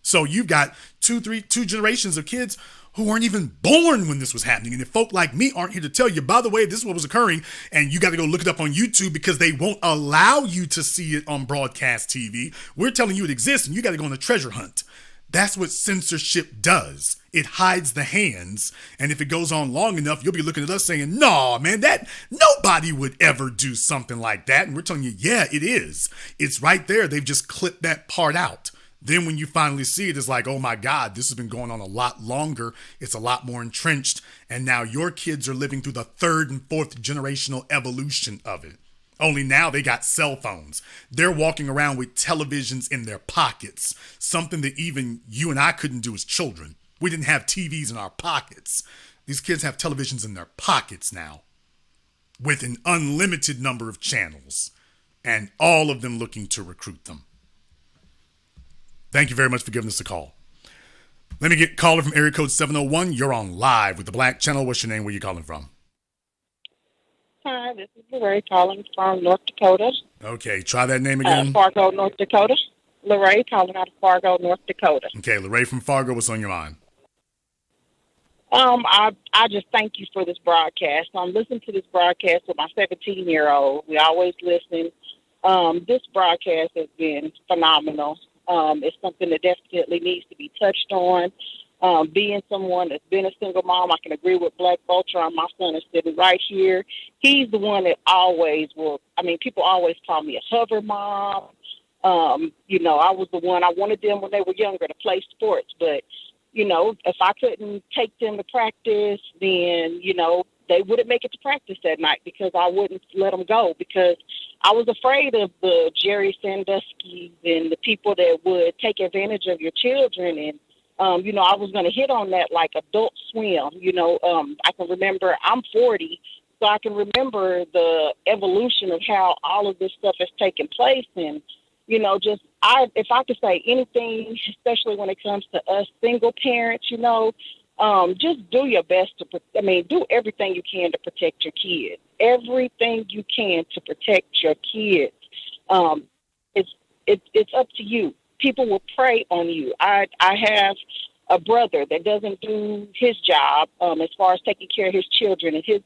So you've got two generations of kids who weren't even born when this was happening. And if folk like me aren't here to tell you, by the way, this is what was occurring, and you got to go look it up on YouTube because they won't allow you to see it on broadcast TV. We're telling you it exists, and you got to go on a treasure hunt. That's what censorship does. It hides the hands, and if it goes on long enough, you'll be looking at us saying, no, man, that nobody would ever do something like that. And we're telling you, yeah, it is. It's right there. They've just clipped that part out. Then when you finally see it, it's like, oh my God, this has been going on a lot longer. It's a lot more entrenched. And now your kids are living through the third and fourth generational evolution of it. Only now they got cell phones. They're walking around with televisions in their pockets, something that even you and I couldn't do as children. We didn't have TVs in our pockets. These kids have televisions in their pockets now with an unlimited number of channels, and all of them looking to recruit them. Thank you very much for giving us a call. Let me get caller from area code 701. You're on live with the Black Channel. What's your name? Where you calling from? Hi, this is Lorraine calling from North Dakota. Okay, try that name again. Fargo, North Dakota. Lorraine calling out of Fargo, North Dakota. Okay, Lorraine from Fargo, what's on your mind? I just thank you for this broadcast. I'm listening to this broadcast with my 17-year-old. We always listen. This broadcast has been phenomenal. It's something that definitely needs to be touched on. Being someone that's been a single mom, I can agree with Black Voltron. My son is sitting right here. He's the one that always will. I mean, people always call me a hover mom. I was the one. I wanted them when they were younger to play sports, but if I couldn't take them to practice, then they wouldn't make it to practice that night because I wouldn't let them go because I was afraid of the Jerry Sandusky's and the people that would take advantage of your children. And I was going to hit on that like Adult Swim. I can remember I'm 40, so I can remember the evolution of how all of this stuff has taken place. And, if I could say anything, especially when it comes to us single parents, just do your best do everything you can to protect your kids. Everything you can to protect your kids. It's up to you. People will prey on you. I have a brother that doesn't do his job as far as taking care of his children, and his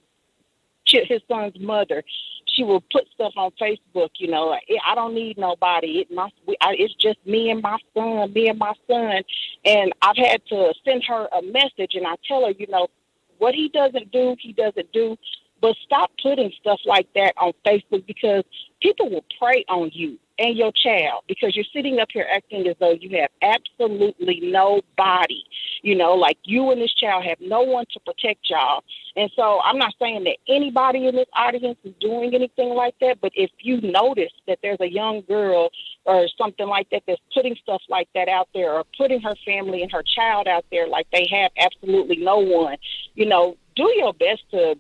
son's mother. She will put stuff on Facebook. I don't need nobody. It's just me and my son. And I've had to send her a message, and I tell her, what he doesn't do. But stop putting stuff like that on Facebook because people will prey on you and your child because you're sitting up here acting as though you have absolutely nobody. Like you and this child have no one to protect y'all. And so I'm not saying that anybody in this audience is doing anything like that, but if you notice that there's a young girl or something like that that's putting stuff like that out there or putting her family and her child out there like they have absolutely no one, do your best to,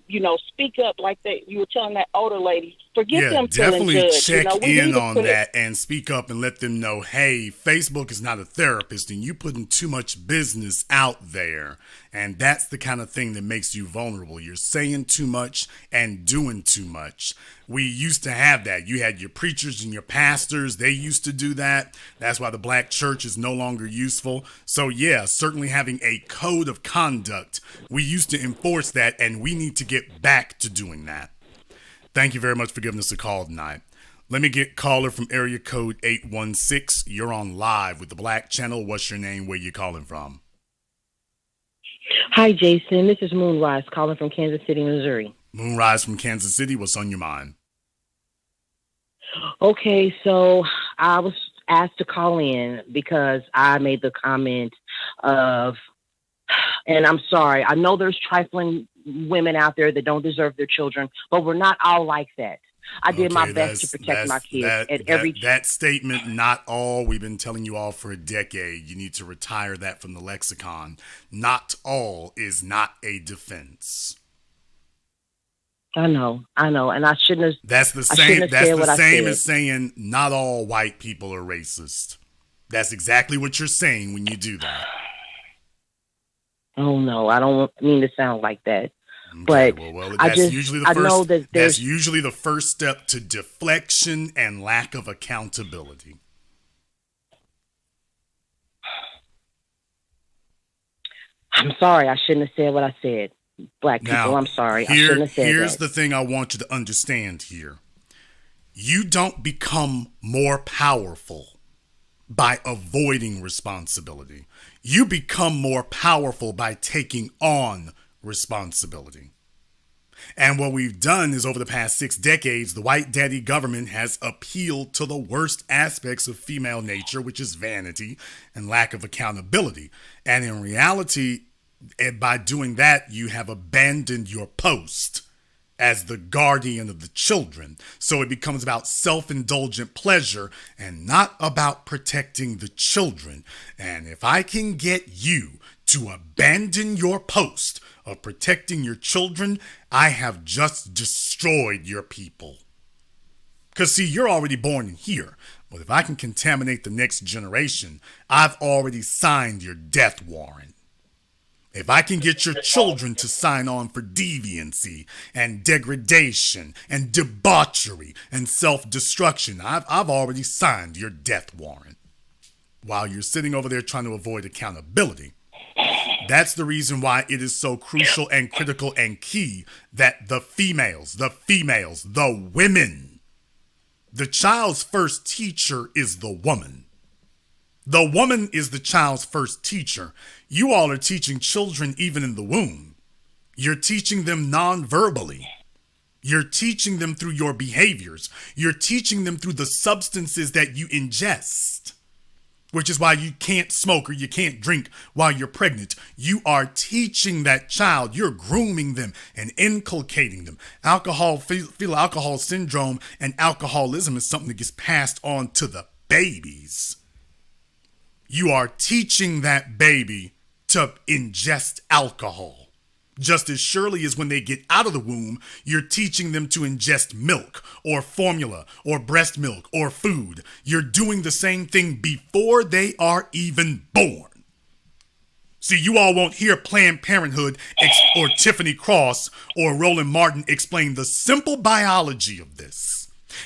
speak up like that. You were telling that older lady, forget them feeling definitely judged. check in on that and speak up and let them know, hey, Facebook is not a therapist and you putting too much business out there. And that's the kind of thing that makes you vulnerable. You're saying too much and doing too much. We used to have that. You had your preachers and your pastors. They used to do that. That's why the black church is no longer useful. So yeah, certainly having a code of conduct. We used to enforce that and we need to get back to doing that. Thank you very much for giving us a call tonight. Let me get caller from area code 816. You're on live with the Black Channel. What's your name? Where you calling from? Hi, Jason. This is Moonrise calling from Kansas City, Missouri. Moonrise from Kansas City. What's on your mind? Okay, so I was asked to call in because I made the comment of, and I'm sorry, I know there's trifling women out there that don't deserve their children, but we're not all like that. I did my best to protect my kids that statement, not all, we've been telling you all for a decade. You need to retire that from the lexicon. Not all is not a defense. I know, and I shouldn't have. That's the same. That's the same as saying not all white people are racist. That's exactly what you're saying when you do that. Oh no, I don't mean to sound like that. Okay, but well, that's usually the first step to deflection and lack of accountability. I'm sorry, I shouldn't have said what I said. Black people, now, I'm sorry. I shouldn't have said here's that. the thing I want you to understand here. You don't become more powerful by avoiding responsibility. You become more powerful by taking on responsibility. And what we've done is over the past 6 decades, the white daddy government has appealed to the worst aspects of female nature, which is vanity and lack of accountability. And in reality, by doing that, you have abandoned your post as the guardian of the children. So it becomes about self-indulgent pleasure and not about protecting the children. And if I can get you to abandon your post of protecting your children, I have just destroyed your people. Because see, you're already born in here. But if I can contaminate the next generation, I've already signed your death warrant. If I can get your children to sign on for deviancy and degradation and debauchery and self-destruction, I've already signed your death warrant. While you're sitting over there trying to avoid accountability. That's the reason why it is so crucial and critical and key that the women, the child's first teacher is the woman. The woman is the child's first teacher. You all are teaching children even in the womb. You're teaching them non-verbally. You're teaching them through your behaviors. You're teaching them through the substances that you ingest, which is why you can't smoke or you can't drink while you're pregnant. You are teaching that child. You're grooming them and inculcating them. Fetal alcohol syndrome and alcoholism is something that gets passed on to the babies. You are teaching that baby to ingest alcohol. Just as surely as when they get out of the womb, you're teaching them to ingest milk or formula or breast milk or food. You're doing the same thing before they are even born. See, you all won't hear Planned Parenthood or Tiffany Cross or Roland Martin explain the simple biology of this.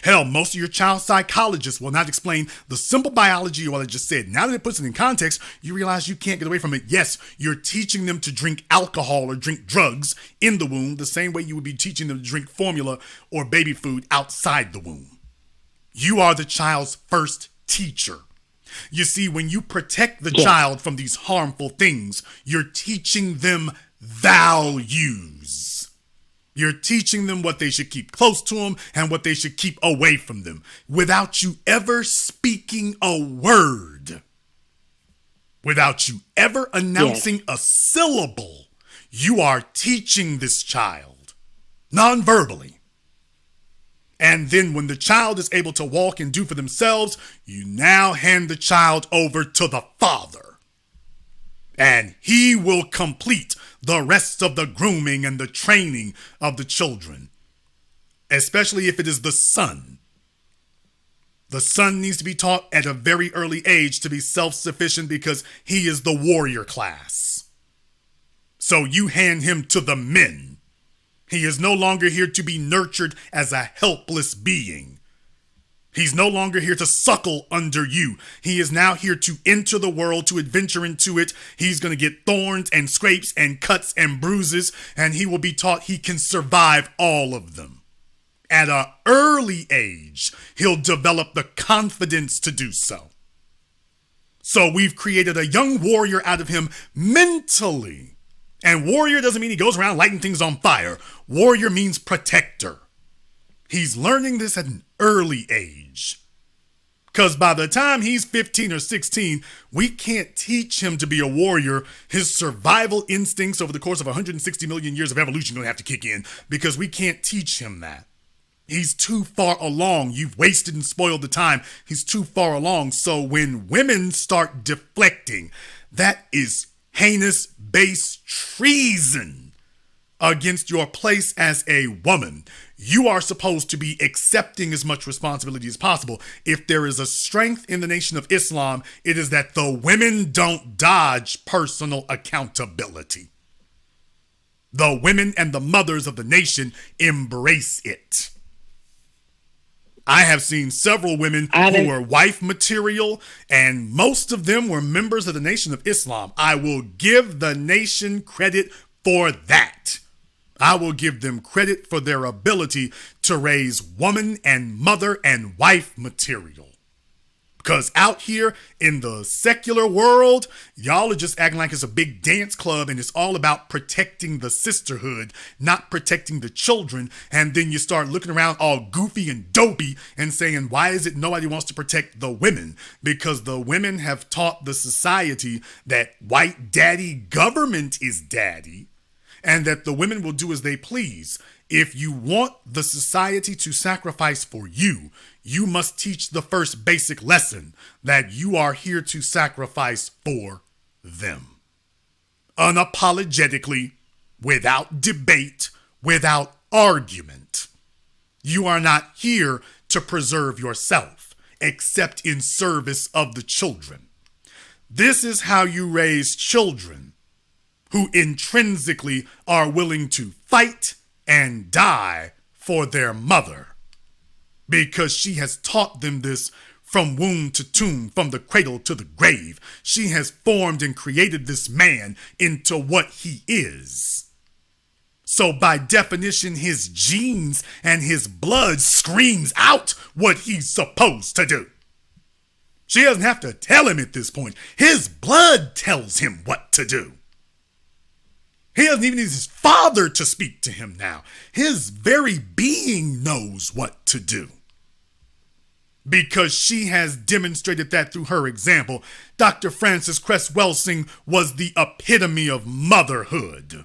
Hell, most of your child psychologists will not explain the simple biology of what I just said. Now that it puts it in context, you realize you can't get away from it. Yes, you're teaching them to drink alcohol or drink drugs in the womb the same way you would be teaching them to drink formula or baby food outside the womb. You are the child's first teacher. You see, when you protect the child from these harmful things, you're teaching them values. You're teaching them what they should keep close to them and what they should keep away from them without you ever speaking a word, without you ever announcing a syllable. You are teaching this child non-verbally. And then when the child is able to walk and do for themselves, you now hand the child over to the father. And he will complete the rest of the grooming and the training of the children, especially if it is the son. The son needs to be taught at a very early age to be self-sufficient because he is the warrior class. So you hand him to the men. He is no longer here to be nurtured as a helpless being. He's no longer here to suckle under you. He is now here to enter the world, to adventure into it. He's going to get thorns and scrapes and cuts and bruises, and he will be taught he can survive all of them. At an early age, he'll develop the confidence to do so. So we've created a young warrior out of him mentally. And warrior doesn't mean he goes around lighting things on fire. Warrior means protector. He's learning this at an early age. Because by the time he's 15 or 16, we can't teach him to be a warrior. His survival instincts over the course of 160 million years of evolution are going to have to kick in because we can't teach him that. He's too far along. You've wasted and spoiled the time. He's too far along. So when women start deflecting, that is heinous, base treason against your place as a woman. You are supposed to be accepting as much responsibility as possible. If there is a strength in the Nation of Islam, it is that the women don't dodge personal accountability. The women and the mothers of the nation embrace it. I have seen several women who were wife material, and most of them were members of the Nation of Islam. I will give the nation credit for that. I will give them credit for their ability to raise woman and mother and wife material. Because out here in the secular world, y'all are just acting like it's a big dance club and it's all about protecting the sisterhood, not protecting the children. And then you start looking around all goofy and dopey and saying, why is it nobody wants to protect the women? Because the women have taught the society that white daddy government is daddy. and that the women will do as they please. If you want the society to sacrifice for you, you must teach the first basic lesson, that you are here to sacrifice for them. Unapologetically, without debate, without argument. You are not here to preserve yourself, except in service of the children. This is how you raise children who intrinsically are willing to fight and die for their mother, because she has taught them this from womb to tomb, from the cradle to the grave. She has formed and created this man into what he is. So by definition, his genes and his blood screams out what he's supposed to do. She doesn't have to tell him at this point. His blood tells him what to do. He doesn't even need his father to speak to him now. His very being knows what to do, because she has demonstrated that through her example. Dr. Frances Cress Welsing was the epitome of motherhood.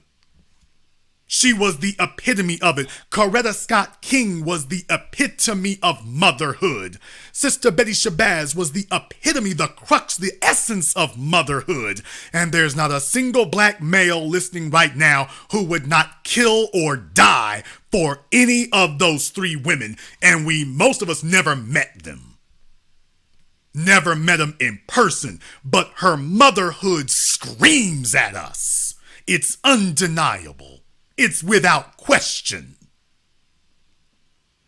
She was the epitome of it. Coretta Scott King was the epitome of motherhood. Sister Betty Shabazz was the epitome, the crux, the essence of motherhood. And there's not a single black male listening right now who would not kill or die for any of those three women. And most of us never met them. Never met them in person. But her motherhood screams at us. It's undeniable. It's without question.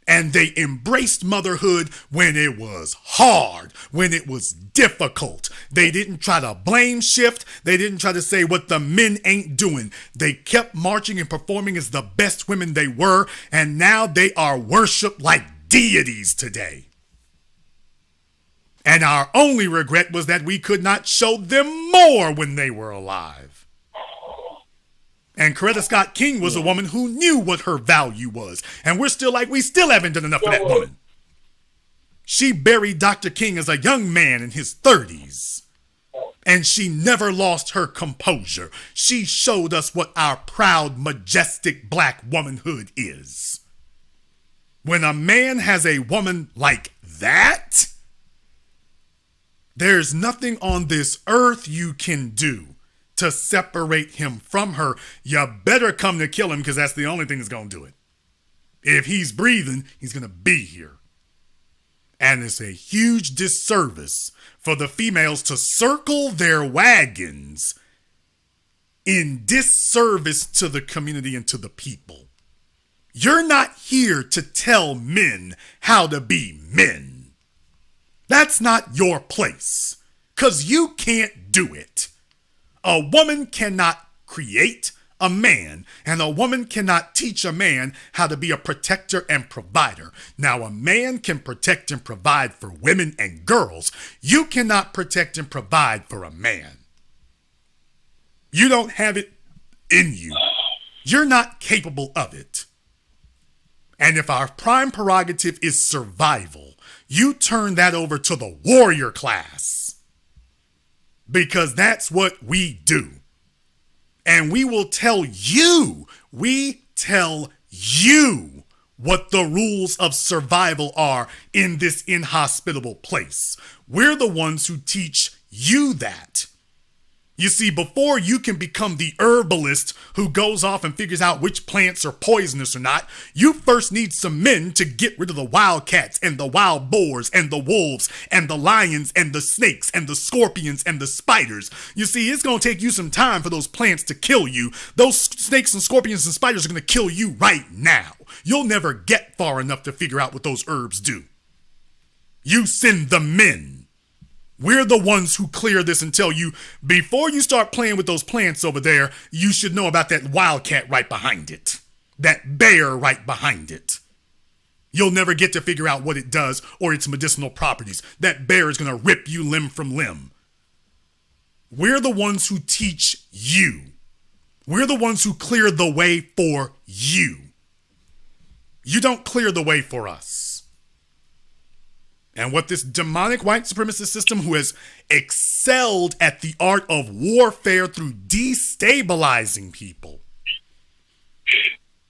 And they embraced motherhood when it was hard, when it was difficult. They didn't try to blame shift. They didn't try to say what the men ain't doing. They kept marching and performing as the best women they were, and now they are worshipped like deities today. And our only regret was that we could not show them more when they were alive. And Coretta Scott King was a woman who knew what her value was. And we still haven't done enough for that woman. She buried Dr. King as a young man in his 30s. And she never lost her composure. She showed us what our proud, majestic black womanhood is. When a man has a woman like that, there's nothing on this earth you can do to separate him from her. You better come to kill him, because that's the only thing that's going to do it. If he's breathing, he's going to be here. And it's a huge disservice for the females to circle their wagons in disservice to the community and to the people. You're not here to tell men how to be men. That's not your place, because you can't do it. A woman cannot create a man, and a woman cannot teach a man how to be a protector and provider. Now, a man can protect and provide for women and girls. You cannot protect and provide for a man. You don't have it in you. You're not capable of it. And if our prime prerogative is survival, you turn that over to the warrior class. Because that's what we do. And we tell you what the rules of survival are in this inhospitable place. We're the ones who teach you that. You see, before you can become the herbalist who goes off and figures out which plants are poisonous or not, you first need some men to get rid of the wildcats and the wild boars and the wolves and the lions and the snakes and the scorpions and the spiders. You see, it's going to take you some time for those plants to kill you. Those snakes and scorpions and spiders are going to kill you right now. You'll never get far enough to figure out what those herbs do. You send the men. We're the ones who clear this and tell you, before you start playing with those plants over there, you should know about that wildcat right behind it. That bear right behind it. You'll never get to figure out what it does or its medicinal properties. That bear is going to rip you limb from limb. We're the ones who teach you. We're the ones who clear the way for you. You don't clear the way for us. And what this demonic white supremacist system, who has excelled at the art of warfare through destabilizing people,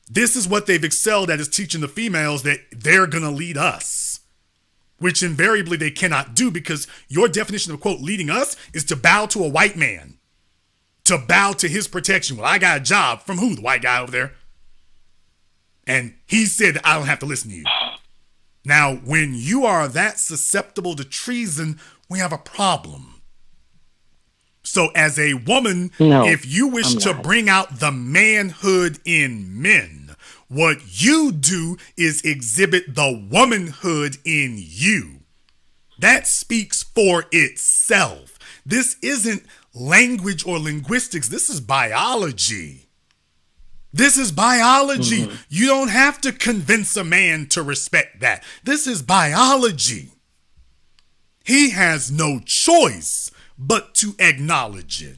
This is what they've excelled at, is teaching the females that they're going to lead us, which invariably they cannot do, because your definition of, quote, leading us is to bow to a white man, to bow to his protection. Well, I got a job from who? The white guy over there. And he said that I don't have to listen to you. Now, when you are that susceptible to treason, we have a problem. So as a woman, if you wish to bring out the manhood in men, what you do is exhibit the womanhood in you. That speaks for itself. This isn't language or linguistics. This is biology. This is biology. You don't have to convince a man to respect that. This is biology. He has no choice but to acknowledge it.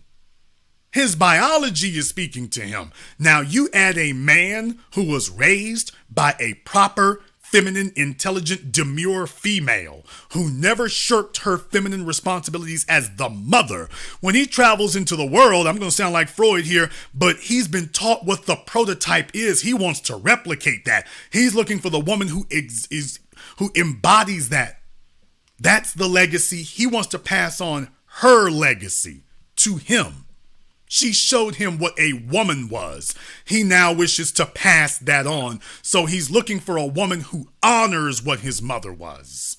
His biology is speaking to him. Now you add a man who was raised by a proper, feminine, intelligent, demure female who never shirked her feminine responsibilities as the mother. When he travels into the world, I'm going to sound like Freud here, but he's been taught what the prototype is. He wants to replicate that. He's looking for the woman who embodies that. That's the legacy. He wants to pass on her legacy to him. She showed him what a woman was. He now wishes to pass that on. So he's looking for a woman who honors what his mother was.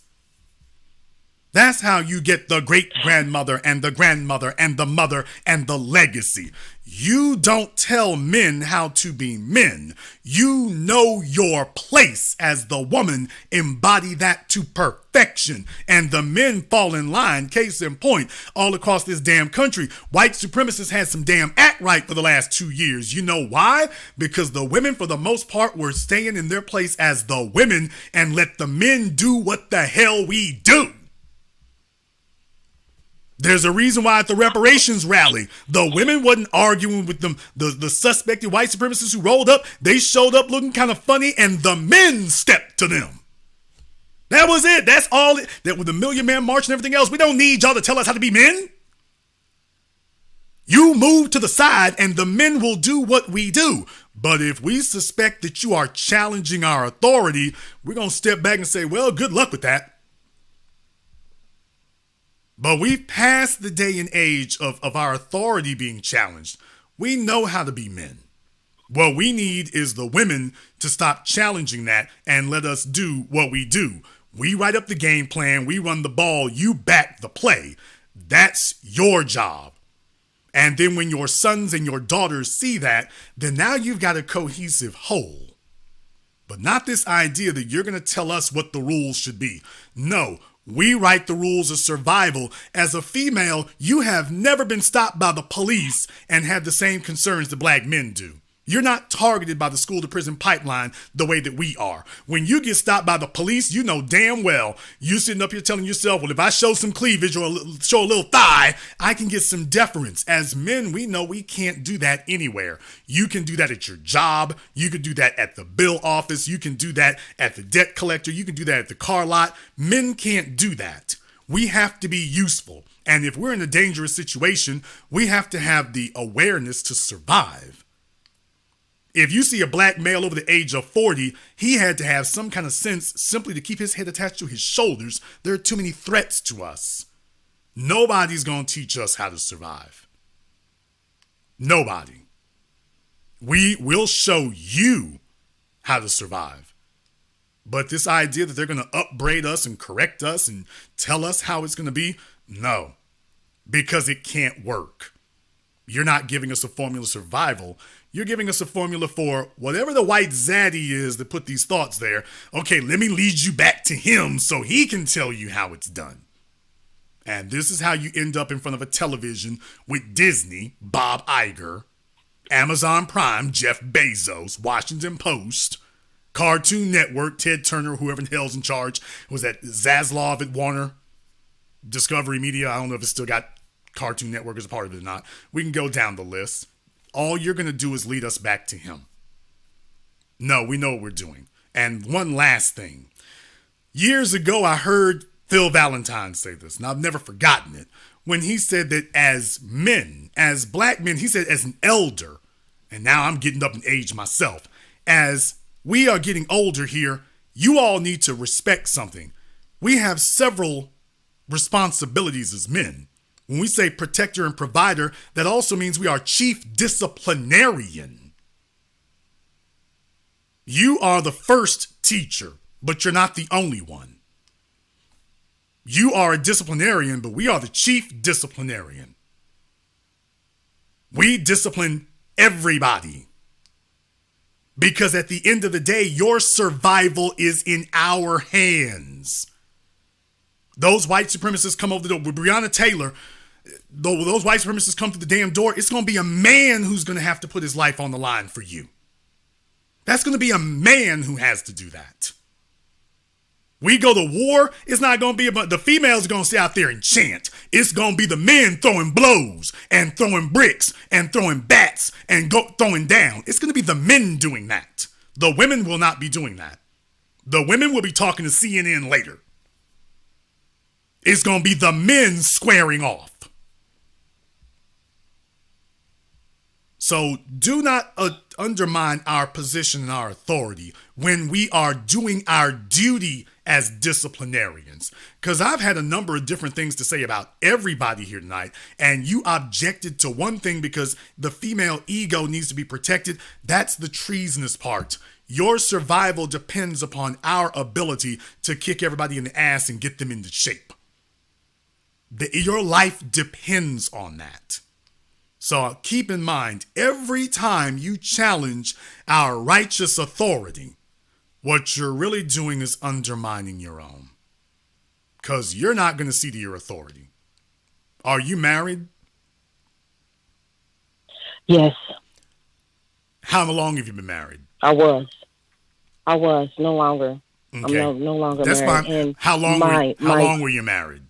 That's how you get the great-grandmother and the grandmother and the mother and the legacy. You don't tell men how to be men. You know your place as the woman, embody that to perfection, and the men fall in line. Case in point, all across this damn country, white supremacists had some damn act right for the last 2 years. You know why? Because the women, for the most part, were staying in their place as the women and let the men do what the hell we do. There's a reason why at the reparations rally, the women wasn't arguing with them. The suspected white supremacists who rolled up, they showed up looking kind of funny, and the men stepped to them. That was it. That's all. That with the Million Man March and everything else, we don't need y'all to tell us how to be men. You move to the side and the men will do what we do. But if we suspect that you are challenging our authority, we're going to step back and say, well, good luck with that. But we've passed the day and age of our authority being challenged. We know how to be men. What we need is the women to stop challenging that and let us do what we do. We write up the game plan, we run the ball, you back the play. That's your job. And then when your sons and your daughters see that, then now you've got a cohesive whole. But not this idea that you're going to tell us what the rules should be. No. We write the rules of survival. As a female, you have never been stopped by the police and had the same concerns that black men do. You're not targeted by the school to prison pipeline the way that we are. When you get stopped by the police, you know damn well you sitting up here telling yourself, well, if I show some cleavage or show a little thigh, I can get some deference. As men, we know we can't do that anywhere. You can do that at your job. You can do that at the bill office. You can do that at the debt collector. You can do that at the car lot. Men can't do that. We have to be useful. And if we're in a dangerous situation, we have to have the awareness to survive. If you see a black male over the age of 40, he had to have some kind of sense simply to keep his head attached to his shoulders. There are too many threats to us. Nobody's going to teach us how to survive. Nobody. We will show you how to survive. But this idea that they're going to upbraid us and correct us and tell us how it's going to be, no, because it can't work. You're not giving us a formula of survival. You're giving us a formula for whatever the white zaddy is that put these thoughts there. Okay, let me lead you back to him so he can tell you how it's done. And this is how you end up in front of a television with Disney, Bob Iger, Amazon Prime, Jeff Bezos, Washington Post, Cartoon Network, Ted Turner, whoever the hell's in charge. Was that Zaslav at Warner? Discovery Media? I don't know if it's still got Cartoon Network as a part of it or not. We can go down the list. All you're going to do is lead us back to him. No, we know what we're doing. And one last thing. Years ago, I heard Phil Valentine say this, and I've never forgotten it, when he said that as men, as black men, he said as an elder, and now I'm getting up in age myself. As we are getting older here, you all need to respect something. We have several responsibilities as men. When we say protector and provider, that also means we are chief disciplinarian. You are the first teacher, but you're not the only one. You are a disciplinarian, but we are the chief disciplinarian. We discipline everybody. Because at the end of the day, your survival is in our hands. Those white supremacists come over the door. With Breonna Taylor, those white supremacists come through the damn door, it's going to be a man who's going to have to put his life on the line for you. That's going to be a man who has to do that. We go to war, it's not going to be about the females are going to stay out there and chant. It's going to be the men throwing blows and throwing bricks and throwing bats and throwing down. It's going to be the men doing that. The women will not be doing that. The women will be talking to CNN later. It's going to be the men squaring off. So do not undermine our position and our authority when we are doing our duty as disciplinarians. Because I've had a number of different things to say about everybody here tonight, and you objected to one thing because the female ego needs to be protected. That's the treasonous part. Your survival depends upon our ability to kick everybody in the ass and get them into shape. Your life depends on that. So keep in mind, every time you challenge our righteous authority, what you're really doing is undermining your own. Because you're not going to see to your authority. Are you married? Yes. How long have you been married? I was. No longer. Okay. I'm no longer That's married. fine. And how long were you married?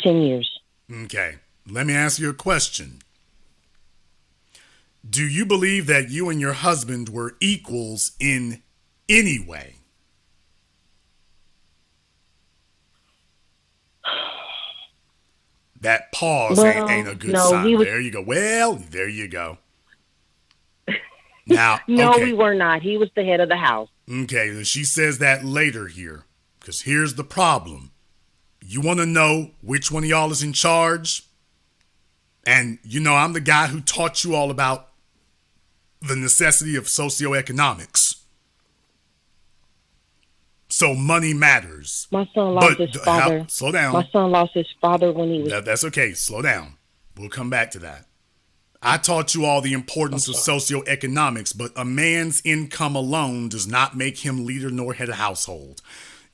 10 years. Okay. Let me ask you a question. Do you believe that you and your husband were equals in any way? That pause ain't a good sign. There you go. Well, there you go. Now, no, we were not. He was the head of the house. Okay, she says that later here, because here's the problem. You want to know which one of y'all is in charge? And, I'm the guy who taught you all about the necessity of socioeconomics. So money matters. My son lost his father. Slow down. My son lost his father when he was... That's okay. Slow down. We'll come back to that. I taught you all the importance of socioeconomics, but a man's income alone does not make him leader nor head of household.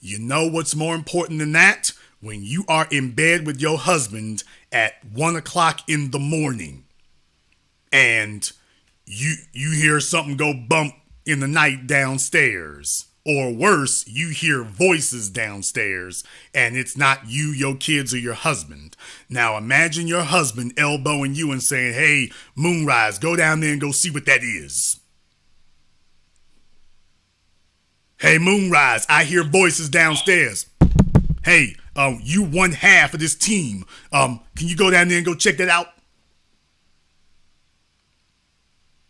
You know what's more important than that? When you are in bed with your husband at 1 o'clock in the morning and you hear something go bump in the night downstairs, or worse, you hear voices downstairs and it's not you, your kids, or your husband. Now imagine your husband elbowing you and saying, "Hey, Moonrise, go down there and go see what that is. Hey, Moonrise, I hear voices downstairs. Hey, you one half of this team. Can you go down there and go check that out?"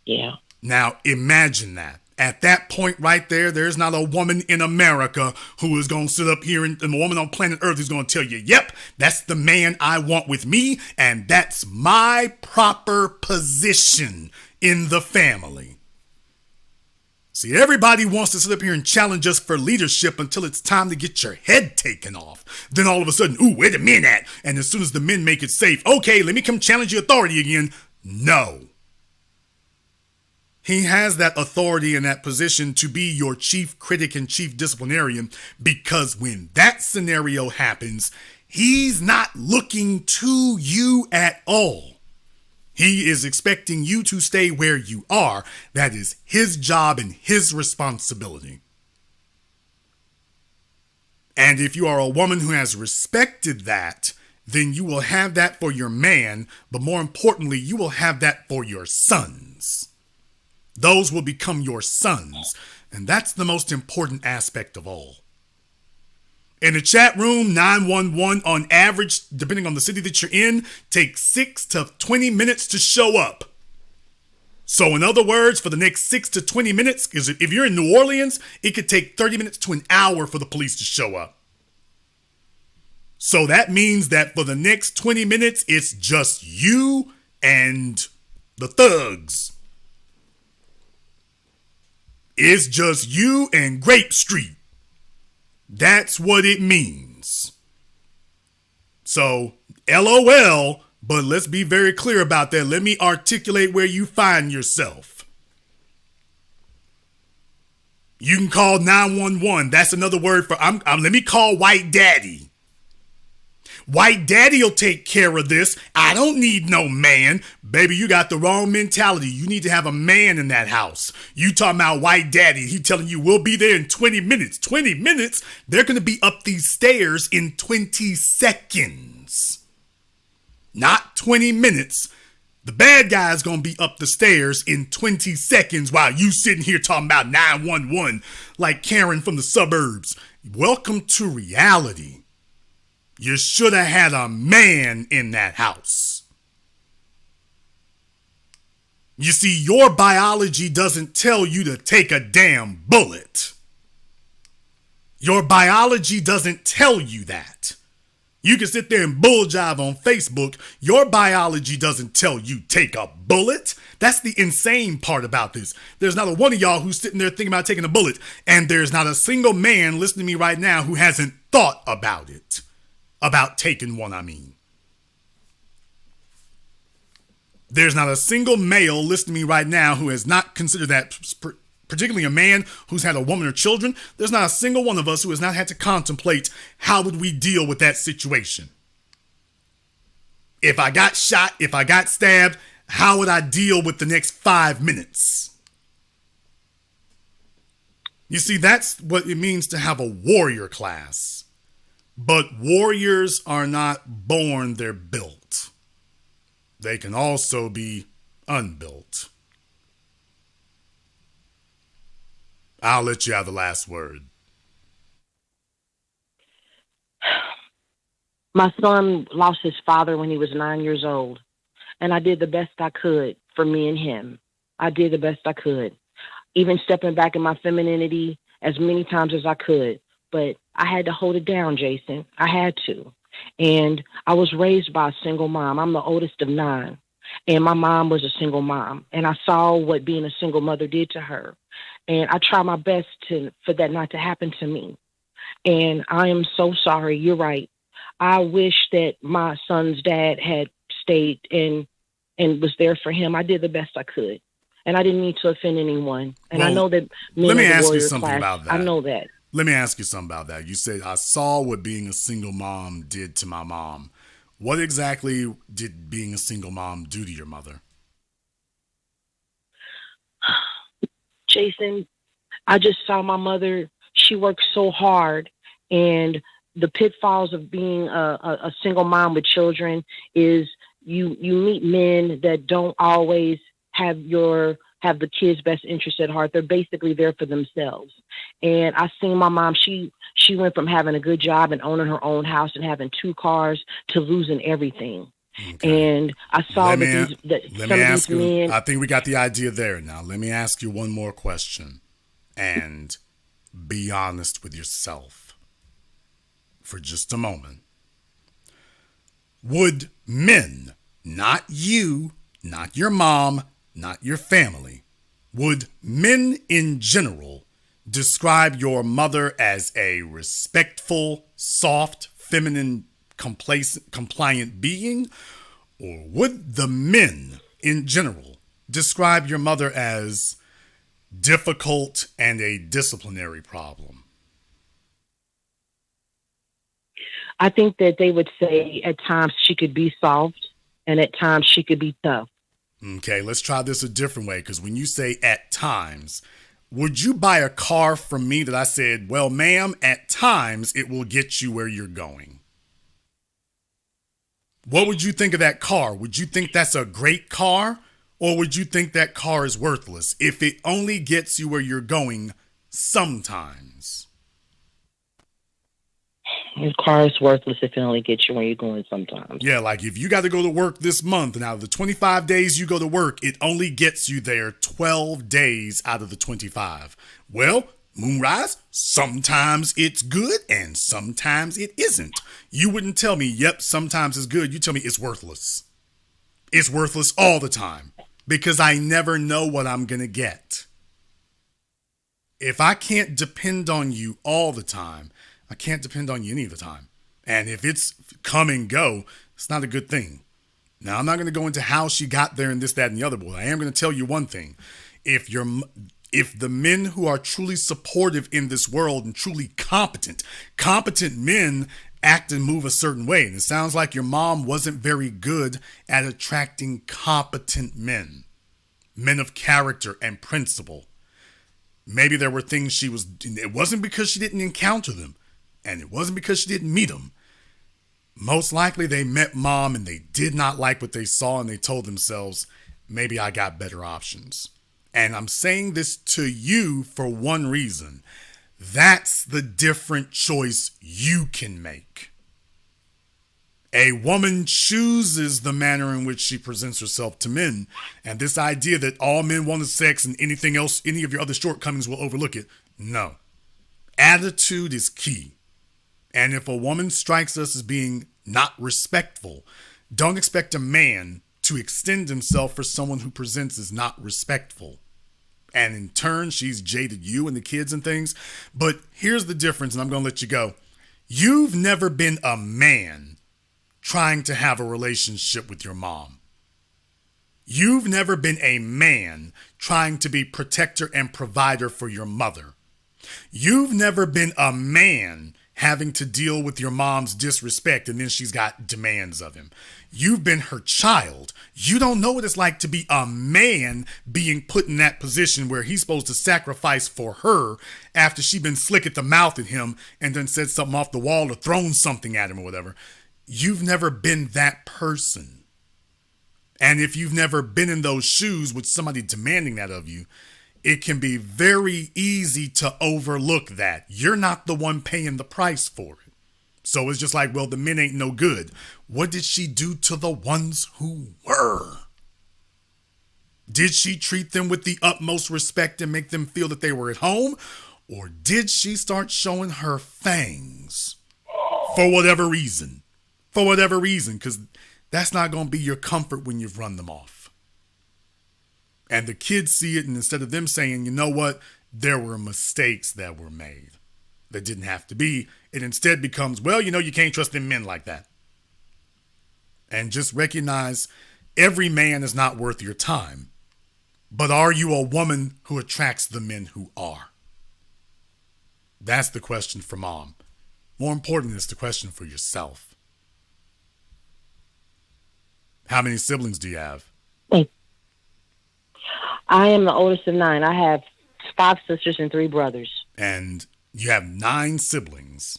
Yeah. Now, imagine that. At that point right there, there's not a woman in America who is going to sit up here and a woman on planet Earth is going to tell you, "Yep, that's the man I want with me, and that's my proper position in the family." See, everybody wants to sit up here and challenge us for leadership until it's time to get your head taken off. Then all of a sudden, ooh, where the men at? And as soon as the men make it safe, okay, let me come challenge your authority again. No. He has that authority and that position to be your chief critic and chief disciplinarian, because when that scenario happens, he's not looking to you at all. He is expecting you to stay where you are. That is his job and his responsibility. And if you are a woman who has respected that, then you will have that for your man, but more importantly, you will have that for your sons. Those will become your sons, and that's the most important aspect of all. In the chat room, 911 on average, depending on the city that you're in, takes 6 to 20 minutes to show up. So in other words, for the next 6 to 20 minutes, because if you're in New Orleans, it could take 30 minutes to an hour for the police to show up. So that means that for the next 20 minutes, it's just you and the thugs. It's just you and Grape Street. That's what it means. So, LOL, but let's be very clear about that. Let me articulate where you find yourself. You can call 911. That's another word for, let me call White Daddy. White Daddy will take care of this. I don't need no man. Baby, you got the wrong mentality. You need to have a man in that house. You talking about White Daddy. He telling you we'll be there in 20 minutes. 20 minutes? They're going to be up these stairs in 20 seconds. Not 20 minutes. The bad guy's going to be up the stairs in 20 seconds while you sitting here talking about 911 like Karen from the suburbs. Welcome to reality. You should have had a man in that house. You see, your biology doesn't tell you to take a damn bullet. Your biology doesn't tell you that. You can sit there and bull jive on Facebook. Your biology doesn't tell you take a bullet. That's the insane part about this. There's not a one of y'all who's sitting there thinking about taking a bullet, and there's not a single man listening to me right now who hasn't thought about it. About taking one, I mean. There's not a single male listening to me right now who has not considered that, particularly a man who's had a woman or children. There's not a single one of us who has not had to contemplate how would we deal with that situation. If I got shot, if I got stabbed, how would I deal with the next 5 minutes? You see, that's what it means to have a warrior class. But warriors are not born, they're built. They can also be unbuilt. I'll let you have the last word. My son lost his father when he was 9 years old, and I did the best I could for me and him. I did the best I could, even stepping back in my femininity as many times as I could. But I had to hold it down, Jason. I had to. And I was raised by a single mom. I'm the oldest of 9. And my mom was a single mom. And I saw what being a single mother did to her. And I try my best for that not to happen to me. And I am so sorry. You're right. I wish that my son's dad had stayed and was there for him. I did the best I could. And I didn't mean to offend anyone. And I know that men let me of the ask you warrior something class, about that. I know that. Let me ask you something about that. You said, I saw what being a single mom did to my mom. What exactly did being a single mom do to your mother? Jason, I just saw my mother. She worked so hard, and the pitfalls of being a single mom with children is you meet men that don't always have the kids' best interest at heart. They're basically there for themselves. And I seen my mom, she went from having a good job and owning her own house and having 2 cars to losing everything. Okay. And I saw some of these men. I think we got the idea there now. Let me ask you one more question. And be honest with yourself for just a moment. Would men, not you, not your mom, not your family, would men in general describe your mother as a respectful, soft, feminine, compliant being? Or would the men in general describe your mother as difficult and a disciplinary problem? I think that they would say at times she could be soft and at times she could be tough. Okay, let's try this a different way, because when you say at times, would you buy a car from me that I said, well, ma'am, at times it will get you where you're going? What would you think of that car? Would you think that's a great car, or would you think that car is worthless if it only gets you where you're going sometimes? Your car is worthless if it only gets you where you're going sometimes. Yeah, like if you got to go to work this month, and out of the 25 days you go to work, it only gets you there 12 days out of the 25. Well, Moonrise, sometimes it's good and sometimes it isn't. You wouldn't tell me, yep, sometimes it's good. You tell me it's worthless. It's worthless all the time because I never know what I'm going to get. If I can't depend on you all the time, I can't depend on you any of the time. And if it's come and go, it's not a good thing. Now, I'm not going to go into how she got there and this, that, and the other, but I am going to tell you one thing. If the men who are truly supportive in this world and truly competent men act and move a certain way. And it sounds like your mom wasn't very good at attracting competent men of character and principle. Maybe there were things it wasn't because she didn't encounter them, and it wasn't because she didn't meet them. Most likely they met mom and they did not like what they saw and they told themselves, maybe I got better options. And I'm saying this to you for one reason. That's the different choice you can make. A woman chooses the manner in which she presents herself to men. And this idea that all men want is sex and anything else, any of your other shortcomings will overlook it. No. Attitude is key. And if a woman strikes us as being not respectful, don't expect a man to extend himself for someone who presents as not respectful. And in turn, she's jaded you and the kids and things. But here's the difference, and I'm going to let you go. You've never been a man trying to have a relationship with your mom. You've never been a man trying to be protector and provider for your mother. You've never been a man having to deal with your mom's disrespect and then she's got demands of him. You've been her child. You don't know what it's like to be a man being put in that position where he's supposed to sacrifice for her after she's been slick at the mouth at him and then said something off the wall or thrown something at him or whatever. You've never been that person. And if you've never been in those shoes with somebody demanding that of you, it can be very easy to overlook that. You're not the one paying the price for it. So it's just like, well, the men ain't no good. What did she do to the ones who were? Did she treat them with the utmost respect and make them feel that they were at home? Or did she start showing her fangs for whatever reason? For whatever reason, because that's not going to be your comfort when you've run them off. And the kids see it, and instead of them saying, you know what, there were mistakes that were made that didn't have to be, it instead becomes, well, you know, you can't trust them men like that. And just recognize every man is not worth your time. But are you a woman who attracts the men who are? That's the question for mom. More important is the question for yourself. How many siblings do you have? I am the oldest of 9. I have 5 sisters and 3 brothers. And you have 9 siblings.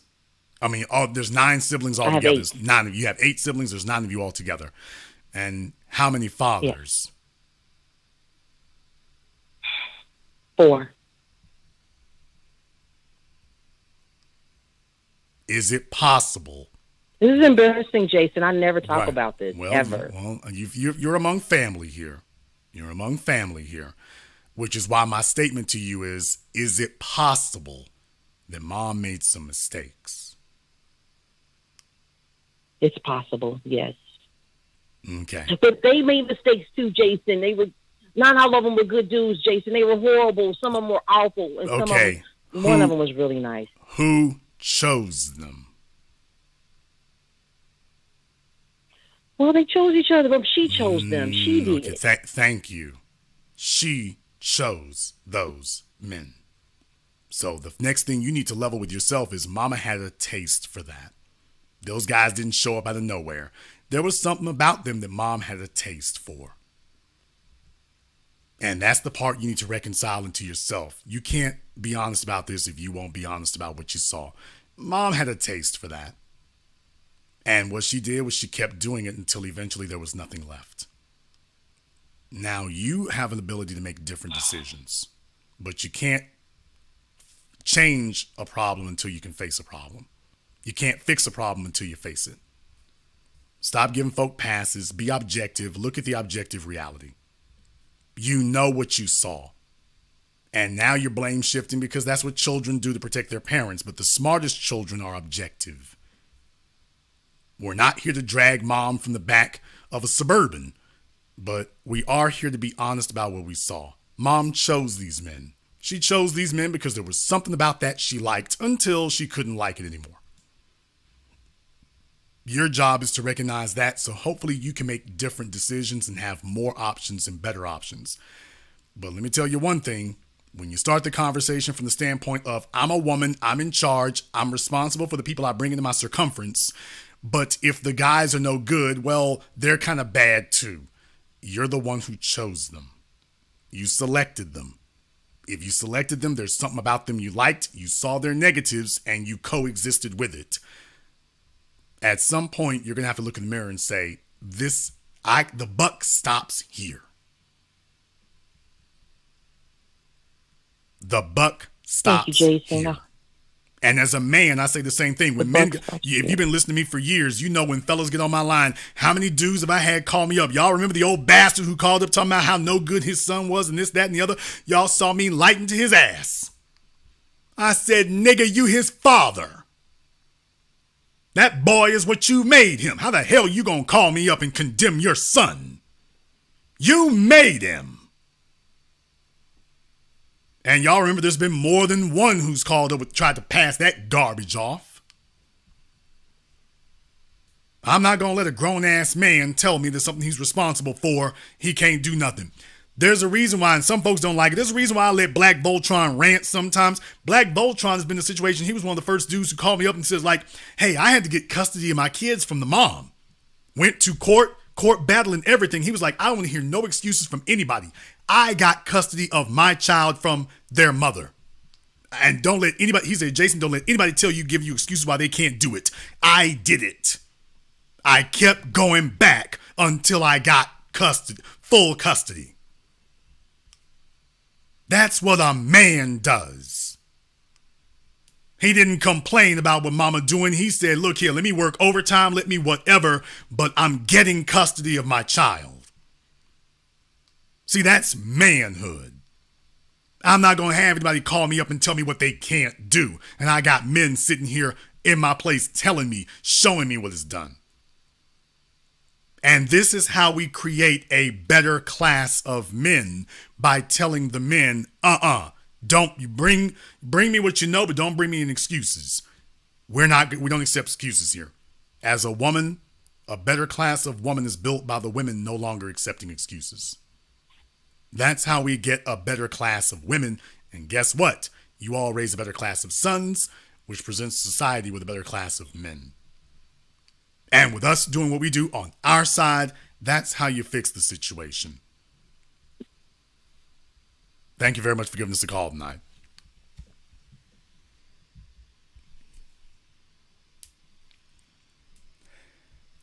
I mean, there's 9 siblings altogether. I have 8. There's 9 of you. You have 8 siblings. There's 9 of you altogether. And how many fathers? 4. Is it possible? This is embarrassing, Jason. I never talk about this, ever. Well, you're among family here. You're among family here, which is why my statement to you is it possible that mom made some mistakes? It's possible, yes. Okay. But they made mistakes too, Jason. Not all of them were good dudes, Jason. They were horrible. Some of them were awful. And okay. One of them was really nice. Who chose them? Well, they chose each other, but she chose them. She did. Okay, thank you. She chose those men. So the next thing you need to level with yourself is mama had a taste for that. Those guys didn't show up out of nowhere. There was something about them that mom had a taste for. And that's the part you need to reconcile into yourself. You can't be honest about this if you won't be honest about what you saw. Mom had a taste for that. And what she did was she kept doing it until eventually there was nothing left. Now you have an ability to make different decisions, but you can't change a problem until you can face a problem. You can't fix a problem until you face it. Stop giving folk passes. Be objective. Look at the objective reality. You know what you saw. And now you're blame shifting because that's what children do to protect their parents. But the smartest children are objective. We're not here to drag mom from the back of a Suburban, but we are here to be honest about what we saw. Mom chose these men. She chose these men because there was something about that she liked until she couldn't like it anymore. Your job is to recognize that, so hopefully you can make different decisions and have more options and better options. But let me tell you one thing. When you start the conversation from the standpoint of, I'm a woman, I'm in charge, I'm responsible for the people I bring into my circumference, but if the guys are no good, well, they're kind of bad too. You're the one who chose them. You selected them. If you selected them, there's something about them you liked, you saw their negatives, and you coexisted with it. At some point, you're going to have to look in the mirror and say, the buck stops here. The buck stops Thank you, Jason. here. And as a man, I say the same thing. When men, if you've been listening to me for years, you know when fellas get on my line, how many dudes have I had call me up? Y'all remember the old bastard who called up talking about how no good his son was and this, that, and the other? Y'all saw me lighten to his ass. I said, nigga, you his father. That boy is what you made him. How the hell you gonna call me up and condemn your son? You made him. And y'all remember there's been more than one who's called up and tried to pass that garbage off. I'm not going to let a grown-ass man tell me there's something he's responsible for. He can't do nothing. There's a reason why, and some folks don't like it. There's a reason why I let Black Voltron rant sometimes. Black Voltron has been in a situation. He was one of the first dudes who called me up and says, like, hey, I had to get custody of my kids from the mom. Went to court battle and everything. He was like, I don't want to hear no excuses from anybody. I got custody of my child from their mother. And don't let anybody, he said, Jason, don't let anybody give you excuses why they can't do it. I did it. I kept going back until I got full custody. That's what a man does. He didn't complain about what mama doing. He said, look here, let me work overtime, let me whatever, but I'm getting custody of my child. See, that's manhood. I'm not going to have anybody call me up and tell me what they can't do. And I got men sitting here in my place telling me, showing me what is done. And this is how we create a better class of men, by telling the men, don't you bring me what you know, but don't bring me in excuses. We don't accept excuses here. As a woman, a better class of woman is built by the women no longer accepting excuses. That's how we get a better class of women. And guess what? You all raise a better class of sons, which presents society with a better class of men. And with us doing what we do on our side, that's how you fix the situation. Thank you very much for giving us a call tonight.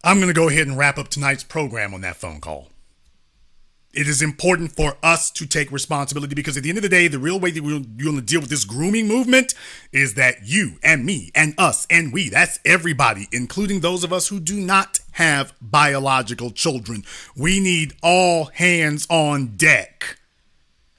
I'm going to go ahead and wrap up tonight's program on that phone call. It is important for us to take responsibility, because at the end of the day, the real way that you're going to deal with this grooming movement is that you and me and us and we, that's everybody, including those of us who do not have biological children. We need all hands on deck.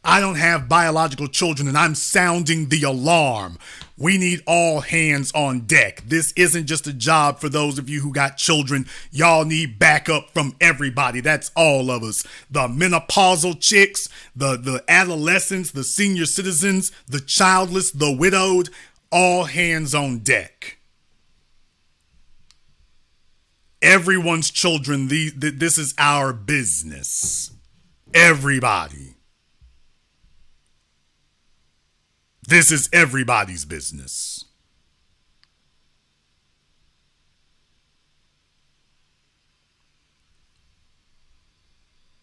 I don't have biological children and I'm sounding the alarm. We need all hands on deck. This isn't just a job for those of you who got children. Y'all need backup from everybody. That's all of us. The menopausal chicks, the adolescents, the senior citizens, the childless, the widowed, all hands on deck. Everyone's children, this is our business. Everybody. This is everybody's business.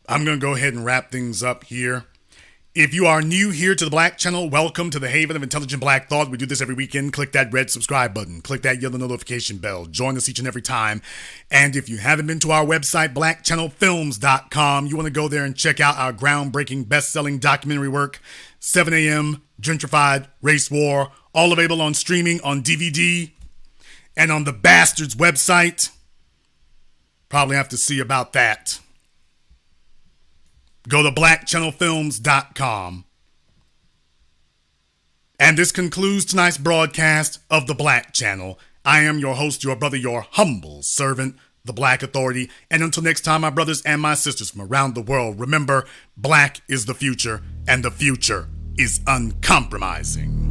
I'm going to go ahead and wrap things up here. If you are new here to the Black Channel, welcome to the Haven of Intelligent Black Thought. We do this every weekend. Click that red subscribe button. Click that yellow notification bell. Join us each and every time. And if you haven't been to our website, blackchannelfilms.com, you want to go there and check out our groundbreaking, best-selling documentary work, 7 a.m., Gentrified, Race War, all available on streaming, on DVD. And on the bastard's website, probably have to see about that. Go to blackchannelfilms.com. And this concludes tonight's broadcast of The Black Channel. I am your host, your brother, your humble servant, The Black Authority. And until next time, my brothers and my sisters from around the world, remember, black is the future, and the future is uncompromising.